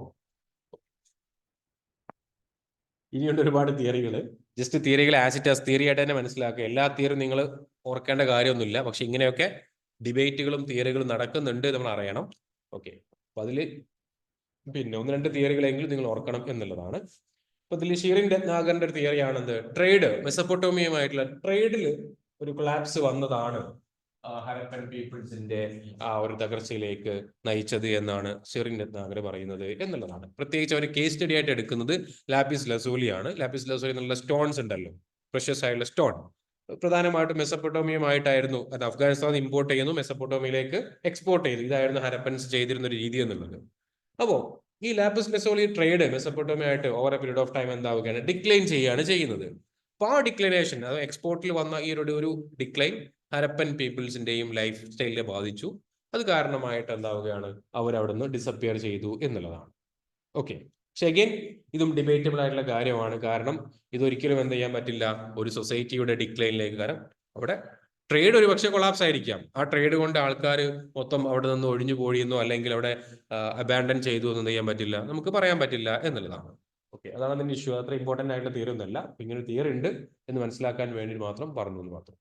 ഇനിയുണ്ട് ഒരുപാട് തിയറികൾ. ജസ്റ്റ് തിയറികൾ ആസിറ്റാസ് തിയറി ആയിട്ട് തന്നെ മനസ്സിലാക്കുക. എല്ലാ തിയറിയും നിങ്ങൾ ഓർക്കേണ്ട കാര്യമൊന്നുമില്ല. പക്ഷെ ഇങ്ങനെയൊക്കെ ഡിബേറ്റുകളും തിയറികളും നടക്കുന്നുണ്ട് നമ്മൾ അറിയണം. ഓക്കെ, അപ്പൊ അതില് പിന്നെ 1-2 തിയറികളെങ്കിലും നിങ്ങൾ ഓർക്കണം എന്നുള്ളതാണ്. അപ്പൊ ഇതിൽ ഷീറിൻ രത്നാകറിന്റെ ഒരു തിയറിയാണെന്ത്, ട്രേഡ്, മെസപ്പൊട്ടോമിയുമായിട്ടുള്ള ട്രേഡിൽ ഒരു കൊളാപ്സ് വന്നതാണ് ഹരപ്പൻ പീപ്പിൾസിന്റെ ആ ഒരു തകർച്ചയിലേക്ക് നയിച്ചത് എന്നാണ് ഷീറിൻ രത്നാകർ പറയുന്നത് എന്നുള്ളതാണ്. പ്രത്യേകിച്ച് അവർ കേസ് സ്റ്റഡി ആയിട്ട് എടുക്കുന്നത് ലാപ്പിസ് ലസൂലിയാണ്. ലാപ്പിസ് ലസൂലി എന്നുള്ള സ്റ്റോൺസ് ഉണ്ടല്ലോ, പ്രഷ്യസ് ആയിട്ടുള്ള സ്റ്റോൺ, പ്രധാനമായിട്ടും മെസപ്പൊട്ടോമിയുമായിട്ടായിരുന്നു അത് അഫ്ഗാനിസ്ഥാൻ ഇമ്പോർട്ട് ചെയ്യുന്നു, മെസപ്പൊട്ടോമിയയിലേക്ക് എക്സ്പോർട്ട് ചെയ്തു. ഇതായിരുന്നു ഹരപ്പൻസ് ചെയ്തിരുന്ന ഒരു രീതി എന്നുള്ളത്. അപ്പോ ഈ ലാപ്പിസ് ലസൂലി ട്രേഡ് മെസപ്പൊട്ടോമിയായിട്ട് over a period of time എന്താവുകയാണ്, ഡിക്ലൈൻ ചെയ്യുകയാണ് ചെയ്യുന്നത്. അപ്പൊ ആ ഡിക്ലൈനേഷൻ, അത് എക്സ്പോർട്ടിൽ വന്ന ഈ ഒരു ഡിക്ലൈൻ ഹരപ്പൻ പീപ്പിൾസിന്റെയും ലൈഫ് സ്റ്റൈലിനെ ബാധിച്ചു. അത് കാരണമായിട്ട് എന്താവുകയാണ്, അവരവിടെ നിന്ന് ഡിസപ്പിയർ ചെയ്തു എന്നുള്ളതാണ്. ഓക്കെ, പക്ഷെ അഗൈൻ ഇതും ഡിബേറ്റബിൾ ആയിട്ടുള്ള കാര്യമാണ്. കാരണം ഇതൊരിക്കലും എന്ത് ചെയ്യാൻ പറ്റില്ല ഒരു സൊസൈറ്റിയുടെ ഡിക്ലൈനിലേക്ക്. കാരണം അവിടെ ട്രേഡ് ഒരു പക്ഷേ കൊളാപ്സ് ആയിരിക്കാം. ആ ട്രേഡ് കൊണ്ട് ആൾക്കാർ മൊത്തം അവിടെ നിന്ന് ഒഴിഞ്ഞു പോയെന്നോ അല്ലെങ്കിൽ അവിടെ അബാൻഡൻ ചെയ്തു എന്ന് ചെയ്യാൻ പറ്റില്ല, നമുക്ക് പറയാൻ പറ്റില്ല എന്നുള്ളതാണ്. ഓക്കെ, അതാണ് അതിന്റെ ഇഷ്യൂ. അത്ര ഇമ്പോർട്ടന്റ് ആയിട്ടുള്ള തിയറി ഒന്നല്ല. ഇങ്ങനെ ഒരു തിയറി ഉണ്ട് എന്ന് മനസ്സിലാക്കാൻ വേണ്ടി മാത്രം പറഞ്ഞു എന്ന് മാത്രം.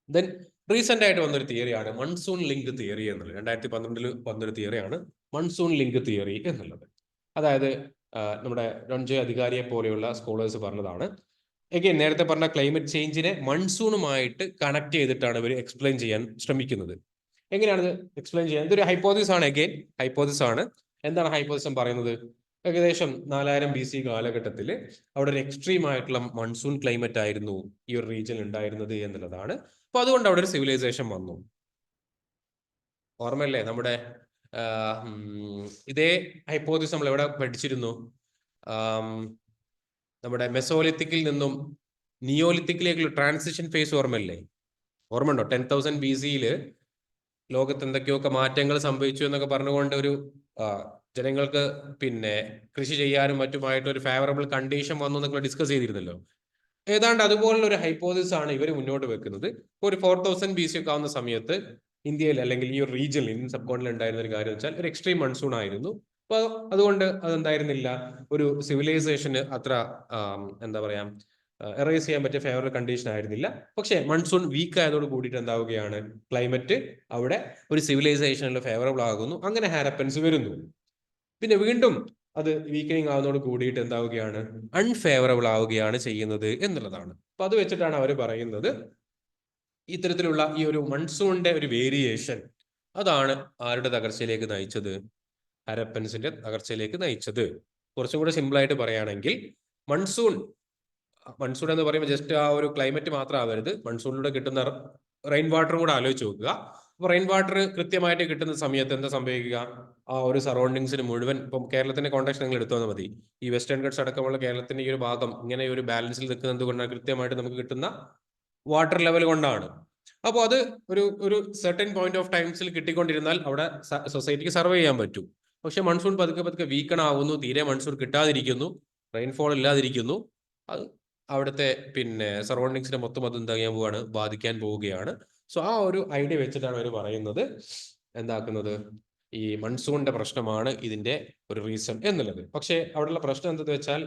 ദെൻ റീസെന്റ് ആയിട്ട് വന്നൊരു തിയറിയാണ് മൺസൂൺ ലിങ്ക് തിയറി എന്നുള്ളത്. 2012 വന്നൊരു തിയറിയാണ് മൺസൂൺ ലിങ്ക് തിയറി എന്നുള്ളത്. അതായത് നമ്മുടെ രൺജയ് അധികാരിയെ പോലെയുള്ള സ്കോളേഴ്സ് പറഞ്ഞതാണ്. എഗെയിൻ നേരത്തെ പറഞ്ഞ ക്ലൈമറ്റ് ചേഞ്ചിനെ മൺസൂണുമായിട്ട് കണക്ട് ചെയ്തിട്ടാണ് ഇവർ എക്സ്പ്ലെയിൻ ചെയ്യാൻ ശ്രമിക്കുന്നത്. എങ്ങനെയാണ് എക്സ്പ്ലെയിൻ ചെയ്യാൻ? ഇതൊരു ഹൈപ്പോസിസ് ആണ്. എഗെയിൻ ഹൈപ്പോസിസ് ആണ്. എന്താണ് ഹൈപ്പോസിസ് പറയുന്നത്? ഏകദേശം 4000 BC കാലഘട്ടത്തിൽ അവിടെ ഒരു എക്സ്ട്രീം ആയിട്ടുള്ള മൺസൂൺ ക്ലൈമറ്റ് ആയിരുന്നു ഈ ഒരു റീജിയനിൽ ഉണ്ടായിരുന്നത് എന്നുള്ളതാണ്. അപ്പൊ അതുകൊണ്ട് അവിടെ ഒരു സിവിലൈസേഷൻ വന്നു. ഓർമ്മയല്ലേ നമ്മുടെ ഇതേ ഹൈപ്പോസിസ് നമ്മൾ എവിടെ പഠിച്ചിരുന്നു? നമ്മുടെ മെസോലിത്തിക്കിൽ നിന്നും നിയോലിത്തിക്കിലേക്കുള്ള ട്രാൻസിഷൻ ഫേസ് ഓർമ്മയല്ലേ? ഓർമ്മ ഉണ്ടോ? 10,000 BC-യിൽ ലോകത്ത് എന്തൊക്കെയൊക്കെ മാറ്റങ്ങൾ സംഭവിച്ചു എന്നൊക്കെ പറഞ്ഞുകൊണ്ട് ഒരു ജനങ്ങൾക്ക് പിന്നെ കൃഷി ചെയ്യാനും മറ്റുമായിട്ട് ഒരു ഫേവറബിൾ കണ്ടീഷൻ വന്നു എന്നൊക്കെ ഡിസ്കസ് ചെയ്തിരുന്നല്ലോ. ഏതാണ്ട് അതുപോലുള്ള ഒരു ഹൈപ്പോസിസ് ആണ് ഇവർ മുന്നോട്ട് വെക്കുന്നത്. ഒരു 4000 BC ഒക്കെ ആവുന്ന സമയത്ത് ഇന്ത്യയിൽ അല്ലെങ്കിൽ ഈ ഒരു റീജിയനിൽ, ഇന്ത്യൻ സബ് കോണ്ടിനെന്റിൽ ഉണ്ടായിരുന്ന ഒരു കാര്യം വെച്ചാൽ ഒരു എക്സ്ട്രീം മൺസൂൺ ആയിരുന്നു. അപ്പൊ അതുകൊണ്ട് അതെന്തായിരുന്നില്ല, ഒരു സിവിലൈസേഷന് അത്ര എന്താ പറയാ എറേസ് ചെയ്യാൻ പറ്റിയ ഫേവറബിൾ കണ്ടീഷൻ ആയിരുന്നില്ല. പക്ഷെ മൺസൂൺ വീക്ക് ആയതോട് കൂടിയിട്ട് എന്താവുകയാണ്, ക്ലൈമറ്റ് അവിടെ ഒരു സിവിലൈസേഷനിൽ ഫേവറബിൾ ആകുന്നു. അങ്ങനെ ഹാരപ്പൻസ് വരുന്നു. പിന്നെ വീണ്ടും അത് വീക്കനിങ് ആവുന്നതോട് കൂടിയിട്ട് എന്താവുകയാണ്, അൺഫേവറബിൾ ആവുകയാണ് ചെയ്യുന്നത് എന്നുള്ളതാണ്. അപ്പൊ അത് വെച്ചിട്ടാണ് അവർ പറയുന്നത് ഇത്തരത്തിലുള്ള ഈ ഒരു മൺസൂണിന്റെ ഒരു വേരിയേഷൻ അതാണ് ആരുടെ തകർച്ചയിലേക്ക് നയിച്ചത്? ഹരപ്പൻസിന്റെ തകർച്ചയിലേക്ക് നയിച്ചത്. കുറച്ചും കൂടെ സിമ്പിൾ ആയിട്ട് പറയുകയാണെങ്കിൽ മൺസൂൺ എന്ന് പറയുമ്പോൾ ജസ്റ്റ് ആ ഒരു ക്ലൈമറ്റ് മാത്രം ആവരുത്, മൺസൂണിലൂടെ കിട്ടുന്ന റെയിൻ വാട്ടറും കൂടെ ആലോചിച്ച് നോക്കുക. അപ്പൊ റെയിൻ വാട്ടർ കൃത്യമായിട്ട് കിട്ടുന്ന സമയത്ത് എന്താ സംഭവിക്കുക, ആ ഒരു സറൗണ്ടിങ്സിന് മുഴുവൻ, ഇപ്പം കേരളത്തിന്റെ കോൺടാക്ട് നിങ്ങൾ എടുത്തു മതി, ഈ വെസ്റ്റേൺ ഗട്ട്സ് അടക്കമുള്ള കേരളത്തിന്റെ ഈ ഒരു ഭാഗം ഇങ്ങനെ ഒരു ബാലൻസിൽ നിൽക്കുന്നത് കൊണ്ടാണ് കൃത്യമായിട്ട് നമുക്ക് കിട്ടുന്ന വാട്ടർ ലെവൽ കൊണ്ടാണ്. അപ്പോൾ അത് ഒരു സെർട്ടൻ പോയിന്റ് ഓഫ് ടൈംസിൽ കിട്ടിക്കൊണ്ടിരുന്നാൽ അവിടെ സൊസൈറ്റിക്ക് സർവേ ചെയ്യാൻ പറ്റും. പക്ഷെ മൺസൂൺ പതുക്കെ വീക്കൺ ആവുന്നു, തീരെ മൺസൂൺ കിട്ടാതിരിക്കുന്നു, റെയിൻഫോൾ ഇല്ലാതിരിക്കുന്നു. അത് അവിടുത്തെ പിന്നെ സറൗണ്ടിങ്സിനെ മൊത്തം അത് എന്താ ചെയ്യാൻ പോവാണ്, ബാധിക്കാൻ പോവുകയാണ്. സോ ആ ഒരു ഐഡിയ വെച്ചിട്ടാണ് അവർ പറയുന്നത് എന്താക്കുന്നത്, ഈ മൺസൂണിന്റെ പ്രശ്നമാണ് ഇതിന്റെ ഒരു റീസൺ എന്നുള്ളത്. പക്ഷെ അവിടെയുള്ള പ്രശ്നം എന്തെന്ന് വെച്ചാൽ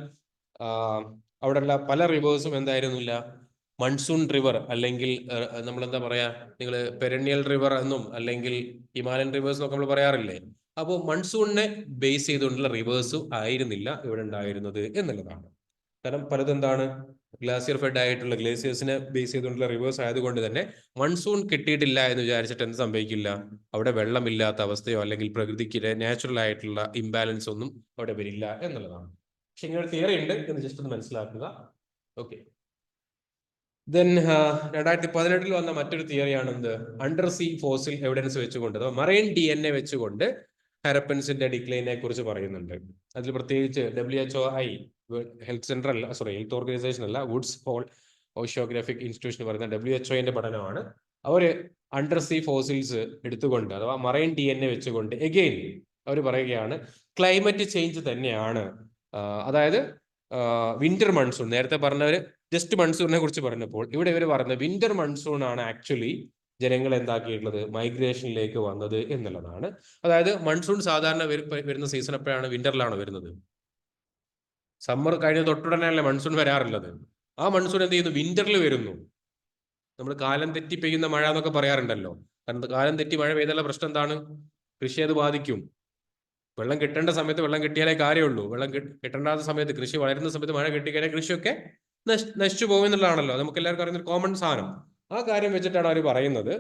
അവിടെയുള്ള പല റിവേഴ്സും എന്തായിരുന്നില്ല, മൺസൂൺ റിവർ അല്ലെങ്കിൽ നമ്മൾ എന്താ പറയാ, നിങ്ങൾ പെരന്യൽ റിവർ എന്നും അല്ലെങ്കിൽ ഹിമാലയൻ റിവേഴ്സ് എന്നൊക്കെ നമ്മൾ പറയാറില്ലേ. അപ്പോൾ മൺസൂണിനെ ബേസ് ചെയ്തുകൊണ്ടുള്ള റിവേഴ്സും ആയിരുന്നില്ല ഇവിടെ ഉണ്ടായിരുന്നത് എന്നുള്ളതാണ്. കാരണം പലതെന്താണ്, ഗ്ലാസിയർ ഫെഡ് ആയിട്ടുള്ള ഗ്ലേസിയേഴ്സിനെ ബേസ് ചെയ്തുകൊണ്ടുള്ള റിവേഴ്സ് ആയതുകൊണ്ട് തന്നെ മൺസൂൺ കിട്ടിയിട്ടില്ല എന്ന് വിചാരിച്ചിട്ട് എന്ത് സംഭവിക്കില്ല, അവിടെ വെള്ളമില്ലാത്ത അവസ്ഥയോ അല്ലെങ്കിൽ പ്രകൃതിക്ക് നാച്ചുറൽ ആയിട്ടുള്ള ഇംബാലൻസ് ഒന്നും അവിടെ വരില്ല എന്നുള്ളതാണ്. പക്ഷെ ഇങ്ങനെ ഒരു തിയറി ഉണ്ട് എന്ന് ജസ്റ്റ് ഒന്ന് മനസ്സിലാക്കുക. ഓക്കെ. ദെൻ 2018 വന്ന മറ്റൊരു തിയറിയാണ് എന്ത്, അണ്ടർ സീ ഫോസിൽ എവിഡൻസ് വെച്ചുകൊണ്ട് അഥവാ മറൈൻ DNA വെച്ചുകൊണ്ട് ഹാരപ്പൻസിന്റെ ഡിക്ലൈനെ കുറിച്ച് പറയുന്നുണ്ട്. അതിൽ പ്രത്യേകിച്ച് WHOI ഹെൽത്ത് സെന്റർ അല്ല, സോറി ഹെൽത്ത് ഓർഗനൈസേഷൻ അല്ല, വുഡ്സ് ഹോൾ ഓഷ്യോഗ്രാഫിക് ഇൻസ്റ്റിറ്റ്യൂഷൻ പറയുന്ന WHO പഠനമാണ്. അവര് അണ്ടർ സീ ഫോസിൽസ് എടുത്തുകൊണ്ട് അഥവാ മറൈൻ DNA വെച്ചുകൊണ്ട് എഗെയിൻ അവർ പറയുകയാണ് ക്ലൈമറ്റ് ചേഞ്ച് തന്നെയാണ്. അതായത് വിന്റർ മൺസൂൺ, നേരത്തെ പറഞ്ഞവര് ജസ്റ്റ് മൺസൂണിനെ കുറിച്ച് പറഞ്ഞപ്പോൾ ഇവിടെ ഇവർ പറഞ്ഞത് വിന്റർ മൺസൂൺ ആണ് ആക്ച്വലി ജനങ്ങൾ എന്താക്കിയിട്ടുള്ളത് മൈഗ്രേഷനിലേക്ക് വന്നത് എന്നുള്ളതാണ്. അതായത് മൺസൂൺ സാധാരണ വരുന്ന സീസൺ എപ്പോഴാണ്, വിന്ററിലാണ് വരുന്നത്. സമ്മർ കഴിഞ്ഞ തൊട്ടുടനെയല്ലേ മൺസൂൺ വരാറുള്ളത്. ആ മൺസൂൺ എന്ത് ചെയ്യുന്നു, വിന്ററിൽ വരുന്നു. നമ്മൾ കാലം തെറ്റി പെയ്യുന്ന മഴ എന്നൊക്കെ പറയാറുണ്ടല്ലോ. കാരണം കാലം തെറ്റി മഴ പെയ്തുള്ള പ്രശ്നം എന്താണ്, കൃഷി അത് ബാധിക്കും. വെള്ളം കിട്ടേണ്ട സമയത്ത് വെള്ളം കിട്ടിയാലേ കാര്യമുള്ളൂ. വെള്ളം കിട്ടേണ്ടാത്ത സമയത്ത്, കൃഷി വളരുന്ന സമയത്ത് മഴ കിട്ടിക്കഴിഞ്ഞാൽ കൃഷിയൊക്കെ നശിച്ചു പോകും എന്നുള്ളതാണല്ലോ നമുക്ക് എല്ലാവർക്കും അറിയുന്ന ഒരു കോമൺ സാധനം. ആ കാര്യം വെച്ചിട്ടാണ് അവർ പറയുന്നത്.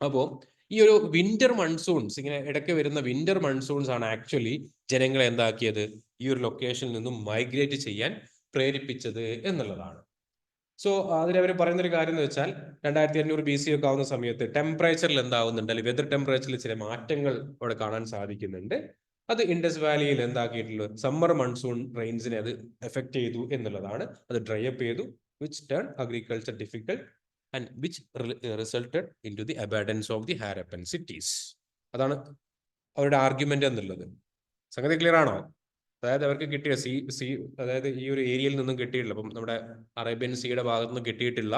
അപ്പോൾ ഈ ഒരു വിന്റർ മൺസൂൺസ്, ഇങ്ങനെ ഇടയ്ക്ക് വരുന്ന വിന്റർ മൺസൂൺസ് ആണ് ആക്ച്വലി ജനങ്ങളെ എന്താക്കിയത്, ഈ ഒരു ലൊക്കേഷനിൽ നിന്നും മൈഗ്രേറ്റ് ചെയ്യാൻ പ്രേരിപ്പിച്ചത് എന്നുള്ളതാണ്. സോ അതിലവർ പറയുന്നൊരു കാര്യം എന്ന് വെച്ചാൽ 2500 BC ഒക്കെ ആവുന്ന സമയത്ത് ടെമ്പറേച്ചറിൽ എന്താവുന്നുണ്ട്, അല്ലെങ്കിൽ വെതർ ടെമ്പറേച്ചറിൽ ചില മാറ്റങ്ങൾ അവിടെ കാണാൻ സാധിക്കുന്നുണ്ട്. അത് ഇൻഡസ് വാലിയിൽ എന്താക്കിയിട്ടുള്ളത്, സമ്മർ മൺസൂൺ റെയിൻസിനെ അത് എഫക്ട് ചെയ്തു എന്നുള്ളതാണ്. അത് ഡ്രൈ അപ്പ് ചെയ്തു, which turn agriculture difficult and which resulted in to the abandons of the Harappan cities. അതാണ് അവരുടെ ആർഗ്യുമെന്റ് എന്നുള്ളത്. സംഗതി ക്ലിയർ ആണോ? അതായത് അവർക്ക് കിട്ടിയ അതായത് ഈ ഒരു ഏരിയയിൽ നിന്നും കിട്ടിയിട്ടില്ല, അപ്പം നമ്മുടെ അറേബ്യൻ സീയുടെ ഭാഗത്ത് നിന്ന് കിട്ടിയിട്ടുള്ള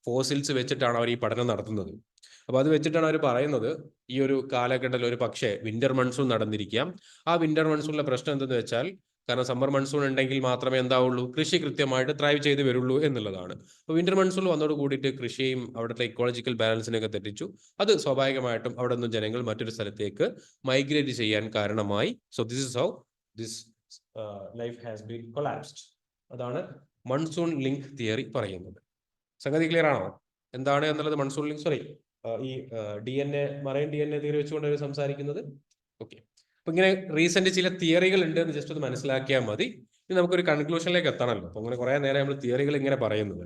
ഫോസിൽസ് വെച്ചിട്ടാണ് അവർ ഈ പഠനം നടത്തുന്നത്. അപ്പൊ അത് വെച്ചിട്ടാണ് അവർ പറയുന്നത് ഈ ഒരു കാലഘട്ടത്തിൽ ഒരു പക്ഷേ വിന്റർ മൺസൂൺ നടന്നിരിക്കാം. ആ വിന്റർ മൺസൂണിലെ പ്രശ്നം എന്തെന്ന് വെച്ചാൽ, കാരണം സമ്മർ മൺസൂൺ ഉണ്ടെങ്കിൽ മാത്രമേ എന്താവുള്ളൂ, കൃഷി കൃത്യമായിട്ട് ത്രൈവ് ചെയ്ത് വരുള്ളൂ എന്നുള്ളതാണ്. അപ്പോൾ വിന്റർ മൺസൂൺ വന്നതോട് കൂടിയിട്ട് കൃഷിയും അവിടുത്തെ ഇക്കോളജിക്കൽ ബാലൻസിനെയൊക്കെ തെറ്റിച്ചു. അത് സ്വാഭാവികമായിട്ടും അവിടെ നിന്ന് ജനങ്ങൾ മറ്റൊരു സ്ഥലത്തേക്ക് മൈഗ്രേറ്റ് ചെയ്യാൻ കാരണമായി. So this is how this life has been collapsed. അതാണ് മൺസൂൺ ലിങ്ക് തിയറി പറയുന്നത്. സംഗതി ക്ലിയർ ആണോ എന്താണ് എന്നുള്ളത്? മൺസൂൺ ലിങ്ക്, സോറി ഈ മറൈൻ DNA തിയറി വെച്ചുകൊണ്ട് അവർ സംസാരിക്കുന്നത്. ഓക്കെ. അപ്പൊ ഇങ്ങനെ റീസെന്റ് ചില തിയറികൾ ഉണ്ട് എന്ന് ജസ്റ്റ് ഒന്ന് മനസ്സിലാക്കിയാൽ മതി. ഇനി നമുക്കൊരു കൺക്ലൂഷനിലേക്ക് എത്തണമല്ലോ. അപ്പൊ അങ്ങനെ കുറെ നേരം നമ്മൾ തിയറികൾ ഇങ്ങനെ പറയുന്നത്.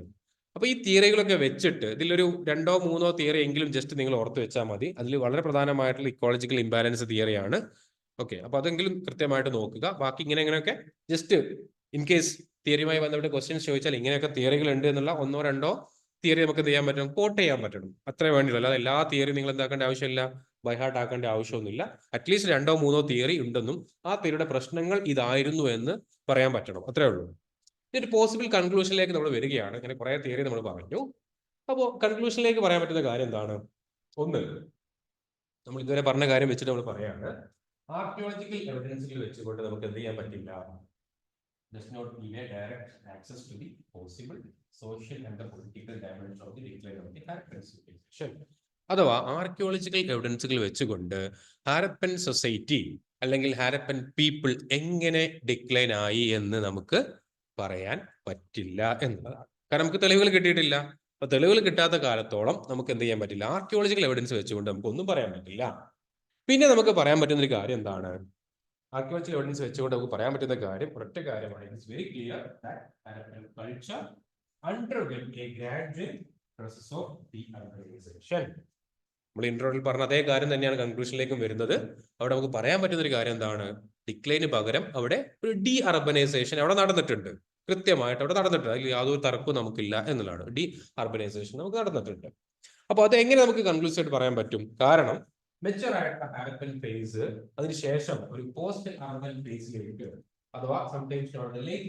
അപ്പൊ ഈ തിയറികളൊക്കെ വെച്ചിട്ട് ഇതിലൊരു 2 or 3 തിയറി എങ്കിലും ജസ്റ്റ് നിങ്ങൾ ഓർത്ത് വെച്ചാൽ മതി. അതിൽ വളരെ പ്രധാനമായിട്ടുള്ള ഇക്കോളജിക്കൽ ഇംബാലൻസ് തിയറിയാണ്. ഓക്കെ. അപ്പൊ അതെങ്കിലും കൃത്യമായിട്ട് നോക്കുക. ബാക്കി ഇങ്ങനെയൊക്കെ ജസ്റ്റ് ഇൻ കേസ് തിയറിയുമായി ബന്ധപ്പെട്ട് ക്വസ്റ്റ്യൻസ് ചോദിച്ചാൽ ഇങ്ങനെയൊക്കെ തിയറികൾ ഉണ്ട് എന്നുള്ള 1 or 2 തിയറി നമുക്ക് എന്ത് ചെയ്യാൻ പറ്റും, കോട്ട് ചെയ്യാൻ പറ്റണം. അത്രേ വേണ്ടിയുള്ളൂ. അല്ലാതെ എല്ലാ തിയറി നിങ്ങൾ എന്താക്കേണ്ട ആവശ്യമില്ല, ബൈഹാർട്ട് ആക്കേണ്ട ആവശ്യമൊന്നുമില്ല. അറ്റ്ലീസ്റ്റ് 2 or 3 തിയറി ഉണ്ടെന്നും ആ തിയറിയുടെ പ്രശ്നങ്ങൾ ഇതായിരുന്നു എന്ന് പറയാൻ പറ്റണം. അത്രേ ഉള്ളൂ. ഒരു പോസിബിൾ കൺക്ലൂഷനിലേക്ക് നമ്മൾ വരികയാണ്. ഇങ്ങനെ കുറെ തിയറി നമ്മൾ പറഞ്ഞു. അപ്പോൾ കൺക്ലൂഷനിലേക്ക് പറയാൻ പറ്റുന്ന കാര്യം എന്താണ്? ഒന്ന്, നമ്മൾ ഇതുവരെ പറഞ്ഞ കാര്യം വെച്ചിട്ട് നമ്മൾ പറയാണ്, ആർക്കിയോളജിക്കൽ എവിഡൻസുകൾ വെച്ചുകൊണ്ട് നമുക്ക് എന്ത് ചെയ്യാൻ പറ്റില്ല, does not give a direct access to the possible social and the political dimension of the decline of the Harappan civilization. അഥവാ ആർക്കിയോളജിക്കൽ എവിഡൻസുകൾ വെച്ചുകൊണ്ട് ഹാരപ്പൻ സൊസൈറ്റി അല്ലെങ്കിൽ ഹാരപ്പൻ പീപ്പിൾ എങ്ങനെ ഡിക്ലൈൻ ആയി എന്ന് നമുക്ക് പറയാൻ പറ്റില്ല എന്നതാണ്. കാരണം നമുക്ക് തെളിവുകൾ കിട്ടിയിട്ടില്ല. അപ്പൊ തെളിവുകൾ കിട്ടാത്ത കാലത്തോളം നമുക്ക് എന്ത് ചെയ്യാൻ പറ്റില്ല, ആർക്കിയോളജിക്കൽ എവിഡൻസ് വെച്ചുകൊണ്ട് നമുക്ക് ഒന്നും പറയാൻ പറ്റില്ല. പിന്നെ നമുക്ക് പറയാൻ പറ്റുന്ന ഒരു കാര്യം എന്താണ്, ആർക്കിയോളജിക്കൽ എവിഡൻസ് വെച്ചുകൊണ്ട് നമുക്ക് പറയാൻ പറ്റുന്ന കാര്യം ഒരൊറ്റ കാര്യമാണ്. It's very clear that Harappan culture underwent a gradual process of deurbanisation. നമ്മൾ ഇൻട്രോയിൽ പറഞ്ഞ അതേ കാര്യം തന്നെയാണ് കൺക്ലൂഷനിലേക്കും വരുന്നത്. അവിടെ നമുക്ക് പറയാൻ പറ്റുന്ന ഒരു കാര്യം എന്താണ്, ഡിക്ലൈന് പകരം അവിടെ ഒരു ഡീ അർബനൈസേഷൻ അവിടെ നടന്നിട്ടുണ്ട്. കൃത്യമായിട്ട് അവിടെ നടന്നിട്ടുണ്ട്. അതിൽ യാതൊരു തർക്കവും നമുക്കില്ല എന്നുള്ളതാണ്. ഡീ അർബനൈസേഷൻ നമുക്ക് നടന്നിട്ടുണ്ട്. അപ്പൊ അത് എങ്ങനെ നമുക്ക് കൺക്ലൂസീവ് ആയിട്ട് പറയാൻ പറ്റും? കാരണം മെച്ചർ ആയിട്ടുള്ള ഹാരപ്പൻ ഫേസ് അതിനുശേഷം ഒരു പോസ്റ്റ് ഹാരപ്പൻ ഫേസിലേക്ക് അഥവാ സംടൈംസ് ലേറ്റ്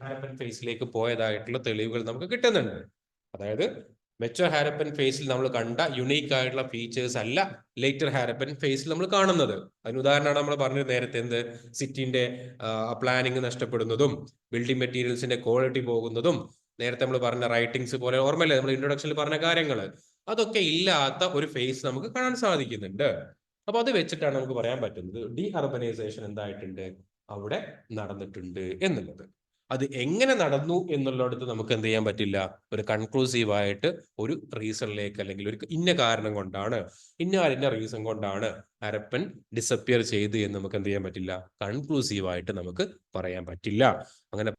ഹാരപ്പൻ ഫേസിലേക്ക് പോയതായിട്ടുള്ള തെളിവുകൾ നമുക്ക് കിട്ടുന്നുണ്ട്. അതായത് മെച്ചർ ഹാരപ്പൻ ഫേസിൽ നമ്മൾ കണ്ട യുണീക്ക് ആയിട്ടുള്ള ഫീച്ചേഴ്സ് അല്ല ലേറ്റർ ഹാരപ്പൻ ഫേസിൽ നമ്മൾ കാണുന്നത്. അതിന് ഉദാഹരണമാണ് നമ്മൾ പറഞ്ഞത് നേരത്തെ, എന്ത് സിറ്റിന്റെ പ്ലാനിങ് നഷ്ടപ്പെടുന്നതും ബിൽഡിംഗ് മെറ്റീരിയൽസിന്റെ ക്വാളിറ്റി പോകുന്നതും, നേരത്തെ നമ്മൾ പറഞ്ഞ റൈറ്റിംഗ്സ് പോലെ ഓർമ്മയില്ലേ നമ്മൾ ഇൻട്രൊഡക്ഷനിൽ പറഞ്ഞ കാര്യങ്ങൾ, അതൊക്കെ ഇല്ലാത്ത ഒരു ഫേസ് നമുക്ക് കാണാൻ സാധിക്കുന്നുണ്ട്. അപ്പൊ അത് വെച്ചിട്ടാണ് നമുക്ക് പറയാൻ പറ്റുന്നത് ഡീ അർബനൈസേഷൻ എന്തായിട്ടുണ്ട്, അവിടെ നടന്നിട്ടുണ്ട് എന്നുള്ളത്. അത് എങ്ങനെ നടന്നു എന്നുള്ളിടത്ത് നമുക്ക് എന്ത് ചെയ്യാൻ പറ്റില്ല, ഒരു കൺക്ലൂസീവായിട്ട് ഒരു റീസണിലേക്ക് അല്ലെങ്കിൽ ഒരു ഇന്ന കാരണം കൊണ്ടാണ്, ഇന്ന റീസൺ കൊണ്ടാണ് ഹരപ്പൻ ഡിസപ്പിയർ ചെയ്ത് എന്ന് നമുക്ക് എന്ത് ചെയ്യാൻ പറ്റില്ല, കൺക്ലൂസീവായിട്ട് നമുക്ക് പറയാൻ പറ്റില്ല. അങ്ങനെ